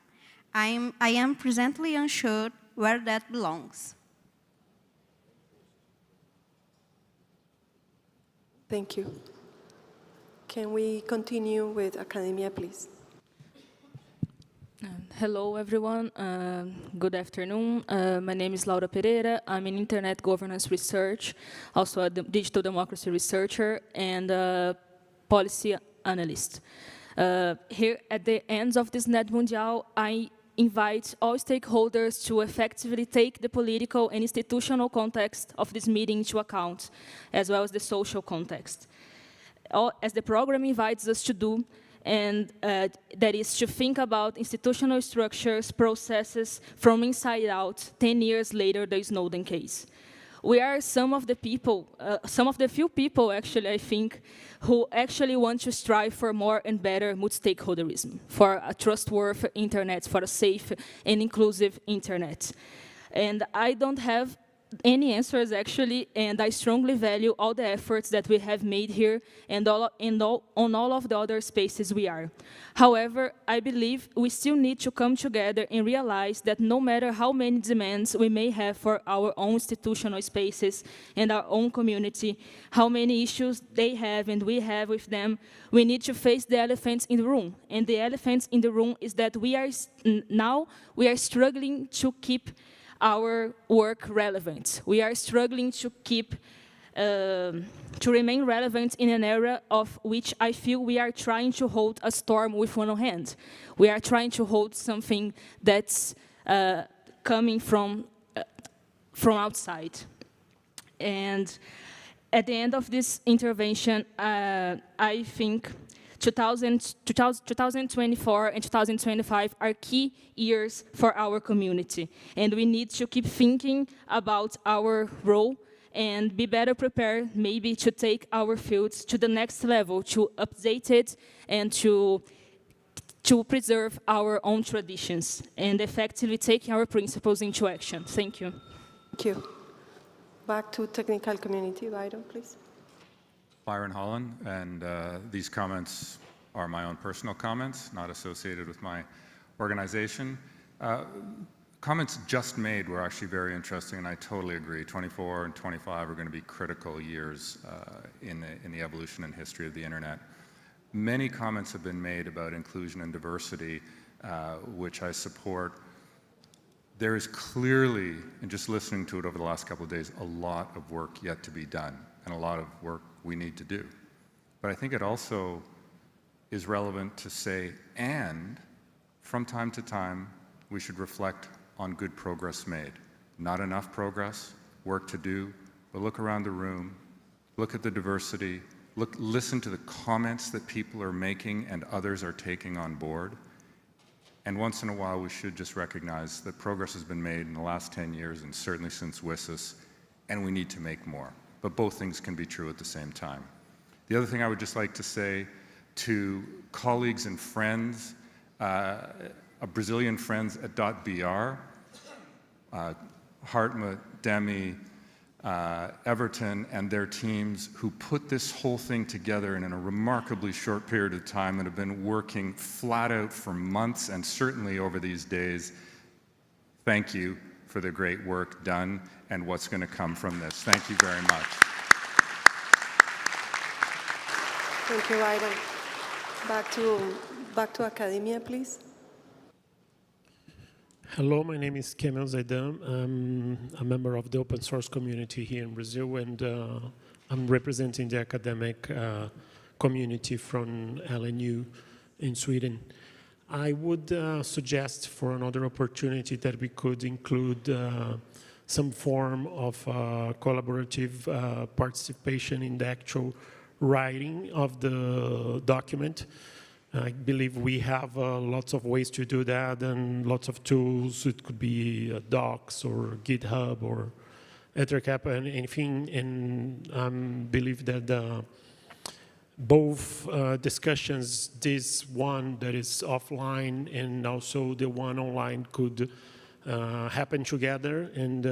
Speaker 11: I am presently unsure where that belongs.
Speaker 10: Thank you. Can we continue with academia, please?
Speaker 2: Hello, everyone. Good afternoon. My name is Laura Pereira. I'm an internet governance research, also a digital democracy researcher, and a policy analyst. Here at the end of this NETmundial, I invite all stakeholders to effectively take the political and institutional context of this meeting into account, as well as the social context. As the program invites us to do, and that is to think about institutional structures, processes from inside out 10 years later the Snowden case. We are some of the people, some of the few people actually, I think, who actually want to strive for more and better multi-stakeholderism, for a trustworthy internet, for a safe and inclusive internet. And I don't have any answers actually, and I strongly value all the efforts that we have made here and on all of the other spaces we are. However, I believe we still need to come together and realize that no matter how many demands we may have for our own institutional spaces and our own community, how many issues they have and we have with them, we need to face the elephants in the room. And the elephants in the room is that we are struggling to keep our work relevant. We are struggling to keep, to remain relevant in an era of which I feel we are trying to hold a storm with one hand. We are trying to hold something that's coming from outside. And at the end of this intervention, I think 2024 and 2025 are key years for our community. And we need to keep thinking about our role and be better prepared maybe to take our fields to the next level, to update it and to preserve our own traditions and effectively taking our principles into action. Thank you.
Speaker 3: Thank you. Back to technical community, Byron, please.
Speaker 6: Byron Holland, and these comments are my own personal comments, not associated with my organization. Comments just made were actually very interesting, and I totally agree. 24 and 25 are going to be critical years in the evolution and history of the internet. Many comments have been made about inclusion and diversity, which I support. There is clearly, and just listening to it over the last couple of days, a lot of work yet to be done, and a lot of work we need to do. But I think it also is relevant to say, and from time to time, we should reflect on good progress made. Not enough progress, work to do, but look around the room, look at the diversity, listen to the comments that people are making and others are taking on board. And once in a while, we should just recognize that progress has been made in the last 10 years and certainly since WSIS, and we need to make more. But both things can be true at the same time. The other thing I would just like to say to colleagues and friends, Brazilian friends at .br, Hartmut, Demi, Everton, and their teams who put this whole thing together in a remarkably short period of time and have been working flat out for months and certainly over these days. Thank you for the great work done and what's going to come from this. Thank you very much.
Speaker 3: Thank you, Ryder. Back to academia, please.
Speaker 8: Hello, my name is Kemal Zaidan. I'm a member of the open source community here in Brazil, and I'm representing the academic community from LNU in Sweden. I would suggest for another opportunity that we could include some form of collaborative participation in the actual writing of the document. I believe we have lots of ways to do that and lots of tools. It could be Docs or GitHub or Ethercap and anything. And I believe that both discussions, this one that is offline and also the one online, could happen together, and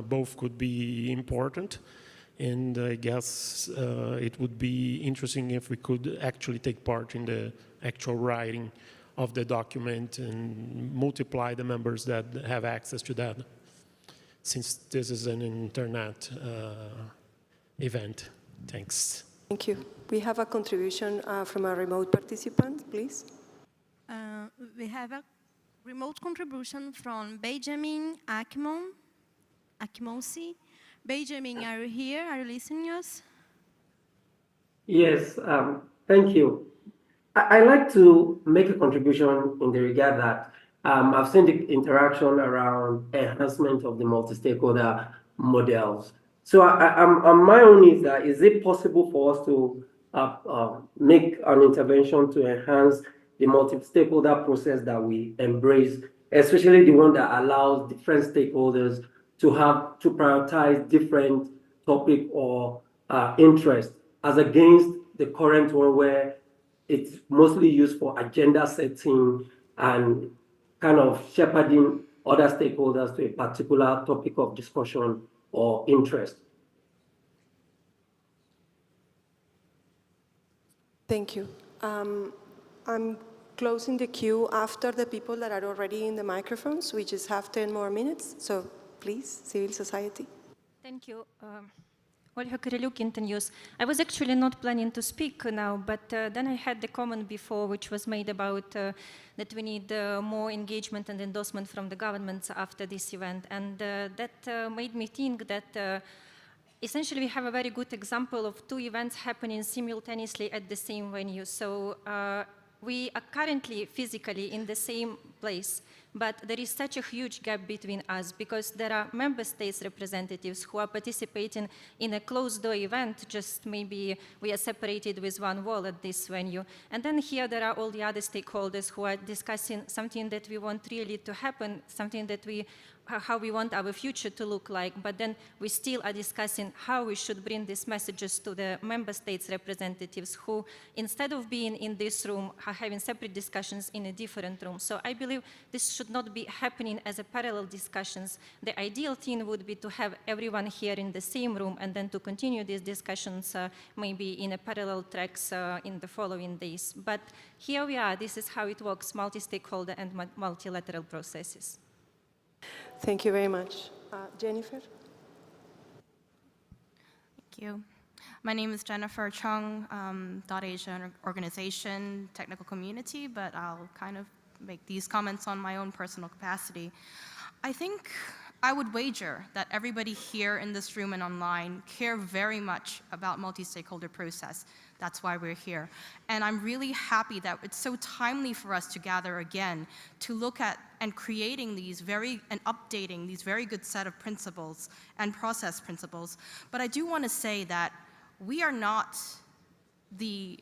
Speaker 8: both could be important. And I guess it would be interesting if we could actually take part in the actual writing of the document and multiply the members that have access to that, since this is an internet event. Thanks.
Speaker 3: Thank you. We have a contribution from a remote participant, please.
Speaker 11: We have a remote contribution from Benjamin Akimonsi. Benjamin, are you here? Are you listening to us?
Speaker 9: Yes, thank you. I'd like to make a contribution in the regard that I've seen the interaction around enhancement of the multi-stakeholder models. So my own is that, is it possible for us to make an intervention to enhance the multi-stakeholder process that we embrace, especially the one that allows different stakeholders to prioritize different topic or interest, as against the current one where it's mostly used for agenda setting and kind of shepherding other stakeholders to a particular topic of discussion or interest.
Speaker 3: Thank you. I'm closing the queue after the people that are already in the microphones. We just have 10 more minutes, so please, civil society.
Speaker 22: Thank you. Olga Kiriliuk, Internews. I was actually not planning to speak now, but then I had the comment before, which was made about that we need more engagement and endorsement from the governments after this event. And that made me think that essentially we have a very good example of two events happening simultaneously at the same venue. So we are currently physically in the same place, But there is such a huge gap between us because there are member states representatives who are participating in a closed-door event, just maybe we are separated with one wall at this venue. And then here there are all the other stakeholders who are discussing something that we want really to happen, something that how we want our future to look like, but then we still are discussing how we should bring these messages to the member states representatives who, instead of being in this room, are having separate discussions in a different room. So I believe this should not be happening as a parallel discussions. The ideal thing would be to have everyone here in the same room and then to continue these discussions maybe in a parallel tracks in the following days. But here we are, this is how it works, multi-stakeholder and multilateral processes.
Speaker 3: Thank you very much. Jennifer?
Speaker 4: Thank you. My name is Jennifer Chung, Asia organization, technical community, but I'll kind of make these comments on my own personal capacity. I think I would wager that everybody here in this room and online care very much about multi-stakeholder process. That's why we're here. And I'm really happy that it's so timely for us to gather again to look at and creating these and updating these very good set of principles and process principles. But I do want to say that we are not the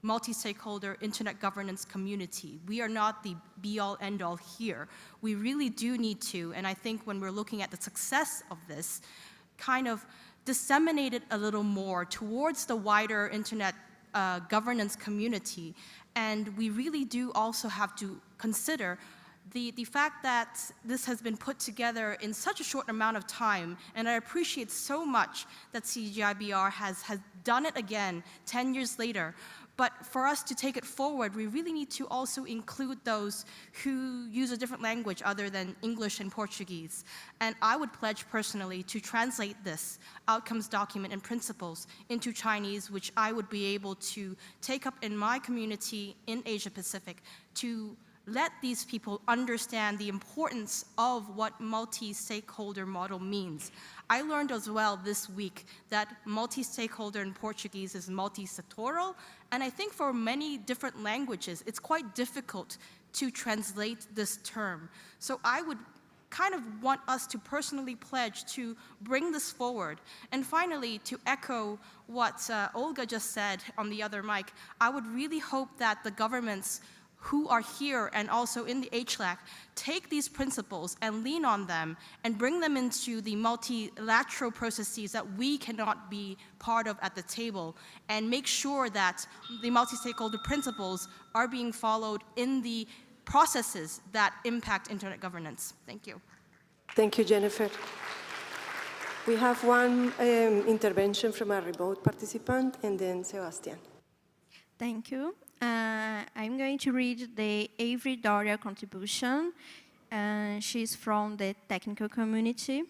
Speaker 4: multi-stakeholder internet governance community. We are not the be-all, end-all here. We really do need to, and I think when we're looking at the success of this, kind of disseminate it a little more towards the wider internet governance community. And we really do also have to consider the fact that this has been put together in such a short amount of time, and I appreciate so much that CGIBR has done it again 10 years later. But for us to take it forward, we really need to also include those who use a different language other than English and Portuguese. And I would pledge personally to translate this outcomes document and principles into Chinese, which I would be able to take up in my community in Asia Pacific to let these people understand the importance of what multi-stakeholder model means. I learned as well this week that multi-stakeholder in Portuguese is multi-sectoral, and I think for many different languages, it's quite difficult to translate this term. So I would kind of want us to personally pledge to bring this forward. And finally, to echo what Olga just said on the other mic, I would really hope that the governments who are here and also in the HLAC take these principles and lean on them and bring them into the multilateral processes that we cannot be part of at the table, and make sure that the multi-stakeholder principles are being followed in the processes that impact internet governance. Thank you.
Speaker 3: Thank you, Jennifer. We have one intervention from a remote participant, and then Sebastian.
Speaker 11: Thank you. I'm going to read the Avery Doria contribution. She's from the technical community.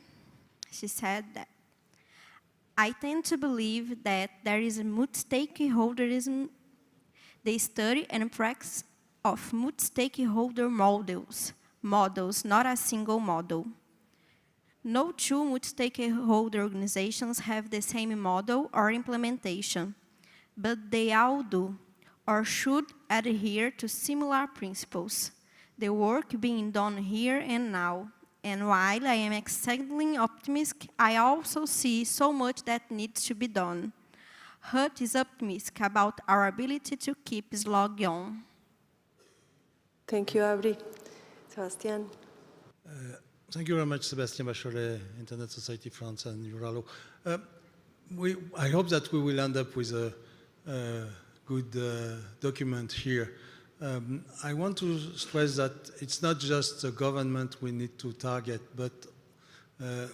Speaker 11: She said that, I tend to believe that there is a multi-stakeholderism, the study and practice of multi-stakeholder models, not a single model. No two multi-stakeholder organizations have the same model or implementation, but they all do, or should adhere to similar principles, the work being done here and now. And while I am exceedingly optimistic, I also see so much that needs to be done. Hut is optimistic about our ability to keep slogging on.
Speaker 3: Thank you, Abril. Sebastian.
Speaker 23: Thank you very much, Sebastian Bachelet, Internet Society France and Uralo. I hope that we will end up with a good document here. I want to stress that it's not just the government we need to target, but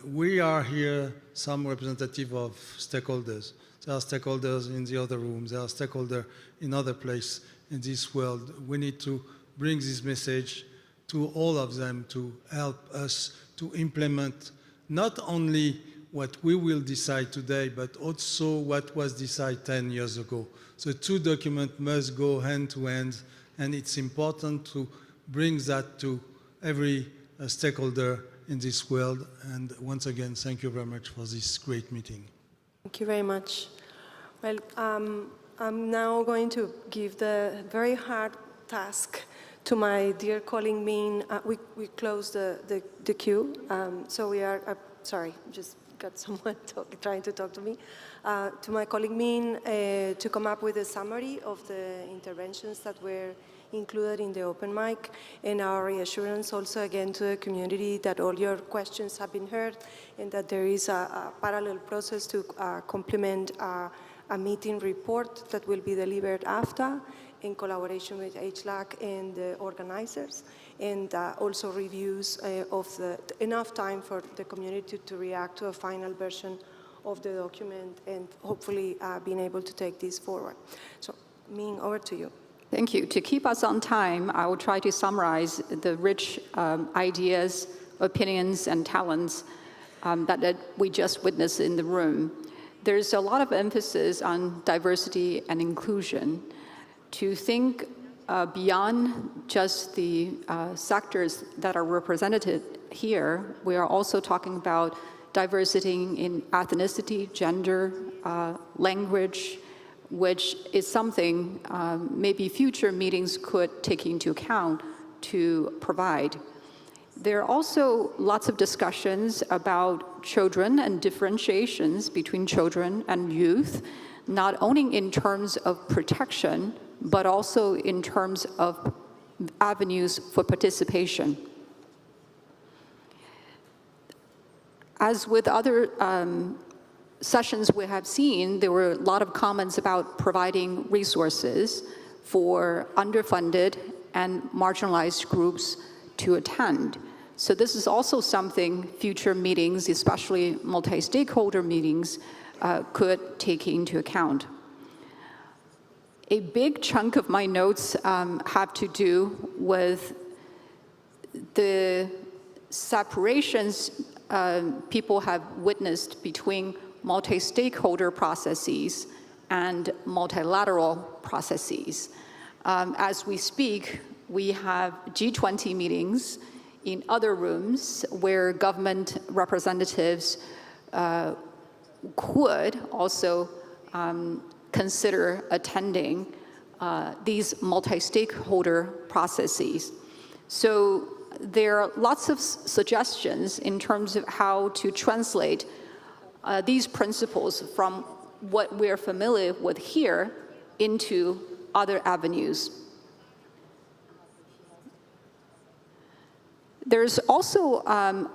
Speaker 23: we are here some representative of stakeholders. There are stakeholders in the other rooms, there are stakeholders in other places in this world. We need to bring this message to all of them to help us to implement not only what we will decide today, but also what was decided 10 years ago. So two documents must go hand to hand, and it's important to bring that to every stakeholder in this world. And once again, thank you very much for this great meeting.
Speaker 3: Thank you very much. Well, I'm now going to give the very hard task
Speaker 10: To my dear colleague Min, we closed the queue, so we are, sorry, just got someone trying to talk to me. To my colleague Min, to come up with a summary of the interventions that were included in the open mic, and our reassurance also again to the community that all your questions have been heard and that there is a parallel process to complement a meeting report that will be delivered after in collaboration with HLAC and the organizers, and also reviews of enough time for the community to react to a final version of the document and hopefully being able to take this forward. So, Ming, over to you.
Speaker 12: Thank you. To keep us on time, I will try to summarize the rich ideas, opinions, and talents that we just witnessed in the room. There's a lot of emphasis on diversity and inclusion. To think beyond just the sectors that are represented here, we are also talking about diversity in ethnicity, gender, language, which is something maybe future meetings could take into account to provide. There are also lots of discussions about children and differentiations between children and youth, not only in terms of protection, but also in terms of avenues for participation. As with other sessions we have seen, there were a lot of comments about providing resources for underfunded and marginalized groups to attend. So this is also something future meetings, especially multi-stakeholder meetings, could take into account. A big chunk of my notes have to do with the separations people have witnessed between multi-stakeholder processes and multilateral processes. As we speak, we have G20 meetings in other rooms where government representatives could also consider attending these multi-stakeholder processes. So there are lots of suggestions in terms of how to translate these principles from what we're familiar with here into other avenues. There's also an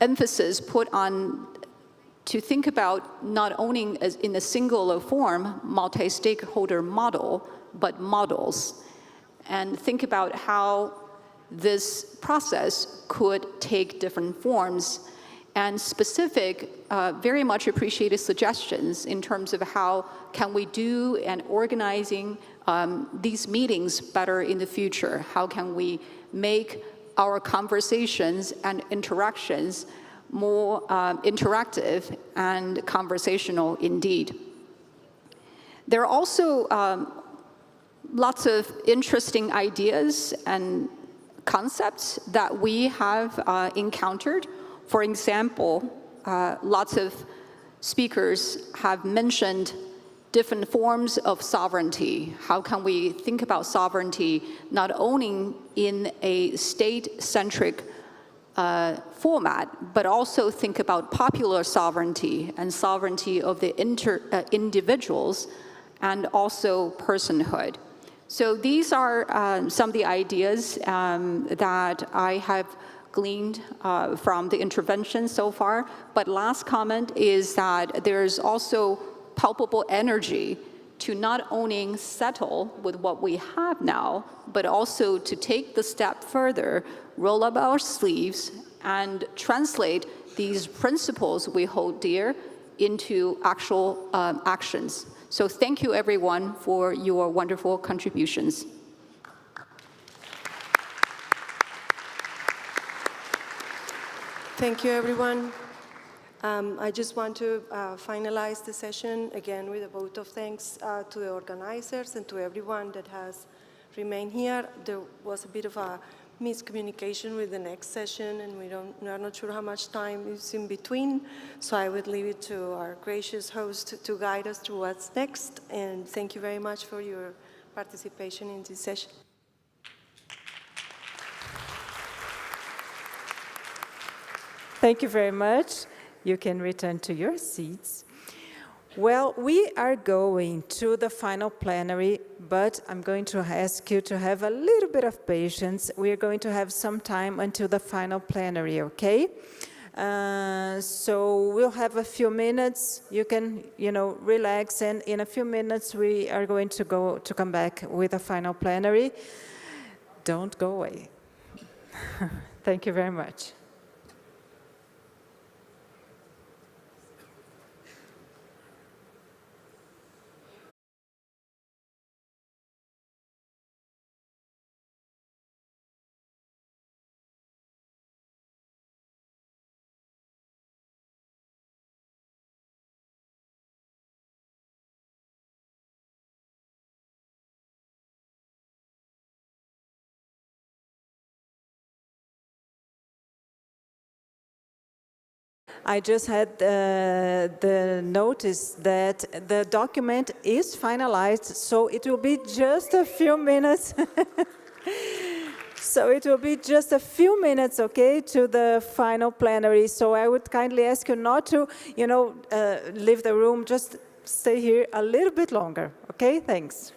Speaker 12: emphasis put on to think about not only as in a singular form, multi-stakeholder model, but models, and think about how this process could take different forms, and specific, very much appreciated suggestions in terms of how can we do and organizing these meetings better in the future. How can we make our conversations and interactions more interactive and conversational indeed. There are also lots of interesting ideas and concepts that we have encountered. For example, lots of speakers have mentioned different forms of sovereignty. How can we think about sovereignty not only in a state-centric format, but also think about popular sovereignty and sovereignty of the individuals and also personhood. So these are some of the ideas that I have gleaned from the intervention so far. But last comment is that there's also palpable energy to not only settle with what we have now, but also to take the step further, roll up our sleeves, and translate these principles we hold dear into actual actions. So thank you, everyone, for your wonderful contributions.
Speaker 10: Thank you, everyone. I just want to finalize the session again with a vote of thanks to the organizers and to everyone that has remained here. There was a bit of a miscommunication with the next session, and we are not sure how much time is in between, so I would leave it to our gracious host to guide us through what's next, and thank you very much for your participation in this session.
Speaker 13: Thank you very much. You can return to your seats. Well, we are going to the final plenary, but I'm going to ask you to have a little bit of patience. We are going to have some time until the final plenary, okay? So we'll have a few minutes. You can, relax, and in a few minutes we are going to come back with a final plenary. Don't go away. Thank you very much. I just had the notice that the document is finalized, so it will be just a few minutes. So it will be just a few minutes, okay, to the final plenary. So I would kindly ask you not to, leave the room, just stay here a little bit longer, okay? Thanks.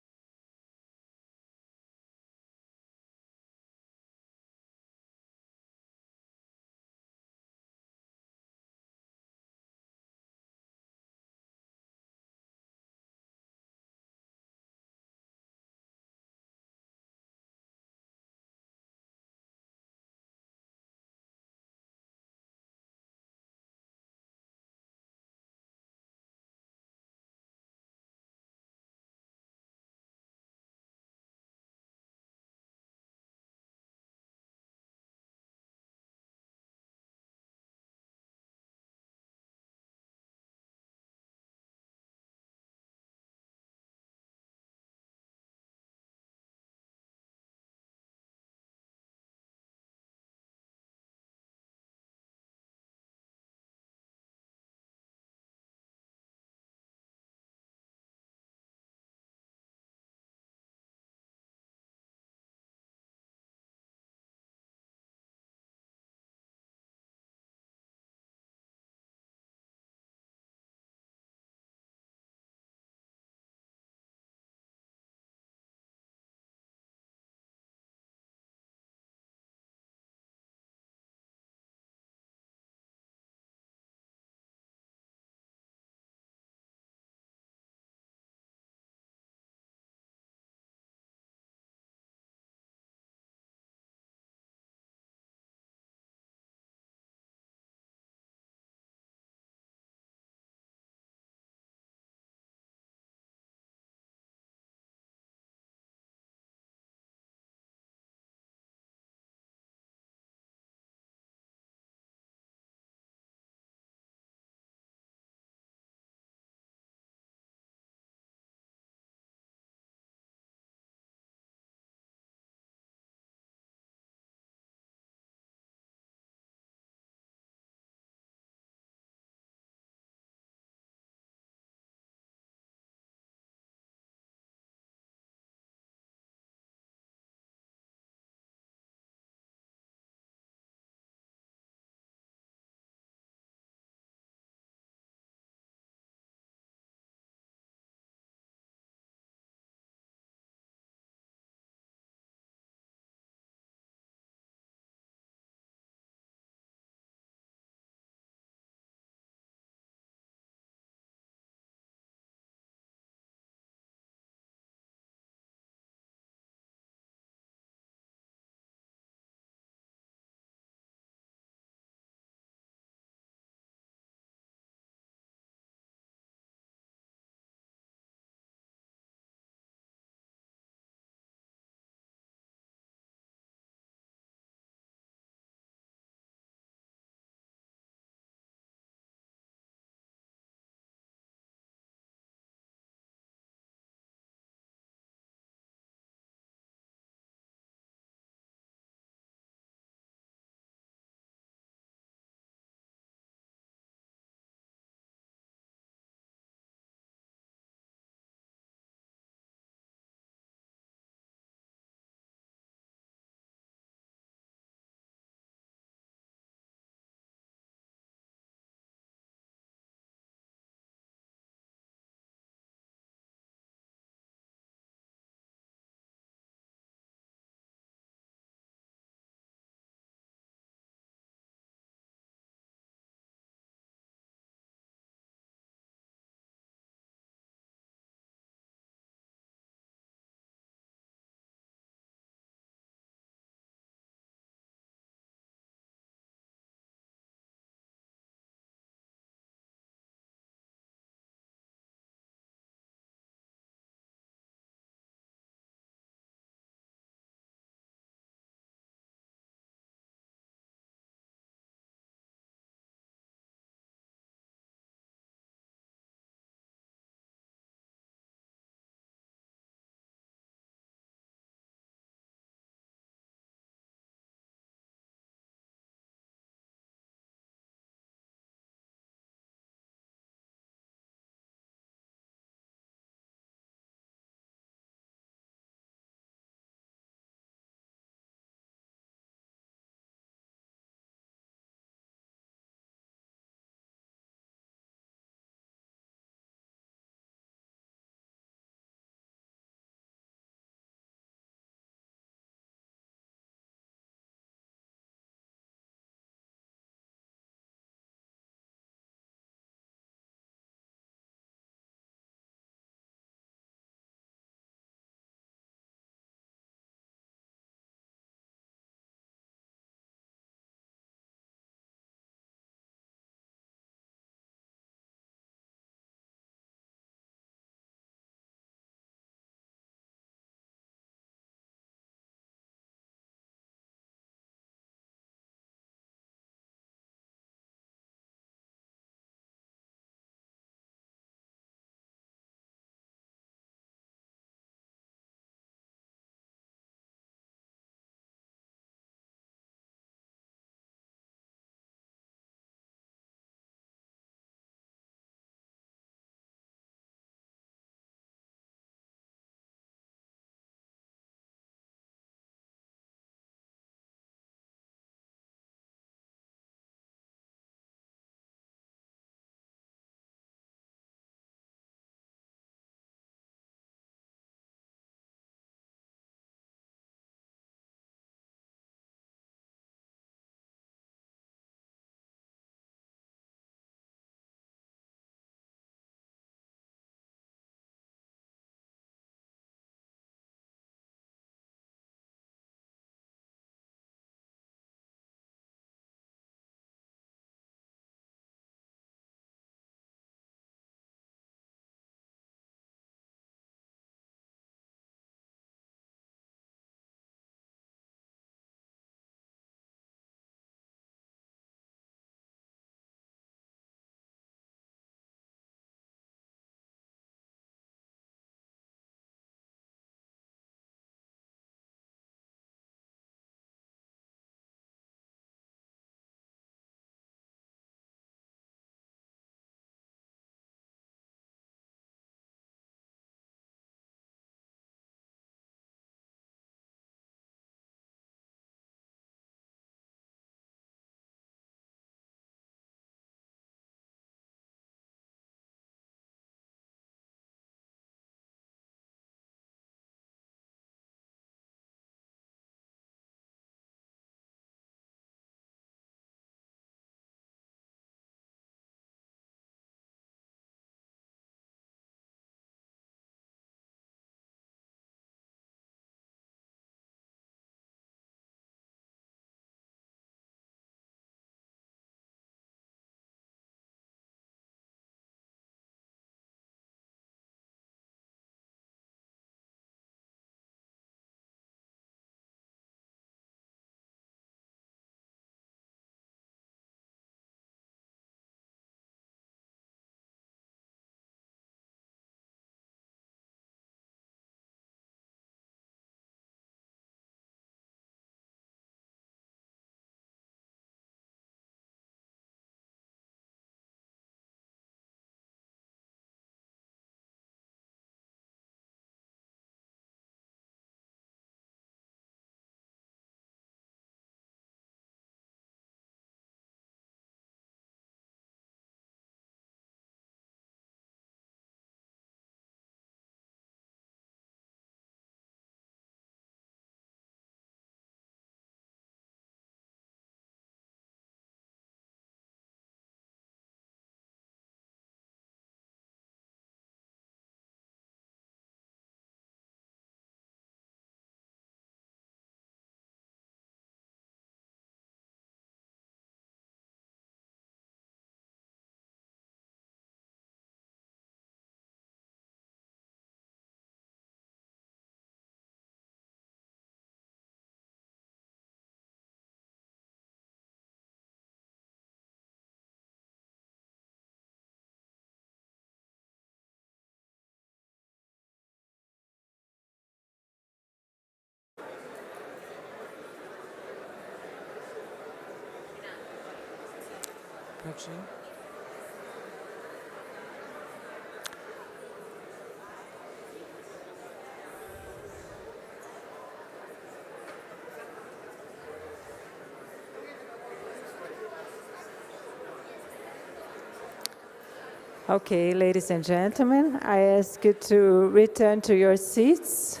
Speaker 13: Okay, ladies and gentlemen, I ask you to return to your seats.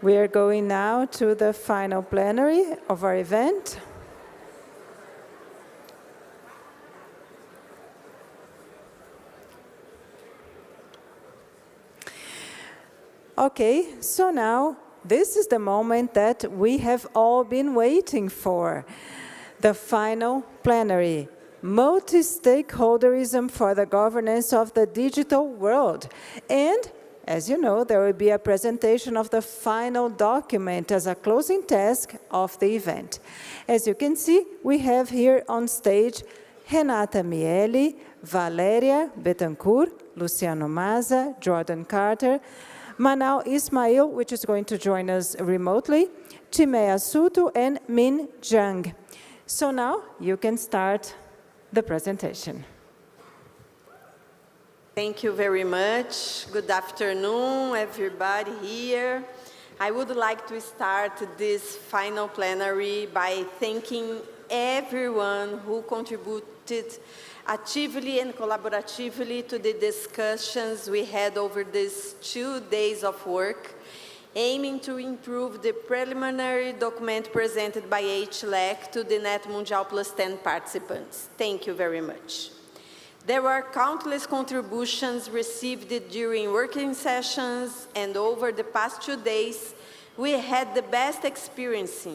Speaker 13: We are going now to the final plenary of our event. Okay, so now this is the moment that we have all been waiting for, the final plenary. Multi-stakeholderism for the governance of the digital world. And, as you know, there will be a presentation of the final document as a closing task of the event. As you can see, we have here on stage Renata Miele, Valeria Betancourt, Luciano Maza, Jordan Carter, Manal Ismail, which is going to join us remotely, Timea Suto, and Min Zhang. So now you can start the presentation.
Speaker 14: Thank you very much. Good afternoon, everybody here. I would like to start this final plenary by thanking everyone who contributed actively and collaboratively to the discussions we had over these 2 days of work, aiming to improve the preliminary document presented by HLEC to the NETmundial+10 participants. Thank you very much. There were countless contributions received during working sessions, and over the past 2 days, we had the best experience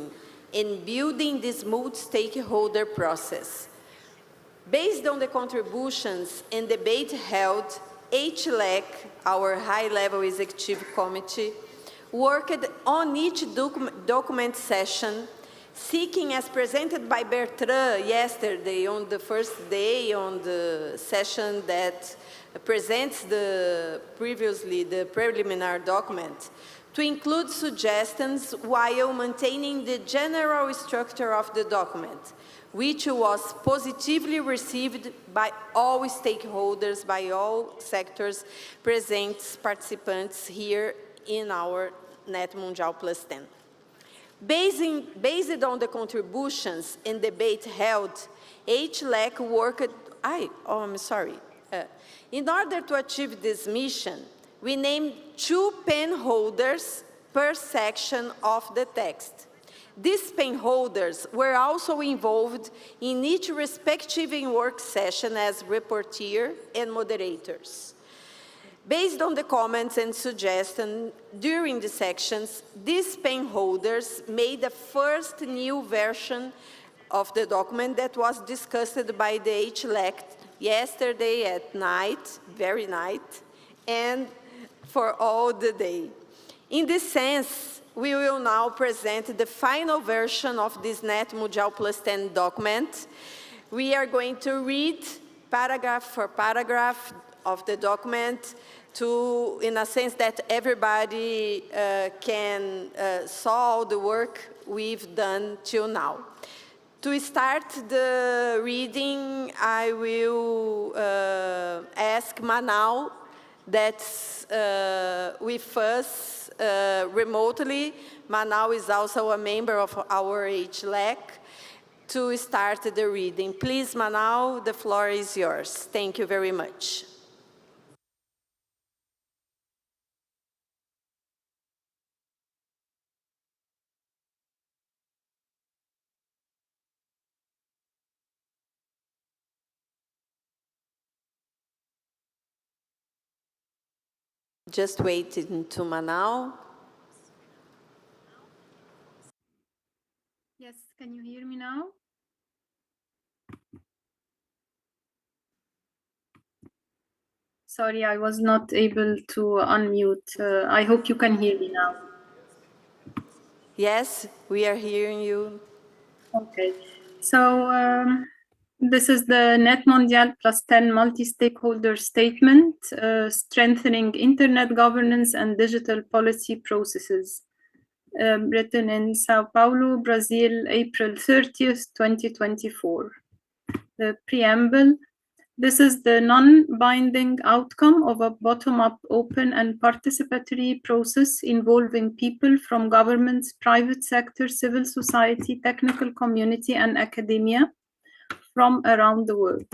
Speaker 14: in building this multi-stakeholder process. Based on the contributions and debate held, HLEC, our high-level executive committee, worked on each document session, seeking, as presented by Bertrand yesterday on the first day on the session that presents the preliminary document, to include suggestions while maintaining the general structure of the document, which was positively received by all stakeholders, by all sectors present participants here in our NETmundial+10. Based on the contributions and debate held, HLEC worked, in order to achieve this mission, we named 2 pen holders per section of the text. These pen holders were also involved in each respective work session as rapporteur and moderators. Based on the comments and suggestions during the sections, these pen holders made the first new version of the document that was discussed by the HLEC yesterday at night, very night, and for all the day. In this sense, we will now present the final version of this NETmundial+10 document. We are going to read paragraph for paragraph of the document in a sense that everybody can saw the work we've done till now. To start the reading, I will ask Manal, that's with us remotely. Manal is also a member of our HLEC, to start the reading. Please, Manal, the floor is yours. Thank you very much. Just waiting to Manal.
Speaker 15: Yes, can you hear me now? Sorry, I was not able to unmute. I hope you can hear me now.
Speaker 14: Yes, we are hearing you.
Speaker 15: Okay, so this is the NETmundial+10 multi-stakeholder statement, strengthening internet governance and digital policy processes, written in Sao Paulo, Brazil, April 30th, 2024. preamble. This is the non-binding outcome of a bottom-up, open and participatory process involving people from governments, private sector, civil society, technical community, and academia from around the world.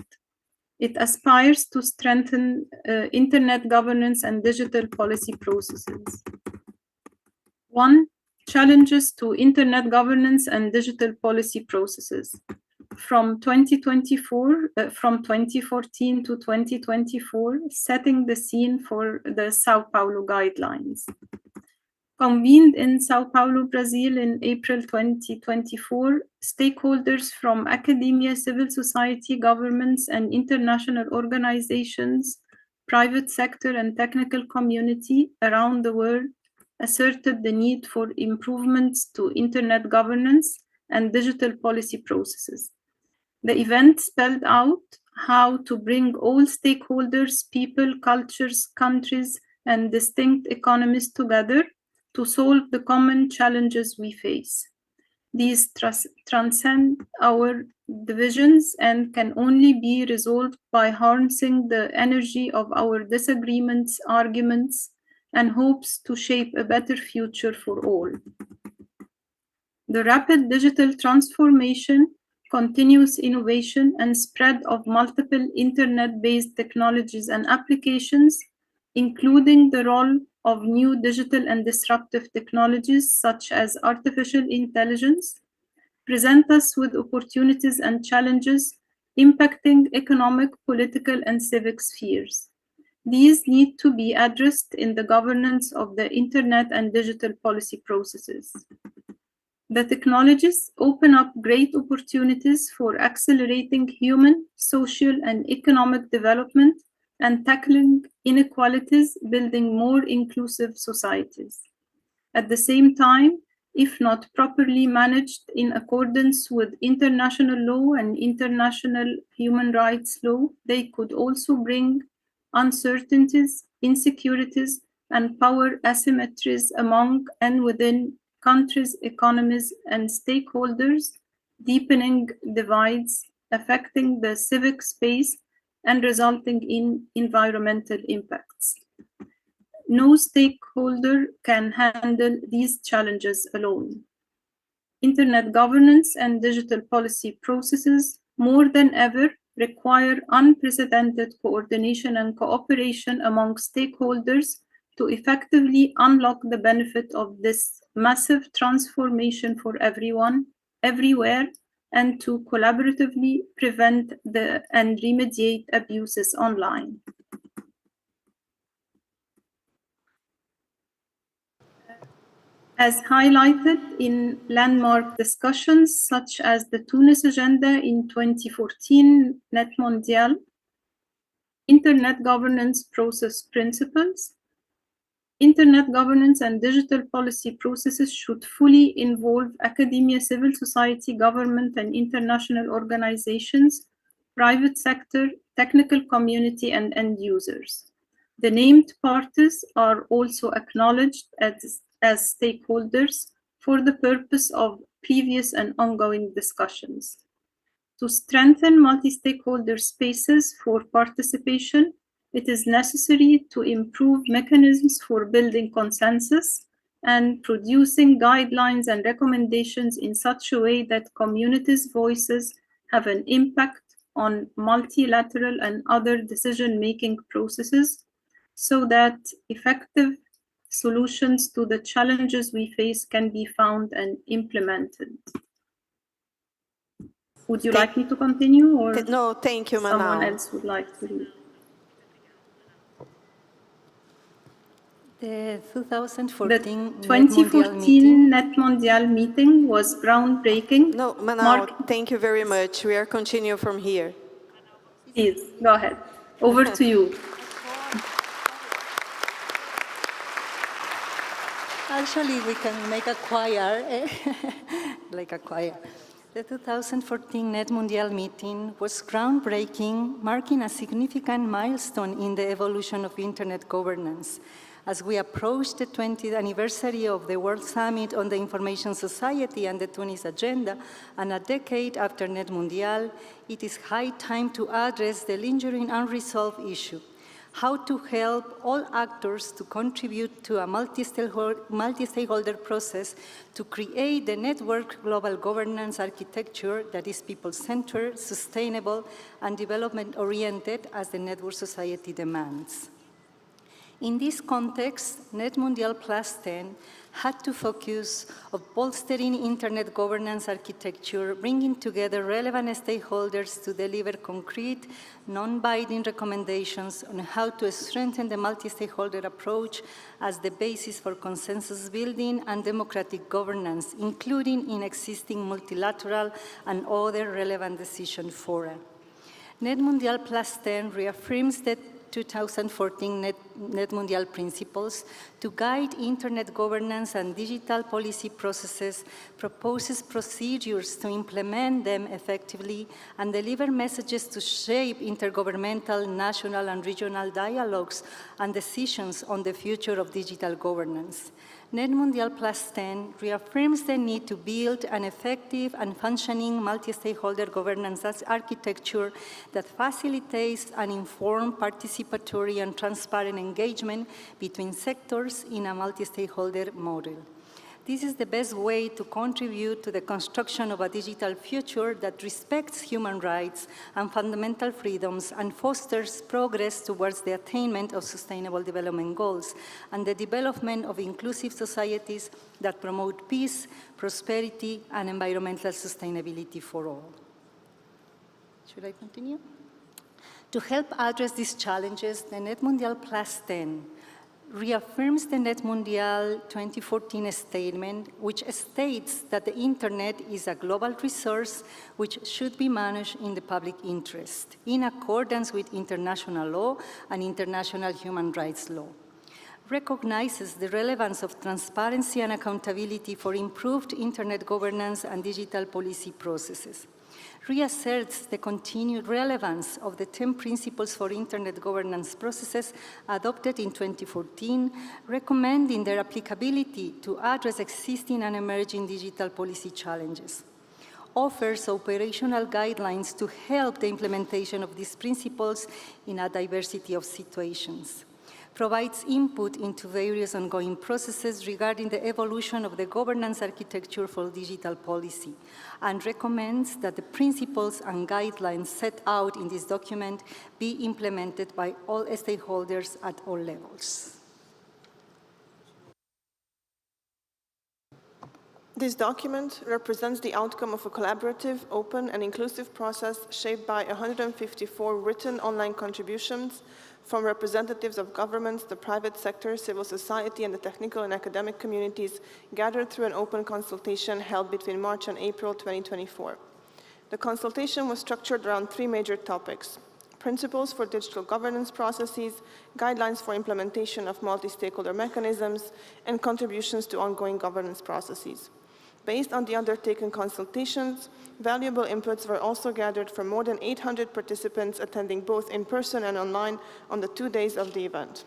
Speaker 15: It aspires to strengthen internet governance and digital policy processes. 1. Challenges to internet governance and digital policy processes. From 2014 to 2024, setting the scene for the Sao Paulo guidelines. Convened in Sao Paulo, Brazil in April 2024, stakeholders from academia, civil society, governments, and international organizations, private sector, and technical community around the world asserted the need for improvements to internet governance and digital policy processes. The event spelled out how to bring all stakeholders, people, cultures, countries, and distinct economies together to solve the common challenges we face. These transcend our divisions and can only be resolved by harnessing the energy of our disagreements, arguments, and hopes to shape a better future for all. The rapid digital transformation, continuous innovation, and spread of multiple internet-based technologies and applications, including the role of new digital and disruptive technologies such as artificial intelligence, present us with opportunities and challenges impacting economic, political, and civic spheres. These need to be addressed in the governance of the internet and digital policy processes. The technologies open up great opportunities for accelerating human, social, and economic development and tackling inequalities, building more inclusive societies. At the same time, if not properly managed in accordance with international law and international human rights law, they could also bring uncertainties, insecurities, and power asymmetries among and within countries, economies, and stakeholders, deepening divides, affecting the civic space, and resulting in environmental impacts. No stakeholder can handle these challenges alone. Internet governance and digital policy processes, more than ever, require unprecedented coordination and cooperation among stakeholders to effectively unlock the benefit of this massive transformation for everyone, everywhere, and to collaboratively prevent and remediate abuses online. As highlighted in landmark discussions such as the Tunis Agenda in 2014, NETmundial+, Internet Governance Process Principles, Internet governance and digital policy processes should fully involve academia, civil society, government, and international organizations, private sector, technical community, and end users. The named parties are also acknowledged as stakeholders for the purpose of previous and ongoing discussions. To strengthen multi-stakeholder spaces for participation, it is necessary to improve mechanisms for building consensus and producing guidelines and recommendations in such a way that communities' voices have an impact on multilateral and other decision-making processes so that effective solutions to the challenges we face can be found and implemented. Would you like me to continue, or
Speaker 14: no, thank you, Manal.
Speaker 15: Someone else would like to read?
Speaker 5: The 2014
Speaker 15: NETmundial meeting was groundbreaking.
Speaker 14: No, Manal, thank you very much. We are continuing from here.
Speaker 15: Please, go ahead. Over to you.
Speaker 5: Actually, we can make a choir, like a choir. The 2014 NETmundial meeting was groundbreaking, marking a significant milestone in the evolution of Internet governance. As we approach the 20th anniversary of the World Summit on the Information Society and the Tunis Agenda, and a decade after NETmundial, it is high time to address the lingering unresolved issue: how to help all actors to contribute to a multi-stakeholder process to create the network global governance architecture that is people-centered, sustainable, and development-oriented as the network society demands. In this context, NETmundial+10 had to focus on bolstering Internet governance architecture, bringing together relevant stakeholders to deliver concrete, non-binding recommendations on how to strengthen the multi-stakeholder approach as the basis for consensus building and democratic governance, including in existing multilateral and other relevant decision fora. NETmundial+10 reaffirms that 2014 NETmundial principles to guide Internet governance and digital policy processes, proposes procedures to implement them effectively, and deliver messages to shape intergovernmental, national, and regional dialogues and decisions on the future of digital governance. NETmundial+10 reaffirms the need to build an effective and functioning multi-stakeholder governance architecture that facilitates an informed, participatory, and transparent engagement between sectors in a multi-stakeholder model. This is the best way to contribute to the construction of a digital future that respects human rights and fundamental freedoms and fosters progress towards the attainment of sustainable development goals and the development of inclusive societies that promote peace, prosperity, and environmental sustainability for all. Should I continue? To help address these challenges, the NETmundial+10 reaffirms the NETmundial 2014 statement, which states that the Internet is a global resource which should be managed in the public interest, in accordance with international law and international human rights law. Recognizes the relevance of transparency and accountability for improved Internet governance and digital policy processes. Reasserts the continued relevance of the 10 principles for Internet governance processes adopted in 2014, recommending their applicability to address existing and emerging digital policy challenges. Offers operational guidelines to help the implementation of these principles in a diversity of situations. Provides input into various ongoing processes regarding the evolution of the governance architecture for digital policy, and recommends that the principles and guidelines set out in this document be implemented by all stakeholders at all levels.
Speaker 7: This document represents the outcome of a collaborative, open, and inclusive process shaped by 154 written online contributions from representatives of governments, the private sector, civil society, and the technical and academic communities gathered through an open consultation held between March and April 2024. The consultation was structured around 3 major topics: principles for digital governance processes, guidelines for implementation of multi-stakeholder mechanisms, and contributions to ongoing governance processes. Based on the undertaken consultations, valuable inputs were also gathered from more than 800 participants attending both in person and online on the 2 days of the event.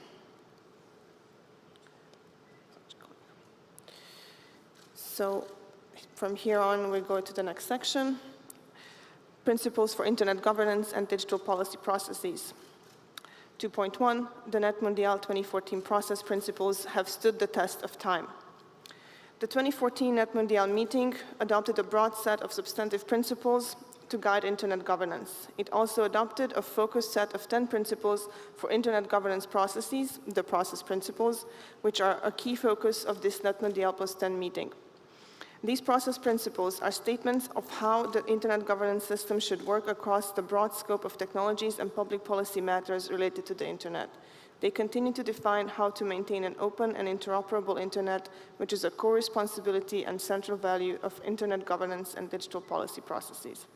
Speaker 7: So from here on, we go to the next section. Principles for Internet governance and digital policy processes. 2.1, the NETmundial 2014 process principles have stood the test of time. The 2014 NETmundial meeting adopted a broad set of substantive principles to guide Internet governance. It also adopted a focused set of 10 principles for Internet governance processes, the process principles, which are a key focus of this NETmundial+10 meeting. These process principles are statements of how the Internet governance system should work across the broad scope of technologies and public policy matters related to the Internet. They continue to define how to maintain an open and interoperable Internet, which is a core responsibility and central value of Internet governance and digital policy processes.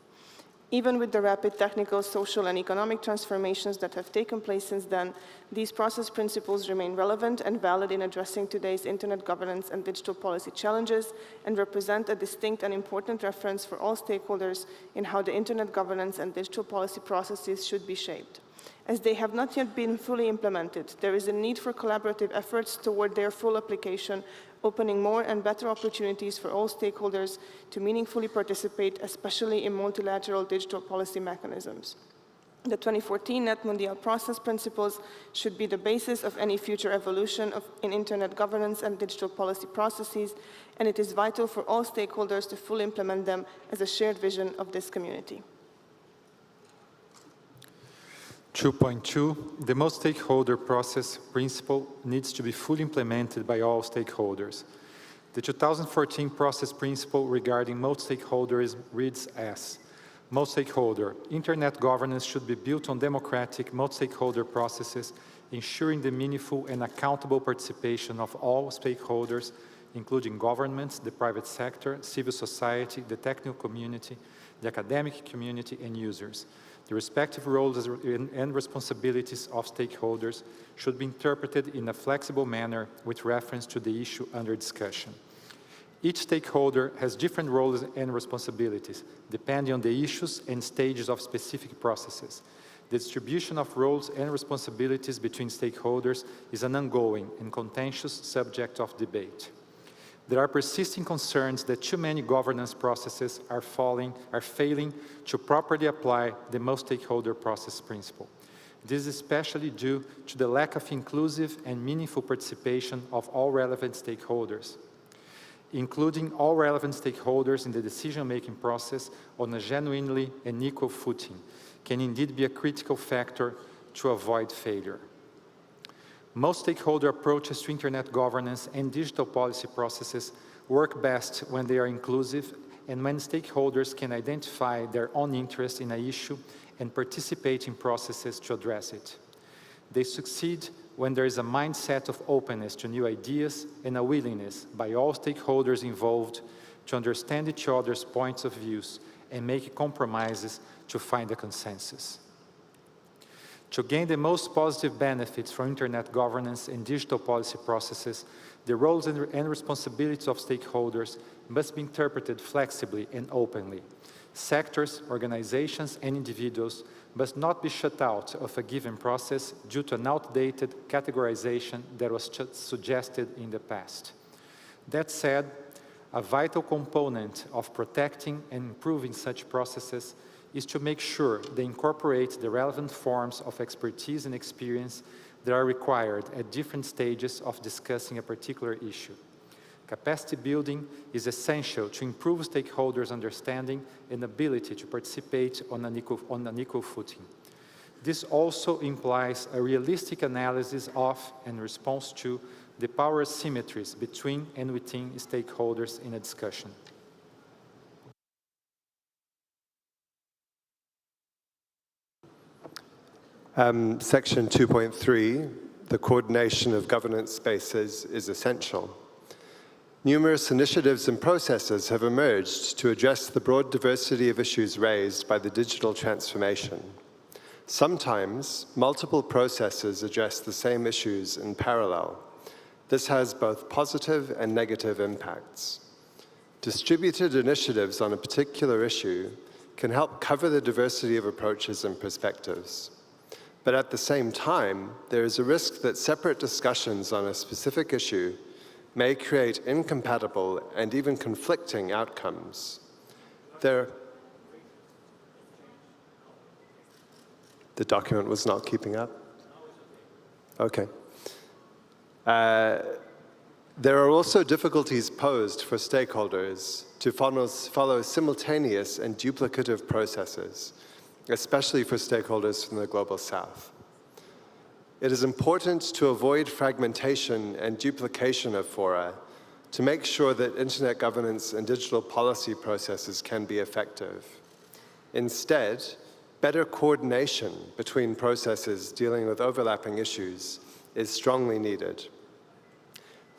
Speaker 7: Even with the rapid technical, social, and economic transformations that have taken place since then, these process principles remain relevant and valid in addressing today's internet governance and digital policy challenges and represent a distinct and important reference for all stakeholders in how the internet governance and digital policy processes should be shaped. As they have not yet been fully implemented, there is a need for collaborative efforts toward their full application, opening more and better opportunities for all stakeholders to meaningfully participate, especially in multilateral digital policy mechanisms. The 2014 NETmundial process principles should be the basis of any future evolution in internet governance and digital policy processes, and it is vital for all stakeholders to fully implement them as a shared vision of this community.
Speaker 16: 2.2, the multi-stakeholder process principle needs to be fully implemented by all stakeholders. The 2014 process principle regarding multi-stakeholderism reads as, multi-stakeholder, internet governance should be built on democratic multi-stakeholder processes, ensuring the meaningful and accountable participation of all stakeholders, including governments, the private sector, civil society, the technical community, the academic community, and users. The respective roles and responsibilities of stakeholders should be interpreted in a flexible manner with reference to the issue under discussion. Each stakeholder has different roles and responsibilities, depending on the issues and stages of specific processes. The distribution of roles and responsibilities between stakeholders is an ongoing and contentious subject of debate. There are persisting concerns that too many governance processes are failing to properly apply the multi-stakeholder process principle. This is especially due to the lack of inclusive and meaningful participation of all relevant stakeholders. Including all relevant stakeholders in the decision-making process on a genuinely and equal footing can indeed be a critical factor to avoid failure. Most stakeholder approaches to internet governance and digital policy processes work best when they are inclusive and when stakeholders can identify their own interest in an issue and participate in processes to address it. They succeed when there is a mindset of openness to new ideas and a willingness by all stakeholders involved to understand each other's points of views and make compromises to find a consensus. To gain the most positive benefits from internet governance and digital policy processes, the roles and responsibilities of stakeholders must be interpreted flexibly and openly. Sectors, organizations, and individuals must not be shut out of a given process due to an outdated categorization that was suggested in the past. That said, a vital component of protecting and improving such processes is to make sure they incorporate the relevant forms of expertise and experience that are required at different stages of discussing a particular issue. Capacity building is essential to improve stakeholders' understanding and ability to participate on an equal footing. This also implies a realistic analysis of and response to the power asymmetries between and within stakeholders in a discussion.
Speaker 17: Section 2.3, the coordination of governance spaces is essential. Numerous initiatives and processes have emerged to address the broad diversity of issues raised by the digital transformation. Sometimes, multiple processes address the same issues in parallel. This has both positive and negative impacts. Distributed initiatives on a particular issue can help cover the diversity of approaches and perspectives. But at the same time, there is a risk that separate discussions on a specific issue may create incompatible and even conflicting outcomes. The document was not keeping up? Okay. There are also difficulties posed for stakeholders to follow simultaneous and duplicative processes, especially for stakeholders from the Global South. It is important to avoid fragmentation and duplication of fora to make sure that internet governance and digital policy processes can be effective. Instead, better coordination between processes dealing with overlapping issues is strongly needed.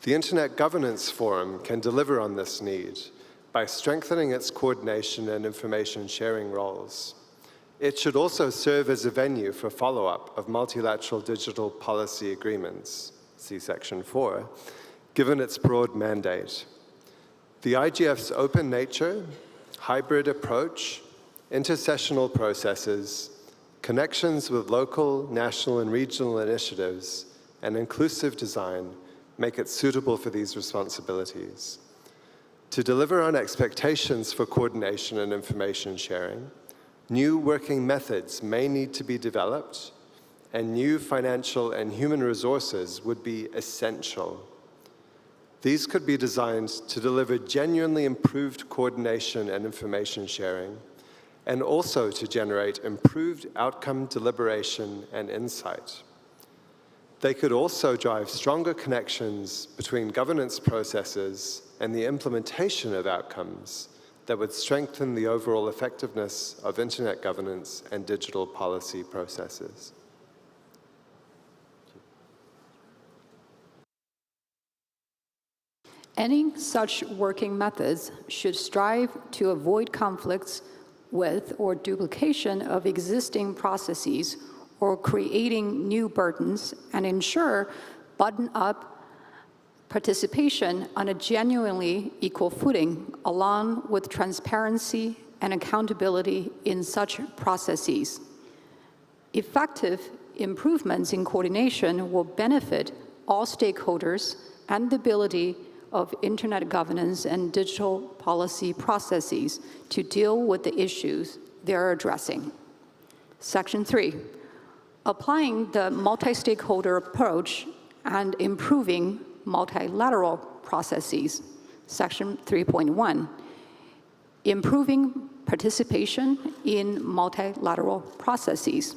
Speaker 17: The Internet Governance Forum can deliver on this need by strengthening its coordination and information sharing roles. It should also serve as a venue for follow-up of multilateral digital policy agreements, see Section 4, given its broad mandate. The IGF's open nature, hybrid approach, intersessional processes, connections with local, national, and regional initiatives, and inclusive design make it suitable for these responsibilities. To deliver on expectations for coordination and information sharing, new working methods may need to be developed, and new financial and human resources would be essential. These could be designed to deliver genuinely improved coordination and information sharing, and also to generate improved outcome deliberation and insight. They could also drive stronger connections between governance processes and the implementation of outcomes that would strengthen the overall effectiveness of internet governance and digital policy processes.
Speaker 12: Any such working methods should strive to avoid conflicts with or duplication of existing processes or creating new burdens, and ensure button-up participation on a genuinely equal footing, along with transparency and accountability in such processes. Effective improvements in coordination will benefit all stakeholders and the ability of internet governance and digital policy processes to deal with the issues they're addressing. Section 3, applying the multi-stakeholder approach and improving multilateral processes. Section 3.1, improving participation in multilateral processes.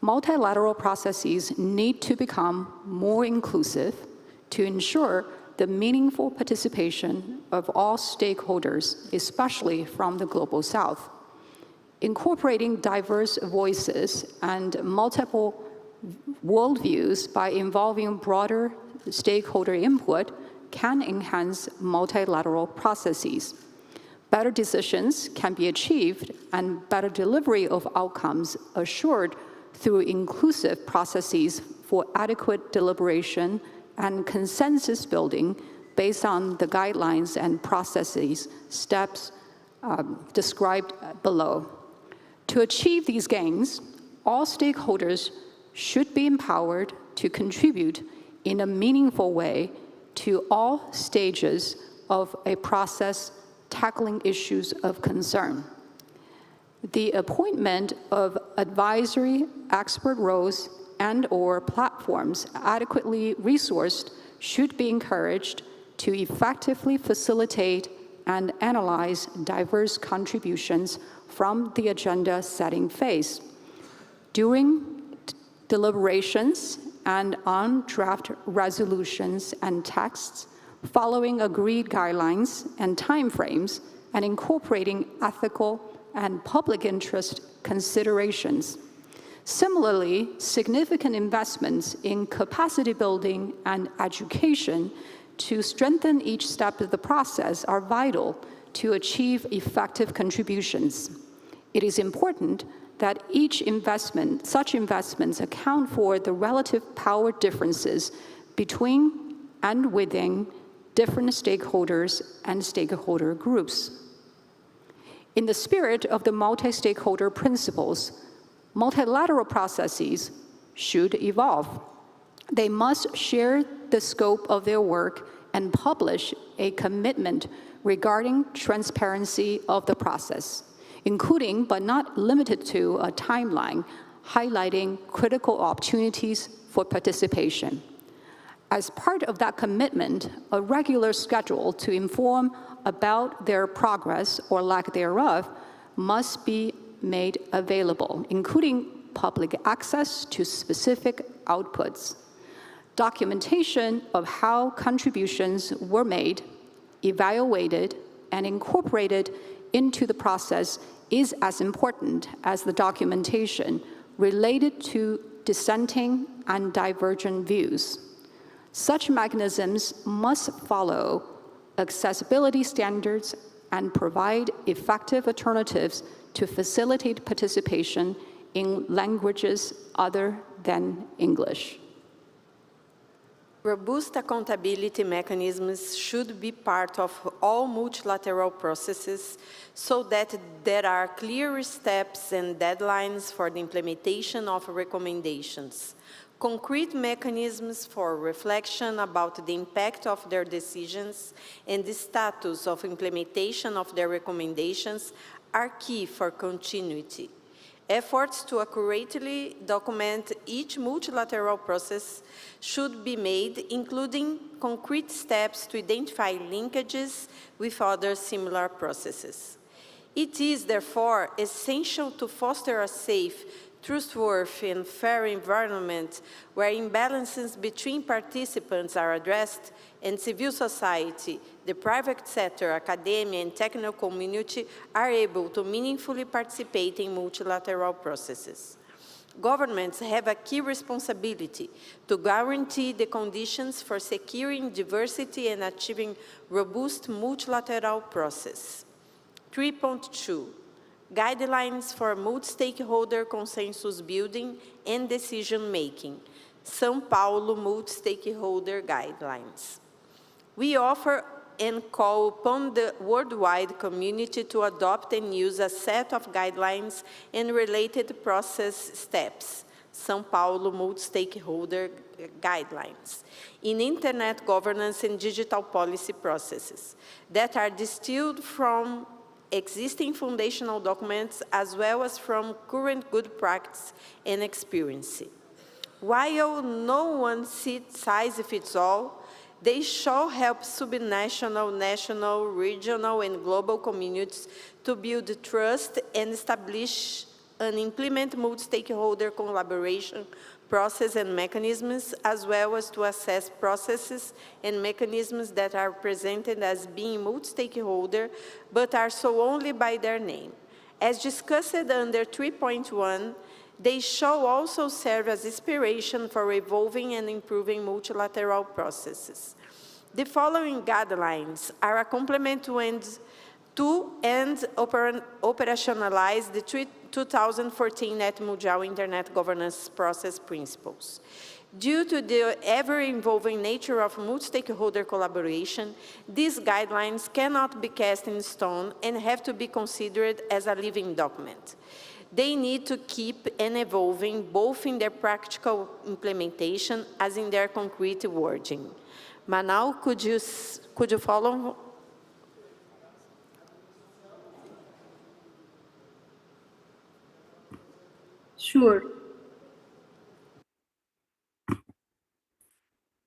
Speaker 12: Multilateral processes need to become more inclusive to ensure the meaningful participation of all stakeholders, especially from the Global South. Incorporating diverse voices and multiple worldviews by involving broader stakeholder input can enhance multilateral processes. Better decisions can be achieved and better delivery of outcomes assured through inclusive processes for adequate deliberation and consensus building based on the guidelines and processes steps described below. To achieve these gains, all stakeholders should be empowered to contribute in a meaningful way to all stages of a process tackling issues of concern. The appointment of advisory expert roles and/or platforms adequately resourced should be encouraged to effectively facilitate and analyze diverse contributions from the agenda-setting phase. During deliberations and on draft resolutions and texts, following agreed guidelines and timeframes, and incorporating ethical and public interest considerations. Similarly, significant investments in capacity building and education to strengthen each step of the process are vital to achieve effective contributions. It is important that such investments account for the relative power differences between and within different stakeholders and stakeholder groups. In the spirit of the multi-stakeholder principles, multilateral processes should evolve. They must share the scope of their work and publish a commitment regarding transparency of the process, including but not limited to a timeline highlighting critical opportunities for participation. As part of that commitment, a regular schedule to inform about their progress or lack thereof must be made available, including public access to specific outputs. Documentation of how contributions were made, evaluated, and incorporated into the process is as important as the documentation related to dissenting and divergent views. Such mechanisms must follow accessibility standards and provide effective alternatives to facilitate participation in languages other than English.
Speaker 14: Robust accountability mechanisms should be part of all multilateral processes so that there are clear steps and deadlines for the implementation of recommendations, concrete mechanisms for reflection about the impact of their decisions and the status of implementation of their recommendations are key for continuity. Efforts to accurately document each multilateral process should be made, including concrete steps to identify linkages with other similar processes. It is, therefore, essential to foster a safe, trustworthy, and fair environment where imbalances between participants are addressed and civil society, the private sector, academia, and technical community are able to meaningfully participate in multilateral processes. Governments have a key responsibility to guarantee the conditions for securing diversity and achieving robust multilateral process. 3.2. Guidelines for multi-stakeholder consensus building and decision-making. São Paulo Multi-Stakeholder Guidelines. We offer and call upon the worldwide community to adopt and use a set of guidelines and related process steps, São Paulo Multi-Stakeholder Guidelines, in internet governance and digital policy processes that are distilled from existing foundational documents as well as from current good practice and experience. While no one size fits all, they shall help subnational, national, regional, and global communities to build trust and establish and implement multi-stakeholder collaboration process and mechanisms, as well as to assess processes and mechanisms that are presented as being multi-stakeholder, but are so only by their name. As discussed under 3.1, they shall also serve as inspiration for evolving and improving multilateral processes. The following guidelines are a complement to and operationalize the 2014 NETmundial Internet Governance Process Principles. Due to the ever-evolving nature of multi-stakeholder collaboration, these guidelines cannot be cast in stone and have to be considered as a living document. They need to keep and evolving both in their practical implementation as in their concrete wording. Manal, could you follow?
Speaker 15: Sure.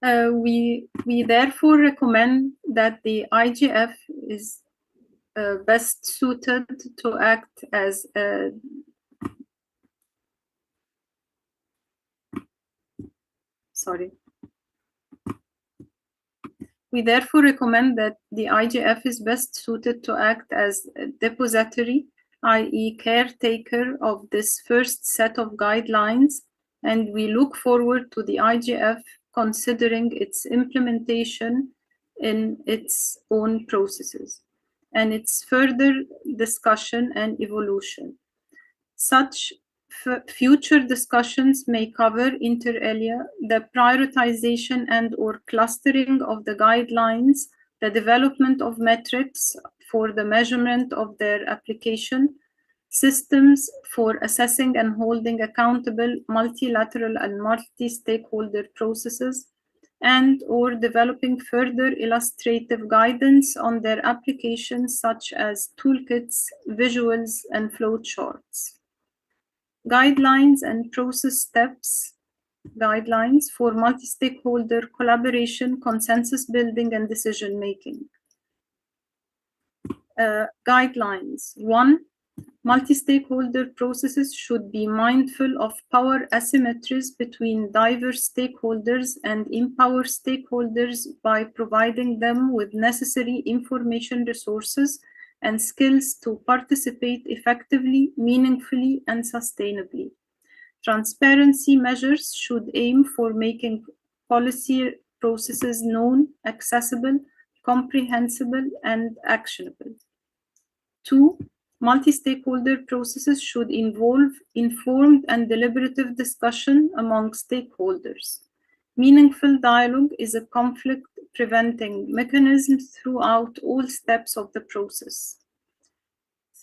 Speaker 15: We therefore recommend that the IGF is best suited to act as a We therefore recommend that the IGF is best suited to act as a depository, i.e. caretaker of this first set of guidelines, and we look forward to the IGF considering its implementation in its own processes and its further discussion and evolution. Such future discussions may cover, inter alia, the prioritization and/or clustering of the guidelines, the development of metrics for the measurement of their application, systems for assessing and holding accountable multilateral and multi-stakeholder processes, and/or developing further illustrative guidance on their applications such as toolkits, visuals, and flowcharts. Guidelines and process steps, guidelines for multi-stakeholder collaboration, consensus building, and decision-making. Guidelines. 1. Multi-stakeholder processes should be mindful of power asymmetries between diverse stakeholders and empower stakeholders by providing them with necessary information resources and skills to participate effectively, meaningfully, and sustainably. Transparency measures should aim for making policy processes known, accessible, comprehensible, and actionable. 2, multi-stakeholder processes should involve informed and deliberative discussion among stakeholders. Meaningful dialogue is a conflict-preventing mechanism throughout all steps of the process.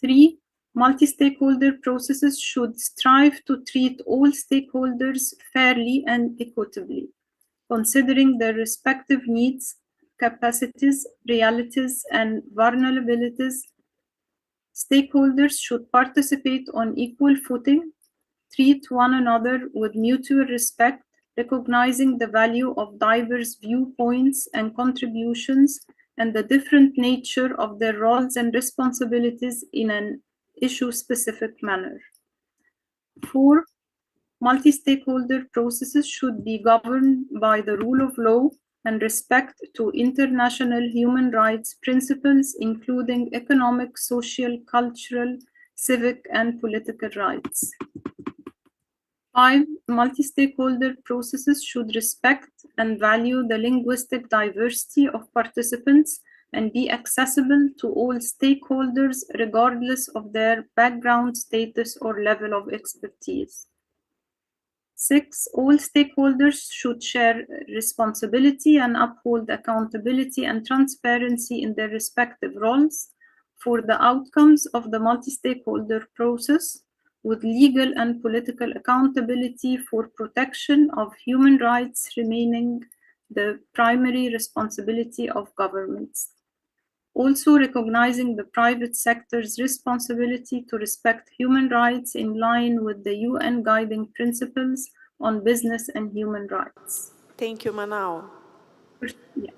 Speaker 15: 3, multi-stakeholder processes should strive to treat all stakeholders fairly and equitably, considering their respective needs, capacities, realities, and vulnerabilities. Stakeholders should participate on equal footing, treat one another with mutual respect, recognizing the value of diverse viewpoints and contributions and the different nature of their roles and responsibilities in an issue-specific manner. 4, multi-stakeholder processes should be governed by the rule of law and respect to international human rights principles, including economic, social, cultural, civic, and political rights. 5, multi-stakeholder processes should respect and value the linguistic diversity of participants and be accessible to all stakeholders regardless of their background, status, or level of expertise. 6, all stakeholders should share responsibility and uphold accountability and transparency in their respective roles for the outcomes of the multi-stakeholder process, with legal and political accountability for protection of human rights remaining the primary responsibility of governments. Also recognizing the private sector's responsibility to respect human rights in line with the UN guiding principles on business and human rights.
Speaker 14: Thank you, Manal.
Speaker 15: Yeah.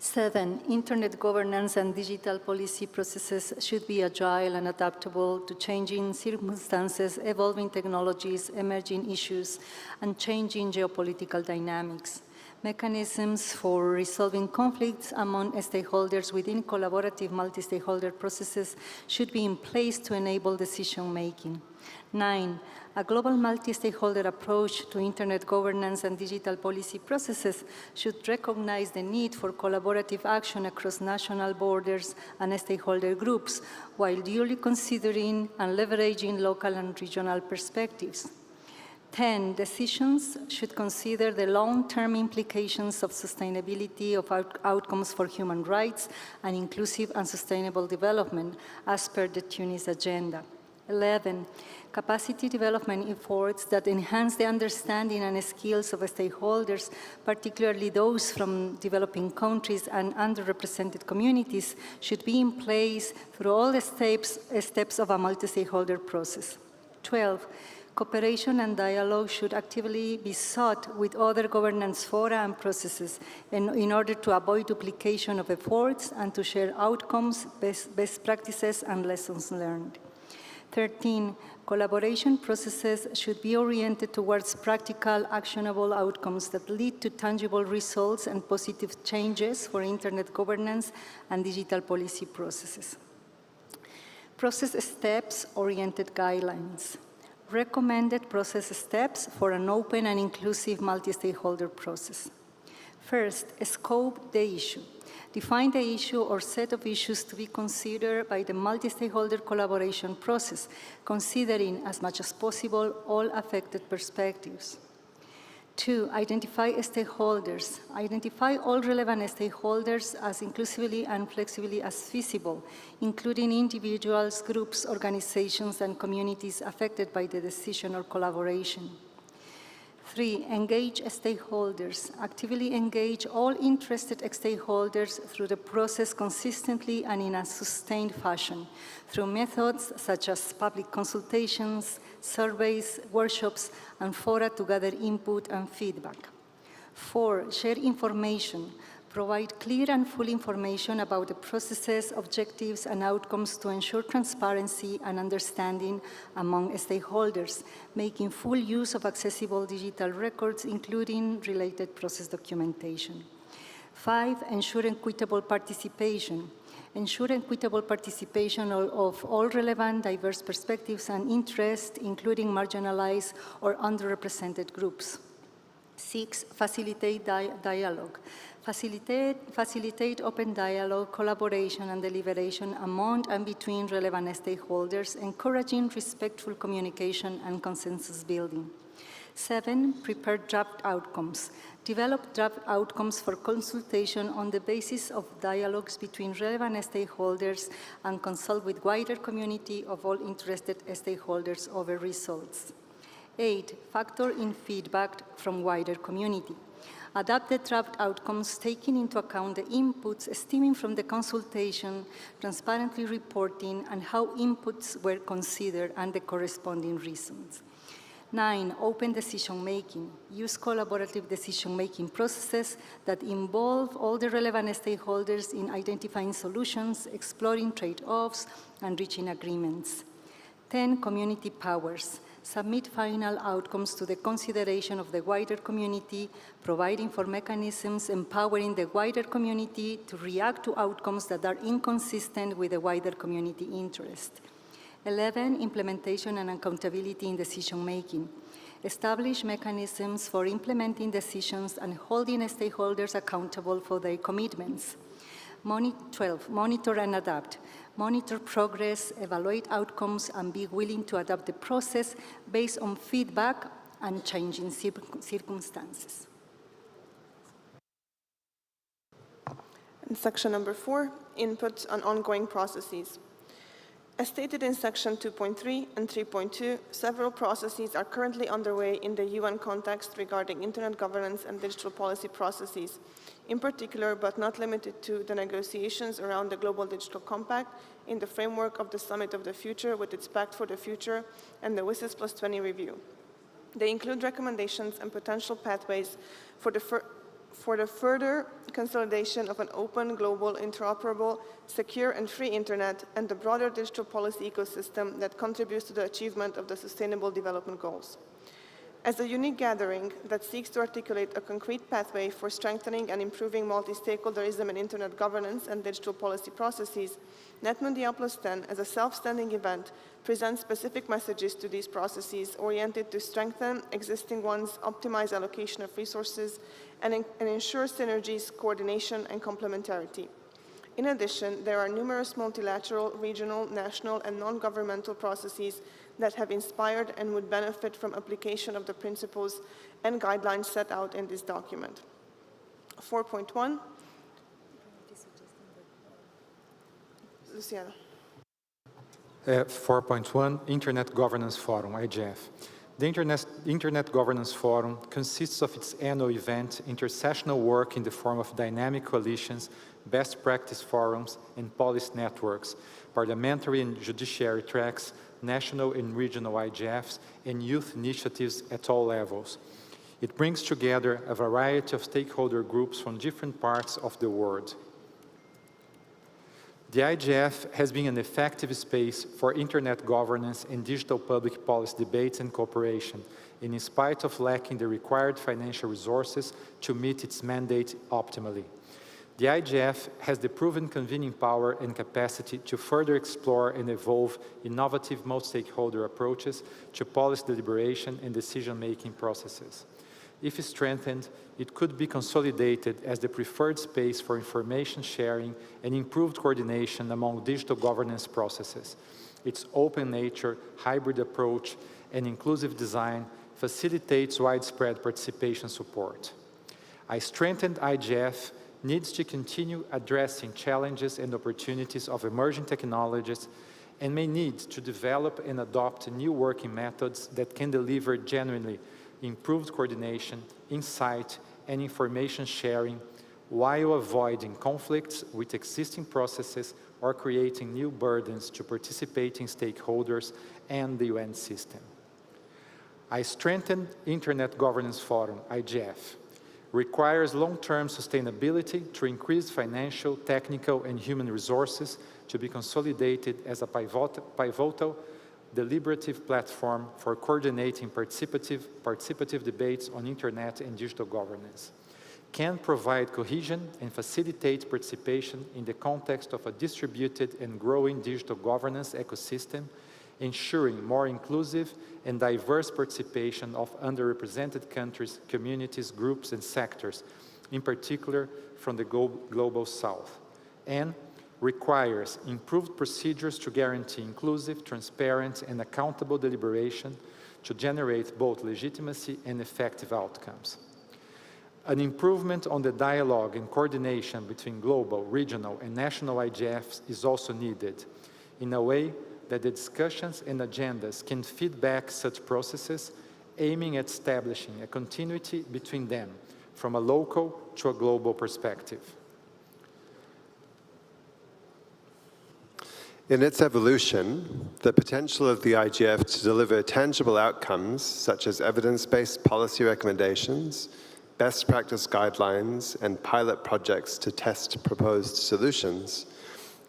Speaker 5: 7, internet governance and digital policy processes should be agile and adaptable to changing circumstances, evolving technologies, emerging issues, and changing geopolitical dynamics. Mechanisms for resolving conflicts among stakeholders within collaborative multi-stakeholder processes should be in place to enable decision-making. 9, a global multi-stakeholder approach to internet governance and digital policy processes should recognize the need for collaborative action across national borders and stakeholder groups, while duly considering and leveraging local and regional perspectives. 10, decisions should consider the long-term implications of sustainability of outcomes for human rights and inclusive and sustainable development as per the Tunis Agenda. 11, capacity development efforts that enhance the understanding and skills of stakeholders, particularly those from developing countries and underrepresented communities, should be in place through all the steps of a multi-stakeholder process. 12, cooperation and dialogue should actively be sought with other governance fora and processes in order to avoid duplication of efforts and to share outcomes, best practices, and lessons learned. 13, collaboration processes should be oriented towards practical, actionable outcomes that lead to tangible results and positive changes for internet governance and digital policy processes. Process steps-oriented guidelines. Recommended process steps for an open and inclusive multi-stakeholder process. First, scope the issue. Define the issue or set of issues to be considered by the multi-stakeholder collaboration process, considering as much as possible all affected perspectives. 2, identify stakeholders. Identify all relevant stakeholders as inclusively and flexibly as feasible, including individuals, groups, organizations, and communities affected by the decision or collaboration. 3, engage stakeholders. Actively engage all interested stakeholders through the process consistently and in a sustained fashion, through methods such as public consultations, surveys, workshops, and fora to gather input and feedback. 4, share information. Provide clear and full information about the processes, objectives, and outcomes to ensure transparency and understanding among stakeholders, making full use of accessible digital records, including related process documentation. 5, ensure equitable participation. Ensure equitable participation of all relevant diverse perspectives and interests, including marginalized or underrepresented groups. 6, facilitate dialogue. Facilitate open dialogue, collaboration, and deliberation among and between relevant stakeholders, encouraging respectful communication and consensus building. 7, prepare draft outcomes. Develop draft outcomes for consultation on the basis of dialogues between relevant stakeholders and consult with wider community of all interested stakeholders over results. 8, factor in feedback from wider community. Adapt the draft outcomes taking into account the inputs stemming from the consultation, transparently reporting and how inputs were considered and the corresponding reasons. 9, open decision-making. Use collaborative decision-making processes that involve all the relevant stakeholders in identifying solutions, exploring trade-offs, and reaching agreements. 10, community powers. Submit final outcomes to the consideration of the wider community, providing for mechanisms empowering the wider community to react to outcomes that are inconsistent with the wider community interest. 11, implementation and accountability in decision-making. Establish mechanisms for implementing decisions and holding stakeholders accountable for their commitments. 12, monitor and adapt. Monitor progress, evaluate outcomes, and be willing to adapt the process based on feedback and changing circumstances.
Speaker 7: And section number 4, input on ongoing processes. As stated in section 2.3 and 3.2, several processes are currently underway in the UN context regarding internet governance and digital policy processes, in particular, but not limited to, the negotiations around the Global Digital Compact in the framework of the Summit of the Future with its Pact for the Future and the WSIS+20 review. They include recommendations and potential pathways for the further consolidation of an open, global, interoperable, secure and free internet and the broader digital policy ecosystem that contributes to the achievement of the Sustainable Development Goals. As a unique gathering that seeks to articulate a concrete pathway for strengthening and improving multi-stakeholderism in internet governance and digital policy processes, NETmundial+10, as a self-standing event, presents specific messages to these processes oriented to strengthen existing ones, optimize allocation of resources, and ensure synergies, coordination, and complementarity. In addition, there are numerous multilateral, regional, national, and non-governmental processes that have inspired and would benefit from application of the principles and guidelines set out in this document. 4.1. Luciano.
Speaker 16: 4.1, Internet Governance Forum, IGF. The Internet Governance Forum consists of its annual event, intersessional work in the form of dynamic coalitions, best practice forums, and policy networks, parliamentary and judiciary tracks, national and regional IGFs, and youth initiatives at all levels. It brings together a variety of stakeholder groups from different parts of the world. The IGF has been an effective space for internet governance and digital public policy debates and cooperation, and in spite of lacking the required financial resources to meet its mandate optimally. The IGF has the proven convening power and capacity to further explore and evolve innovative multi-stakeholder approaches to policy deliberation and decision-making processes. If strengthened, it could be consolidated as the preferred space for information sharing and improved coordination among digital governance processes. Its open nature, hybrid approach, and inclusive design facilitates widespread participation support. A strengthened IGF needs to continue addressing challenges and opportunities of emerging technologies and may need to develop and adopt new working methods that can deliver genuinely improved coordination, insight, and information sharing while avoiding conflicts with existing processes or creating new burdens to participating stakeholders and the UN system. A strengthened Internet Governance Forum, IGF, requires long-term sustainability to increase financial, technical, and human resources to be consolidated as a pivotal deliberative platform for coordinating participative debates on internet and digital governance, can provide cohesion and facilitate participation in the context of a distributed and growing digital governance ecosystem, ensuring more inclusive and diverse participation of underrepresented countries, communities, groups, and sectors, in particular from the Global South, and requires improved procedures to guarantee inclusive, transparent, and accountable deliberation to generate both legitimacy and effective outcomes. An improvement on the dialogue and coordination between global, regional, and national IGFs is also needed, in a way that the discussions and agendas can feed back such processes, aiming at establishing a continuity between them from a local to a global perspective.
Speaker 17: In its evolution, the potential of the IGF to deliver tangible outcomes, such as evidence-based policy recommendations, best practice guidelines, and pilot projects to test proposed solutions,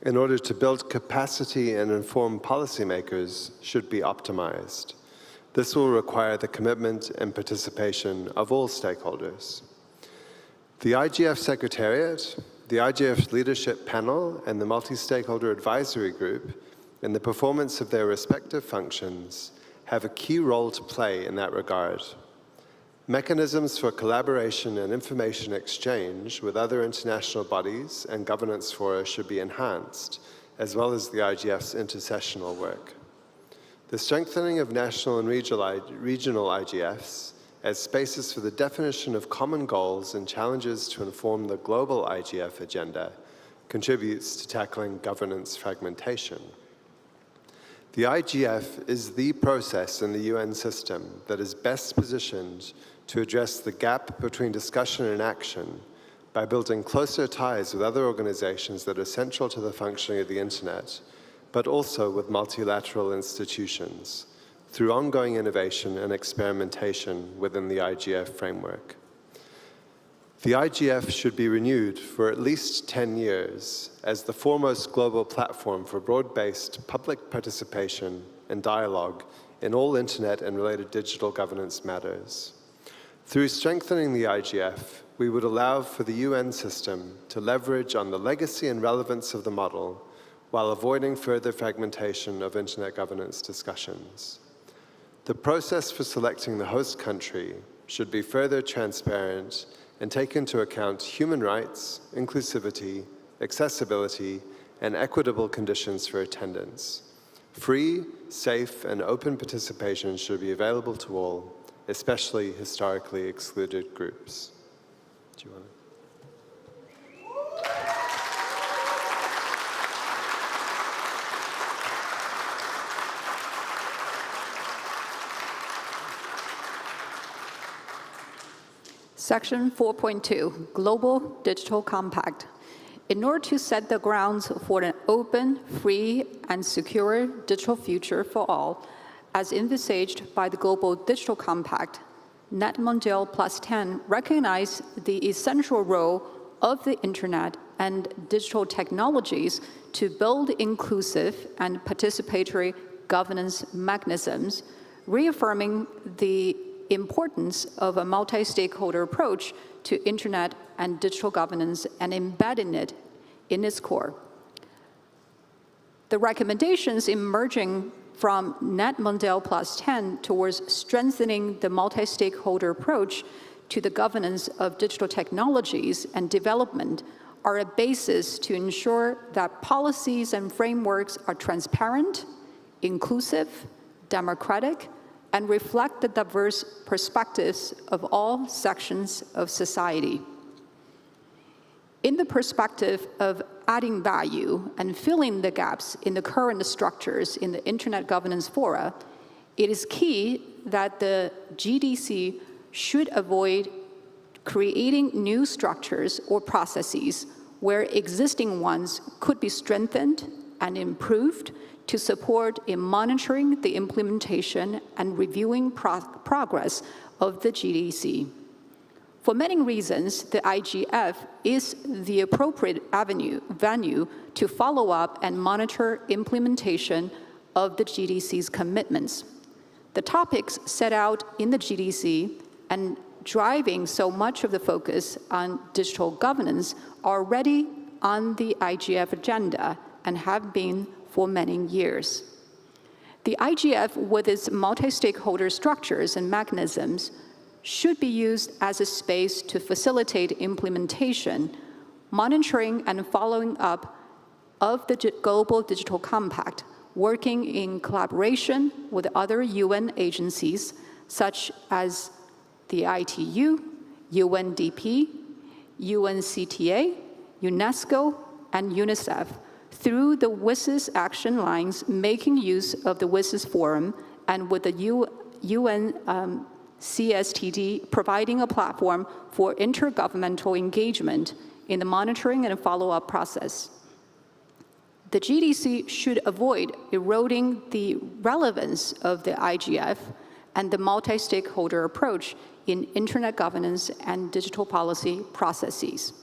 Speaker 17: in order to build capacity and inform policymakers, should be optimized. This will require the commitment and participation of all stakeholders. The IGF Secretariat, the IGF Leadership Panel, and the Multi-Stakeholder Advisory Group, in the performance of their respective functions, have a key role to play in that regard. Mechanisms for collaboration and information exchange with other international bodies and governance fora should be enhanced, as well as the IGF's intersessional work. The strengthening of national and regional IGFs as spaces for the definition of common goals and challenges to inform the global IGF agenda contributes to tackling governance fragmentation. The IGF is the process in the UN system that is best positioned to address the gap between discussion and action by building closer ties with other organizations that are central to the functioning of the Internet, but also with multilateral institutions, through ongoing innovation and experimentation within the IGF framework. The IGF should be renewed for at least 10 years as the foremost global platform for broad-based public participation and dialogue in all Internet and related digital governance matters. Through strengthening the IGF, we would allow for the UN system to leverage on the legacy and relevance of the model while avoiding further fragmentation of Internet governance discussions. The process for selecting the host country should be further transparent and take into account human rights, inclusivity, accessibility, and equitable conditions for attendance. Free, safe, and open participation should be available to all, especially historically excluded groups. Do you want to?
Speaker 12: Section 4.2, Global Digital Compact. In order to set the grounds for an open, free, and secure digital future for all, as envisaged by the Global Digital Compact, NETmundial+10 recognized the essential role of the Internet and digital technologies to build inclusive and participatory governance mechanisms, reaffirming the importance of a multi-stakeholder approach to Internet and digital governance and embedding it in its core. The recommendations emerging from NETmundial+10 towards strengthening the multi-stakeholder approach to the governance of digital technologies and development are a basis to ensure that policies and frameworks are transparent, inclusive, democratic, and reflect the diverse perspectives of all sections of society. In the perspective of adding value and filling the gaps in the current structures in the Internet governance fora, it is key that the GDC should avoid creating new structures or processes where existing ones could be strengthened and improved to support in monitoring the implementation and reviewing progress of the GDC. For many reasons, the IGF is the appropriate venue to follow up and monitor implementation of the GDC's commitments. The topics set out in the GDC and driving so much of the focus on digital governance are already on the IGF agenda and have been for many years. The IGF, with its multi-stakeholder structures and mechanisms, should be used as a space to facilitate implementation, monitoring and following up of the Global Digital Compact, working in collaboration with other UN agencies such as the ITU, UNDP, UNCTA, UNESCO, and UNICEF, through the WSIS action lines, making use of the WSIS forum, and with the UN CSTD providing a platform for intergovernmental engagement in the monitoring and follow-up process. The GDC should avoid eroding the relevance of the IGF and the multi-stakeholder approach in internet governance and digital policy processes.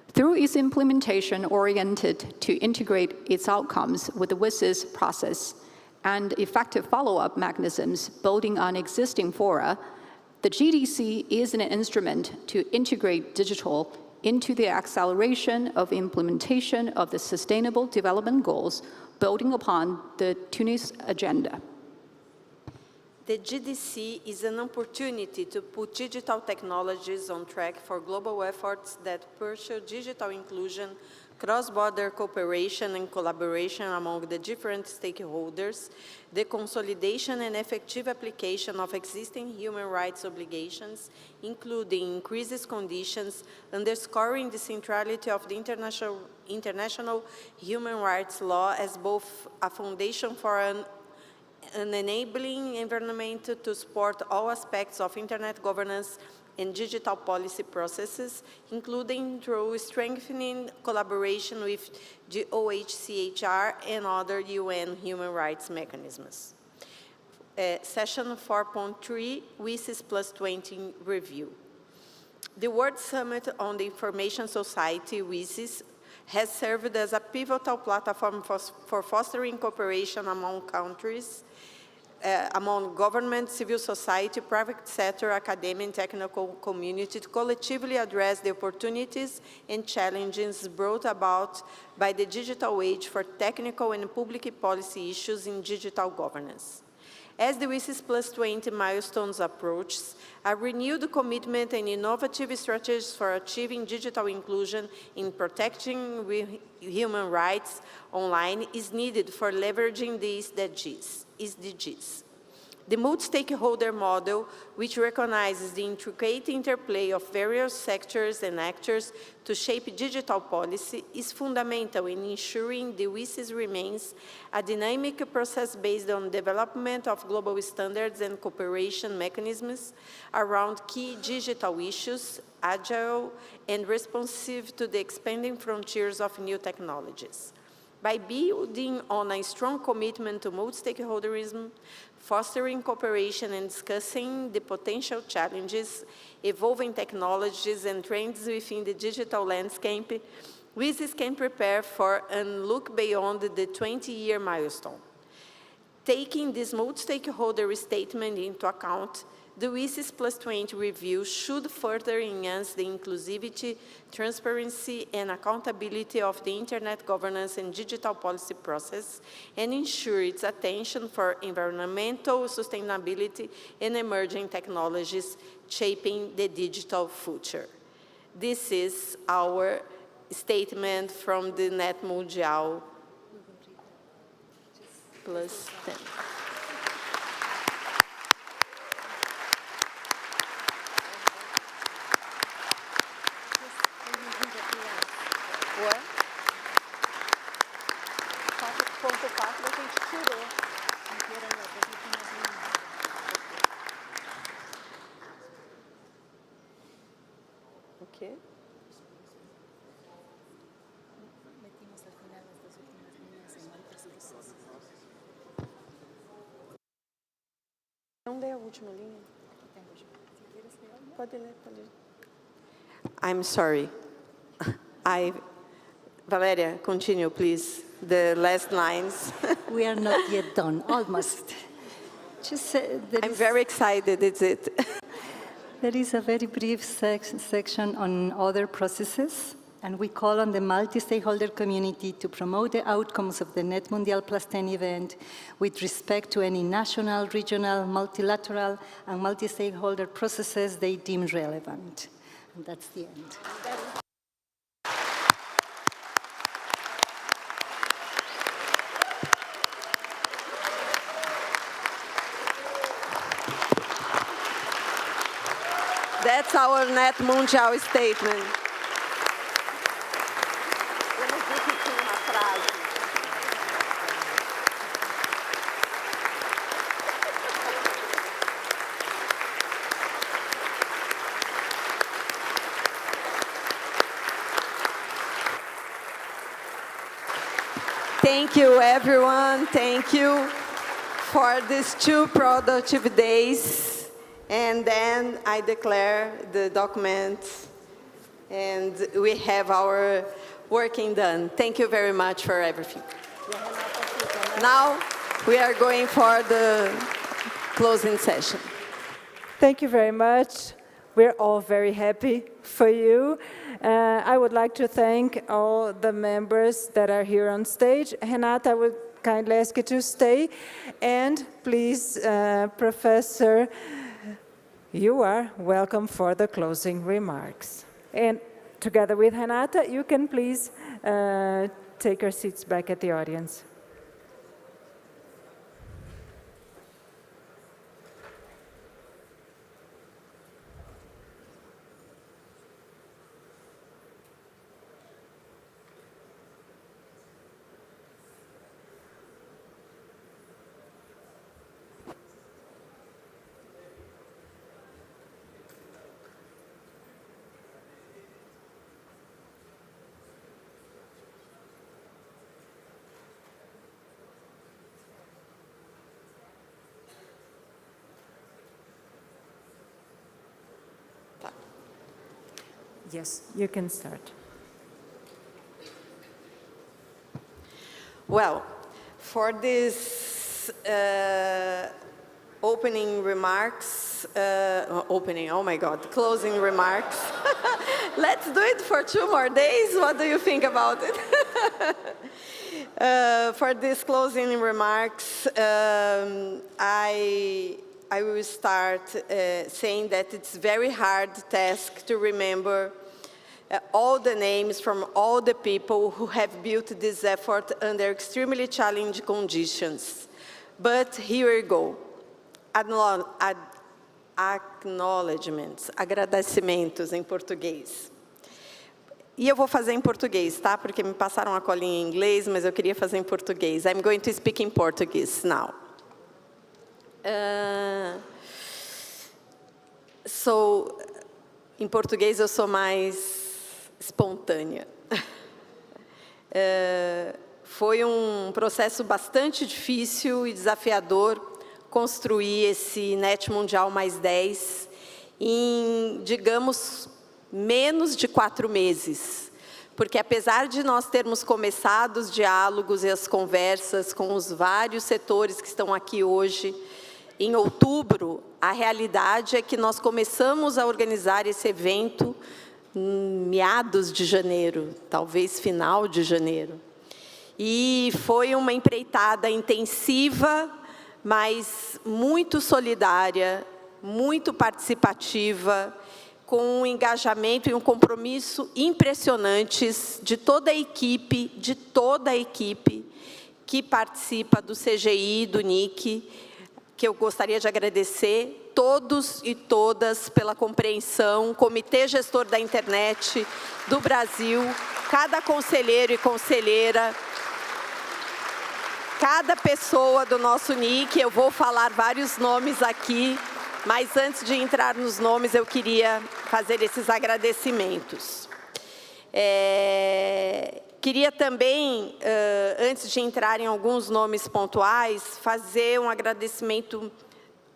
Speaker 12: Through its implementation oriented to integrate its outcomes with the WSIS process and effective follow-up mechanisms building on existing fora, the GDC is an instrument to integrate digital into the acceleration of implementation of the Sustainable Development Goals, building upon the Tunis Agenda.
Speaker 14: The GDC is an opportunity to put digital technologies on track for global efforts that pursue digital inclusion, cross-border cooperation and collaboration among the different stakeholders, the consolidation and effective application of existing human rights obligations, including increased conditions, underscoring the centrality of the international human rights law as both a foundation for an enabling environment to support all aspects of internet governance and digital policy processes, including through strengthening collaboration with the OHCHR and other UN human rights mechanisms. Session 4.3, WSIS Plus 20 Review. The World Summit on the Information Society, WSIS, has served as a pivotal platform for fostering cooperation among countries, among government, civil society, private sector, academia, and technical community to collectively address the opportunities and challenges brought about by the digital age for technical and public policy issues in digital governance. As the WSIS Plus 20 milestones approach, a renewed commitment and innovative strategies for achieving digital inclusion in protecting human rights online is needed for leveraging the SDGs. The multi-stakeholder model, which recognizes the intricate interplay of various sectors and actors to shape digital policy, is fundamental in ensuring the WSIS remains a dynamic process based on development of global standards and cooperation mechanisms around key digital issues, agile and responsive to the expanding frontiers of new technologies. By building on a strong commitment to multi-stakeholderism, fostering cooperation and discussing the potential challenges, evolving technologies and trends within the digital landscape, WSIS can prepare for and look beyond the 20-year milestone. Taking this multi-stakeholder statement into account, the WSIS Plus 20 review should further enhance the inclusivity, transparency, and accountability of the internet governance and digital policy process and ensure its attention for environmental sustainability and emerging technologies shaping the digital future. This is our statement from the NETmundial+10.
Speaker 3: Okay. Não dê a última linha. Pode ler, pode ler.
Speaker 14: I'm sorry. Valeria, continue, please. The last lines.
Speaker 5: We are not yet done, almost.
Speaker 14: I'm very excited, it's it.
Speaker 5: There is a very brief section on other processes, and we call on the multi-stakeholder community to promote the outcomes of the NETmundial+10 event with respect to any national, regional, multilateral, and multi-stakeholder processes they deem relevant. And that's the end.
Speaker 14: That's our NETmundial statement. Thank you, everyone. Thank you for these 2 productive days. And then I declare the document, and we have our working done. Thank you very much for everything. Now we are going for the closing session.
Speaker 13: Thank you very much. We're all very happy for you. I would like to thank all the members that are here on stage. Renata, I would kindly ask you to stay. And please, Professor, you are welcome for the closing remarks. And together with Renata, you can please take your seats back at the audience. Yes, you can start.
Speaker 14: Well, for this opening remarks, closing remarks. Let's do it for 2 more days. What do you think about it? For these closing remarks, I will start saying that it's a very hard task to remember all the names from all the people who have built this effort under extremely challenging conditions. But here we go. Acknowledgements, agradecimentos em português. E eu vou fazer em português, tá? Porque me passaram a colinha em inglês, mas eu queria fazer em português. I'm going to speak in Portuguese now. Em português eu sou mais espontânea. Foi um processo bastante difícil e desafiador construir esse NETmundial+10 em, digamos, menos de 4 meses. Porque apesar de nós termos começado os diálogos e as conversas com os vários setores que estão aqui hoje, em outubro, a realidade é que nós começamos a organizar esse evento em meados de janeiro, talvez final de janeiro. E foi uma empreitada intensiva, mas muito solidária, muito participativa, com um engajamento e um compromisso impressionantes de toda a equipe que participa do CGI, do NIC, que eu gostaria de agradecer todos e todas pela compreensão, Comitê Gestor da Internet do Brasil, cada conselheiro e conselheira, cada pessoa do nosso NIC. Eu vou falar vários nomes aqui, mas antes de entrar nos nomes, eu queria fazer esses agradecimentos. Queria também, antes de entrar em alguns nomes pontuais, fazer um agradecimento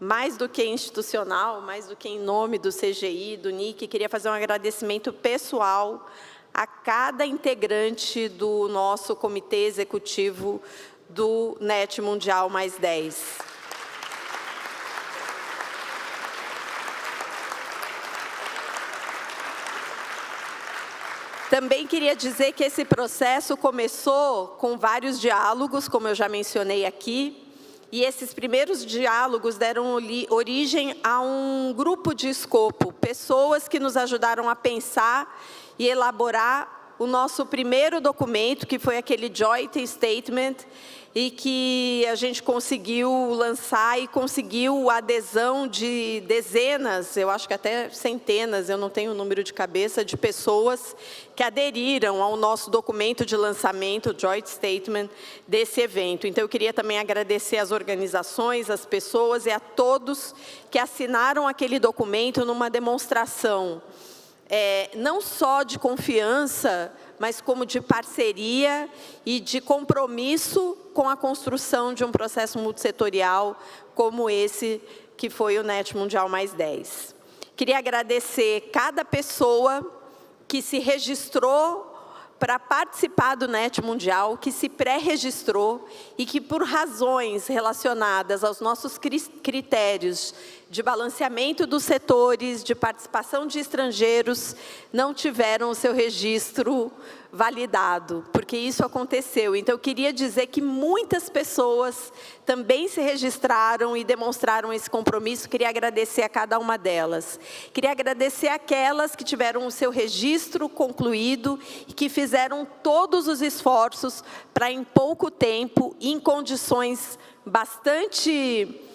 Speaker 14: mais do que institucional, mais do que em nome do CGI, do NIC. Queria fazer um agradecimento pessoal a cada integrante do nosso comitê executivo do NETmundial+10. Também queria dizer que esse processo começou com vários diálogos, como eu já mencionei aqui, e esses primeiros diálogos deram origem a um grupo de escopo, pessoas que nos ajudaram a pensar e elaborar o nosso primeiro documento, que foi aquele joint statement, e que a gente conseguiu lançar e conseguiu a adesão de dezenas, eu acho que até centenas, eu não tenho o número de cabeça, de pessoas que aderiram ao nosso documento de lançamento, o joint statement, desse evento. Então, eu queria também agradecer às organizações, às pessoas e a todos que assinaram aquele documento numa demonstração, não só de confiança, mas como de parceria e de compromisso com a construção de um processo multissetorial como esse que foi o NETmundial+10. Queria agradecer cada pessoa que se registrou para participar do NETmundial, que se pré-registrou e que, por razões relacionadas aos nossos critérios de balanceamento dos setores, de participação de estrangeiros, não tiveram o seu registro validado, porque isso aconteceu. Então, eu queria dizer que muitas pessoas também se registraram e demonstraram esse compromisso. Queria agradecer a cada uma delas. Queria agradecer aquelas que tiveram o seu registro concluído e que fizeram todos os esforços para, em pouco tempo, em condições bastante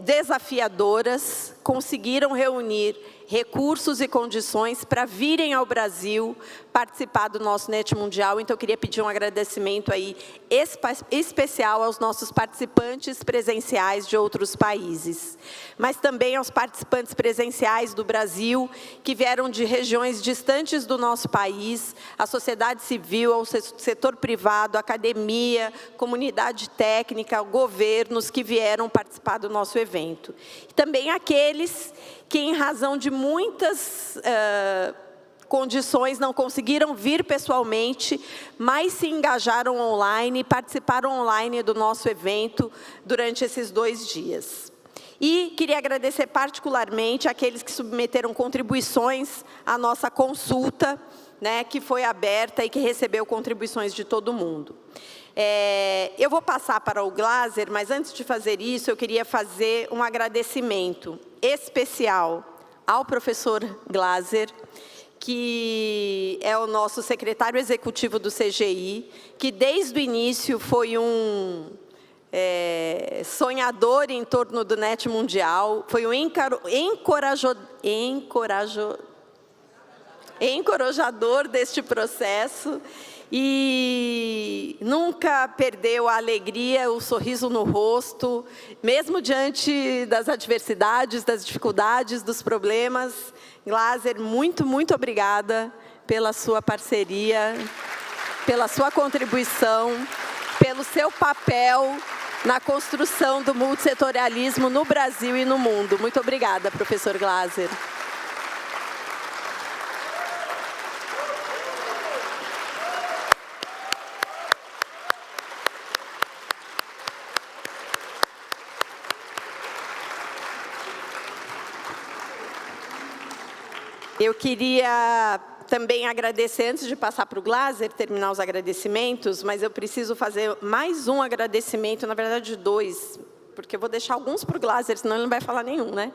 Speaker 14: desafiadoras, conseguiram reunir recursos e condições para virem ao Brasil participar do nosso NETmundial. Então, eu queria pedir um agradecimento aí especial aos nossos participantes presenciais de outros países, mas também aos participantes presenciais do Brasil, que vieram de regiões distantes do nosso país, a sociedade civil, ao setor privado, academia, comunidade técnica, governos que vieram participar do nosso evento. E também aqueles que, em razão de muitas condições, não conseguiram vir pessoalmente, mas se engajaram online e participaram online do nosso evento durante esses 2 dias. E queria agradecer particularmente àqueles que submeteram contribuições à nossa consulta, que foi aberta e que recebeu contribuições de todo mundo. Eu vou passar para o Glaser, mas antes de fazer isso, eu queria fazer um agradecimento especial ao professor Glaser, que é o nosso secretário executivo do CGI, que desde o início foi um sonhador em torno do NETmundial, foi um encorajador deste processo, e nunca perdeu a alegria, o sorriso no rosto, mesmo diante das adversidades, das dificuldades, dos problemas. Glaser, muito, muito obrigada pela sua parceria, pela sua contribuição, pelo seu papel na construção do multissetorialismo no Brasil e no mundo. Muito obrigada, professor Glaser. Eu queria também agradecer, antes de passar para o Glaser, terminar os agradecimentos, mas eu preciso fazer mais um agradecimento, na verdade 2, porque eu vou deixar alguns para o Glaser, senão ele não vai falar nenhum, né?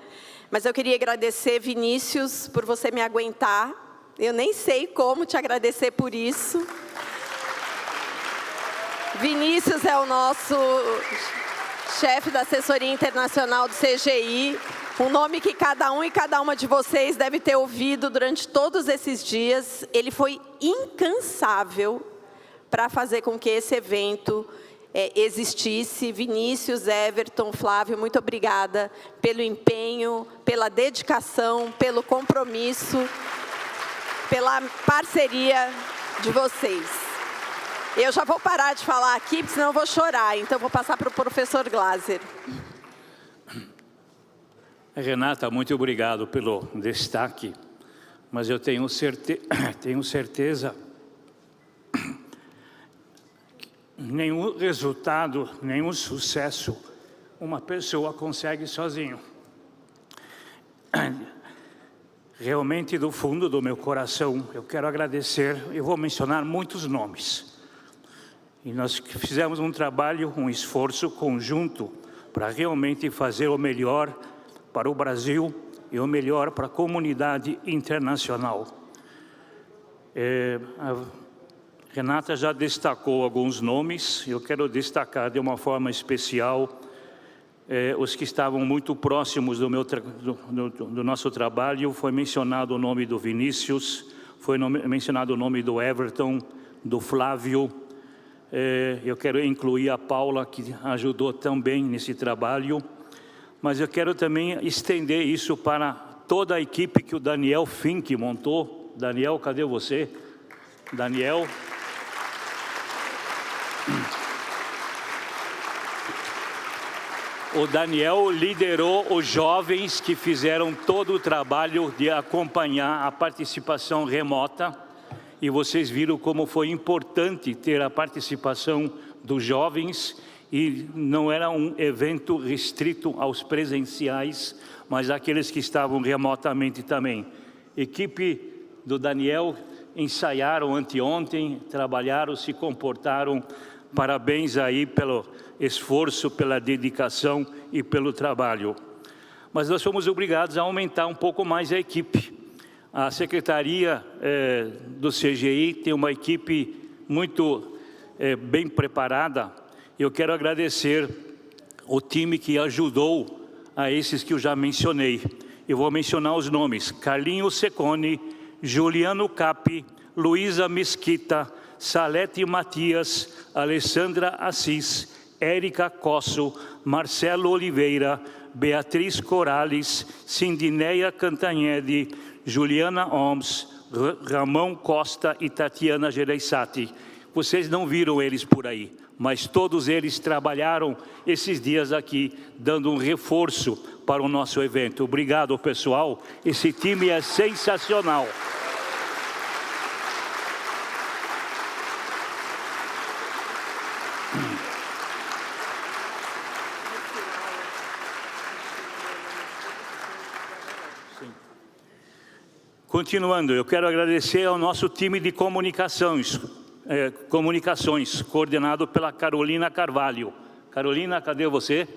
Speaker 14: Mas eu queria agradecer, Vinícius, por você me aguentar. Eu nem sei como te agradecer por isso. Vinícius é o nosso chefe da assessoria internacional do CGI, um nome que cada um e cada uma de vocês deve ter ouvido durante todos esses dias. Ele foi incansável para fazer com que esse evento existisse. Vinícius, Everton, Flávio, muito obrigada pelo empenho, pela dedicação, pelo compromisso, pela parceria de vocês. Eu já vou parar de falar aqui, porque senão eu vou chorar. Então, vou passar para o professor Glaser.
Speaker 18: Renata, muito obrigado pelo destaque, mas eu tenho certeza que nenhum resultado, nenhum sucesso, uma pessoa consegue sozinho. realmente do fundo do meu coração, eu quero agradecer, eu vou mencionar muitos nomes. E nós fizemos um trabalho, um esforço conjunto para realmente fazer o melhor para o Brasil e o melhor para a comunidade internacional. A Renata já destacou alguns nomes, eu quero destacar de uma forma especial os que estavam muito próximos do nosso trabalho. Foi mencionado o nome do Vinícius, foi mencionado o nome do Everton, do Flávio. Eu quero incluir a Paula, que ajudou também nesse trabalho, mas eu quero também estender isso para toda a equipe que o Daniel Fink montou. Daniel, cadê você? Daniel. O Daniel liderou os jovens que fizeram todo o trabalho de acompanhar a participação remota, e vocês viram como foi importante ter a participação dos jovens, e não era um evento restrito aos presenciais, mas àqueles que estavam remotamente também. Equipe do Daniel ensaiaram anteontem, trabalharam, se comportaram. Parabéns aí pelo esforço, pela dedicação e pelo trabalho. Mas nós fomos obrigados a aumentar um pouco mais a equipe. A Secretaria do CGI tem uma equipe muito bem preparada. Eu quero agradecer o time que ajudou a esses que eu já mencionei. Eu vou mencionar os nomes: Carlinho Secone, Juliano Capi, Luísa Mesquita, Salete Matias, Alessandra Assis, Érica Cosso, Marcelo Oliveira, Beatriz Corales, Cindineia Cantanhede, Juliana Oms, Ramão Costa e Tatiana Gereissati. Vocês não viram eles por aí, mas todos eles trabalharam esses dias aqui, dando um reforço para o nosso evento. Obrigado, pessoal. Esse time é sensacional. Continuando, eu quero agradecer ao nosso time de comunicações, coordenado pela Carolina Carvalho. Carolina, cadê você?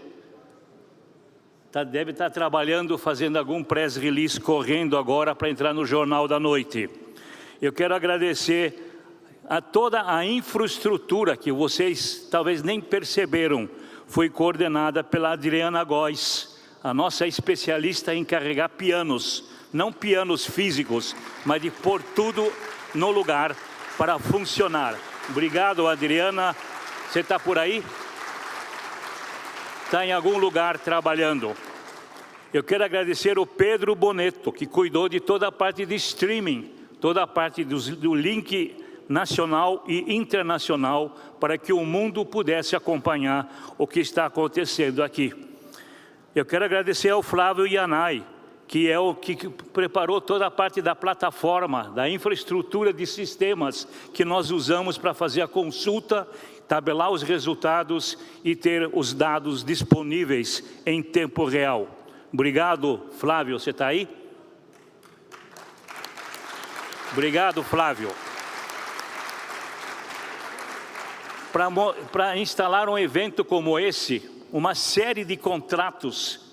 Speaker 18: Deve estar trabalhando, fazendo algum press release, correndo agora para entrar no Jornal da Noite. Eu quero agradecer a toda a infraestrutura que vocês talvez nem perceberam, foi coordenada pela Adriana Góes, a nossa especialista em carregar pianos. Não pianos físicos, mas de pôr tudo no lugar para funcionar. Obrigado, Adriana. Você está por aí? Está em algum lugar trabalhando. Eu quero agradecer o Pedro Boneto, que cuidou de toda a parte de streaming, toda a parte do link nacional e internacional, para que o mundo pudesse acompanhar o que está acontecendo aqui. Eu quero agradecer ao Flávio Yanai, que é o que preparou toda a parte da plataforma, da infraestrutura de sistemas que nós usamos para fazer a consulta, tabelar os resultados e ter os dados disponíveis em tempo real. Obrigado, Flávio. Você está aí? Obrigado, Flávio. Para instalar um evento como esse, uma série de contratos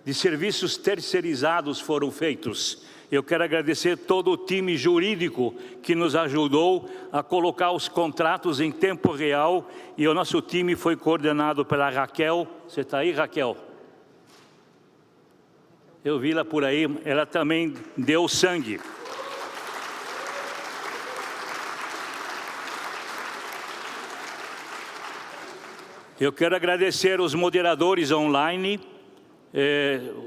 Speaker 18: de serviços terceirizados foram feitos. Eu quero agradecer todo o time jurídico que nos ajudou a colocar os contratos em tempo real, e o nosso time foi coordenado pela Raquel. Você está aí, Raquel? Eu vi-la por aí, ela também deu sangue. Eu quero agradecer os moderadores online,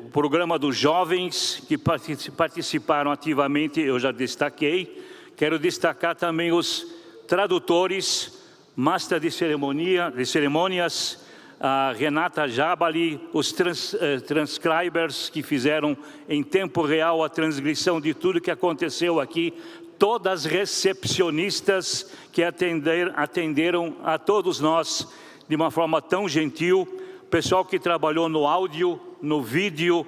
Speaker 18: o programa dos jovens que participaram ativamente, eu já destaquei. Quero destacar também os tradutores, master de cerimônias, a Renata Jabali, os transcribers que fizeram em tempo real a transcrição de tudo que aconteceu aqui, todas as recepcionistas que atenderam a todos nós de uma forma tão gentil, pessoal que trabalhou no áudio, no vídeo,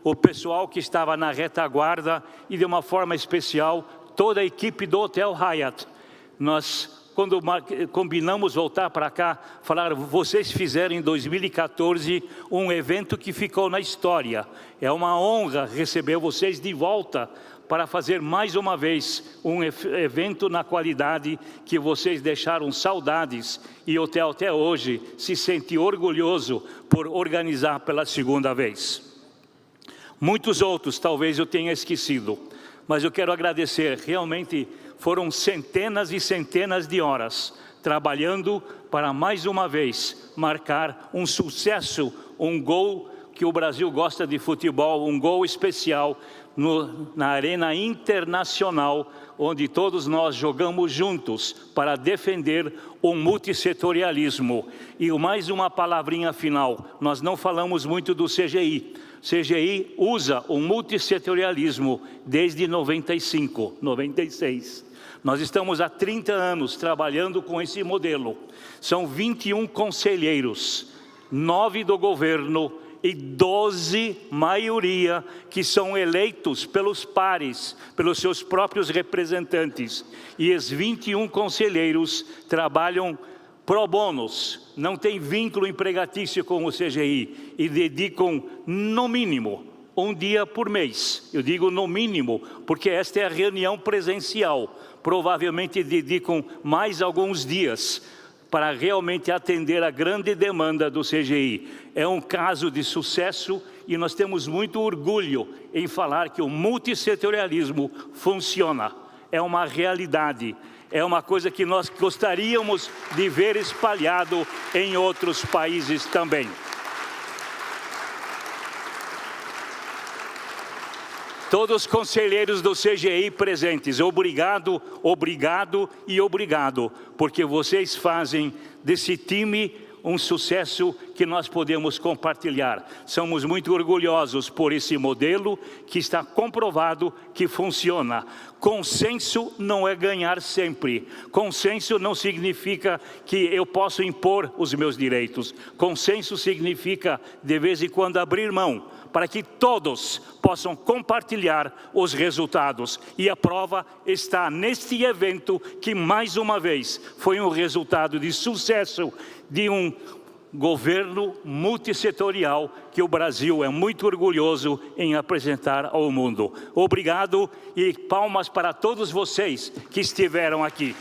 Speaker 18: o pessoal que estava na retaguarda e, de uma forma especial, toda a equipe do Hotel Hyatt. Nós, quando combinamos voltar para cá, falaram, vocês fizeram em 2014 um evento que ficou na história. É uma honra receber vocês de volta para fazer mais uma vez um evento na qualidade que vocês deixaram saudades e o hotel até hoje se sente orgulhoso por organizar pela segunda vez. Muitos outros talvez eu tenha esquecido, mas eu quero agradecer, realmente foram centenas e centenas de horas trabalhando para mais uma vez marcar um sucesso, um gol que o Brasil gosta de futebol, um gol especial na arena internacional, onde todos nós jogamos juntos para defender o multissetorialismo. E mais uma palavrinha final, nós não falamos muito do CGI. CGI usa o multissetorialismo desde 95, 96. Nós estamos há 30 anos trabalhando com esse modelo. São 21 conselheiros, 9 do governo e 12, maioria, que são eleitos pelos pares, pelos seus próprios representantes. E os 21 conselheiros trabalham pro bonos, não tem vínculo empregatício com o CGI e dedicam, no mínimo, um dia por mês. Eu digo no mínimo, porque esta é a reunião presencial. Provavelmente dedicam mais alguns dias para realmente atender a grande demanda do CGI. É um caso de sucesso e nós temos muito orgulho em falar que o multissetorialismo funciona. É uma realidade, é uma coisa que nós gostaríamos de ver espalhado em outros países também. Todos os conselheiros do CGI presentes, obrigado, obrigado e obrigado, porque vocês fazem desse time um sucesso que nós podemos compartilhar. Somos muito orgulhosos por esse modelo que está comprovado que funciona. Consenso não é ganhar sempre. Consenso não significa que eu posso impor os meus direitos. Consenso significa, de vez em quando, abrir mão, para que todos possam compartilhar os resultados. E a prova está neste evento, que mais uma vez foi um resultado de sucesso de um governo multissetorial que o Brasil é muito orgulhoso em apresentar ao mundo. Obrigado e palmas para todos vocês que estiveram aqui.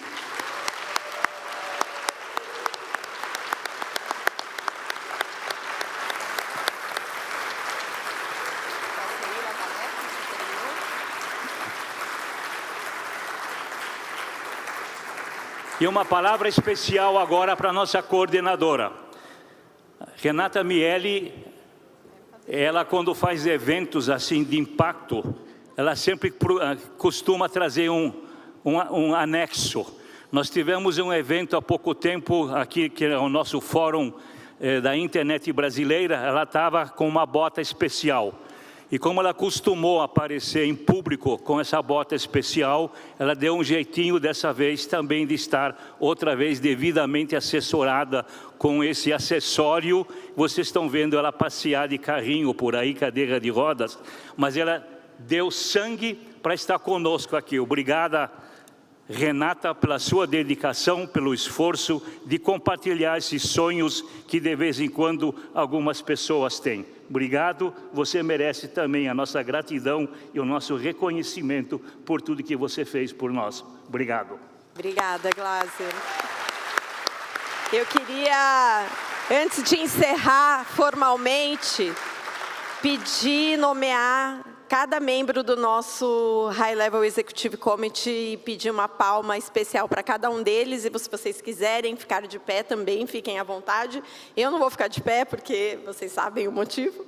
Speaker 18: E uma palavra especial agora para a nossa coordenadora. Renata Miele, ela quando faz eventos assim de impacto, ela sempre costuma trazer um anexo. Nós tivemos um evento há pouco tempo aqui, que é o nosso fórum da internet brasileira, ela estava com uma bota especial. E como ela costumou aparecer em público com essa bota especial, ela deu um jeitinho dessa vez também de estar outra vez devidamente assessorada com esse acessório. Vocês estão vendo ela passear de carrinho por aí, cadeira de rodas, mas ela deu sangue para estar conosco aqui. Obrigada, Renata, pela sua dedicação, pelo esforço de compartilhar esses sonhos que de vez em quando algumas pessoas têm. Obrigado, você merece também a nossa gratidão e o nosso reconhecimento por tudo que você fez por nós. Obrigado.
Speaker 14: Obrigada, Gláser. Eu queria, antes de encerrar formalmente, nomear cada membro do nosso High Level Executive Committee e pedir uma palma especial para cada um deles. E se vocês quiserem ficar de pé também, fiquem à vontade. Eu não vou ficar de pé, porque vocês sabem o motivo.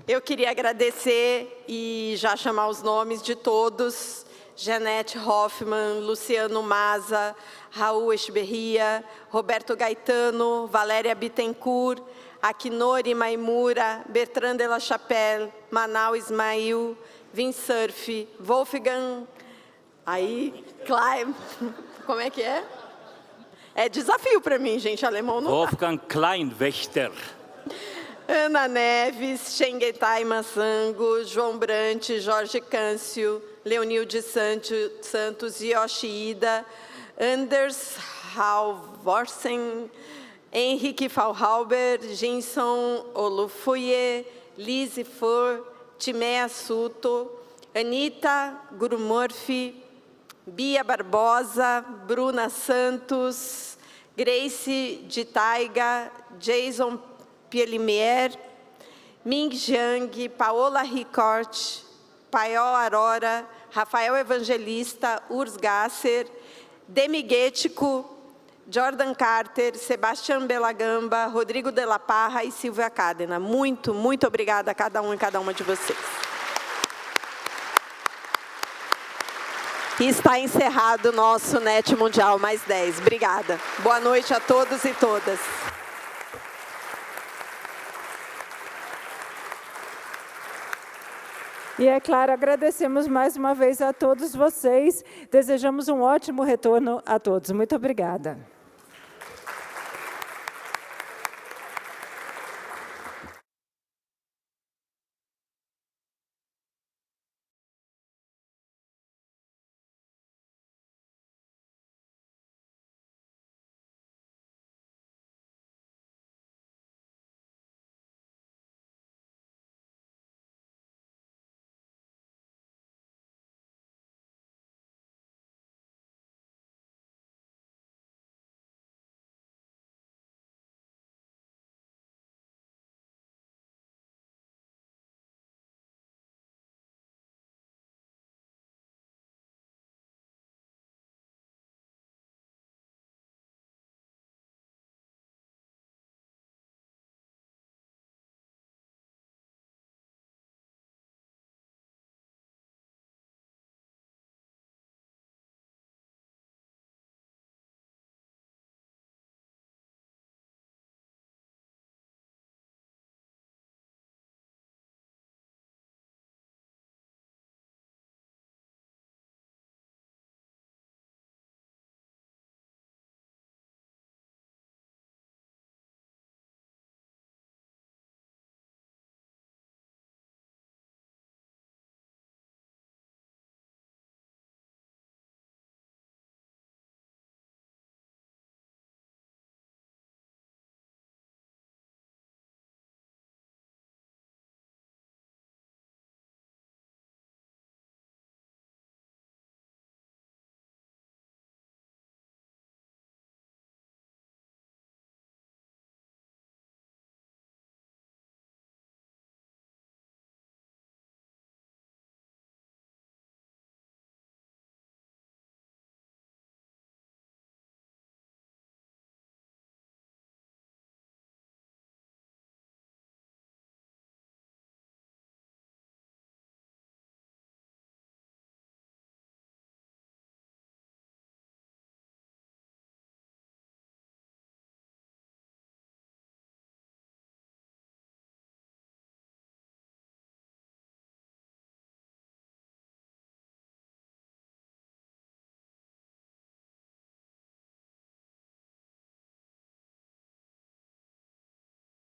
Speaker 14: Eu queria agradecer e já chamar os nomes de todos. Janete Hoffman, Luciano Maza, Raul Echeverria, Roberto Gaetano, Valéria Bittencourt, Akinori Maimura, Bertrand de la Chapelle, Manal Ismail, Windsurf, Wolfgang, Klein, como é que é? É desafio para mim, gente, alemão não
Speaker 18: Wolfgang Kleinwächter.
Speaker 14: Ana Neves, Xenguetai Massango, João Brante, Jorge Câncio, Leonilde Santos, Yoshi Ida, Anders Halvorsen, Henrique Falhauber, Ginson Olufuye, Lise For, Timé Assuto, Anita Gurumorfi, Bia Barbosa, Bruna Santos, Grace de Taiga, Jason Pielimier, Ming Jiang, Paola Ricorte, Paiol Arora, Rafael Evangelista, Urs Gasser, Demiguético, Jordan Carter, Sebastião Belagamba, Rodrigo de la Parra e Silvia Cadena. Muito, muito obrigada a cada um e cada uma de vocês. E está encerrado o nosso NET Mundial mais 10. Obrigada. Boa noite a todos e todas.
Speaker 13: E, é claro, agradecemos mais uma vez a todos vocês. Desejamos um ótimo retorno a todos. Muito obrigada.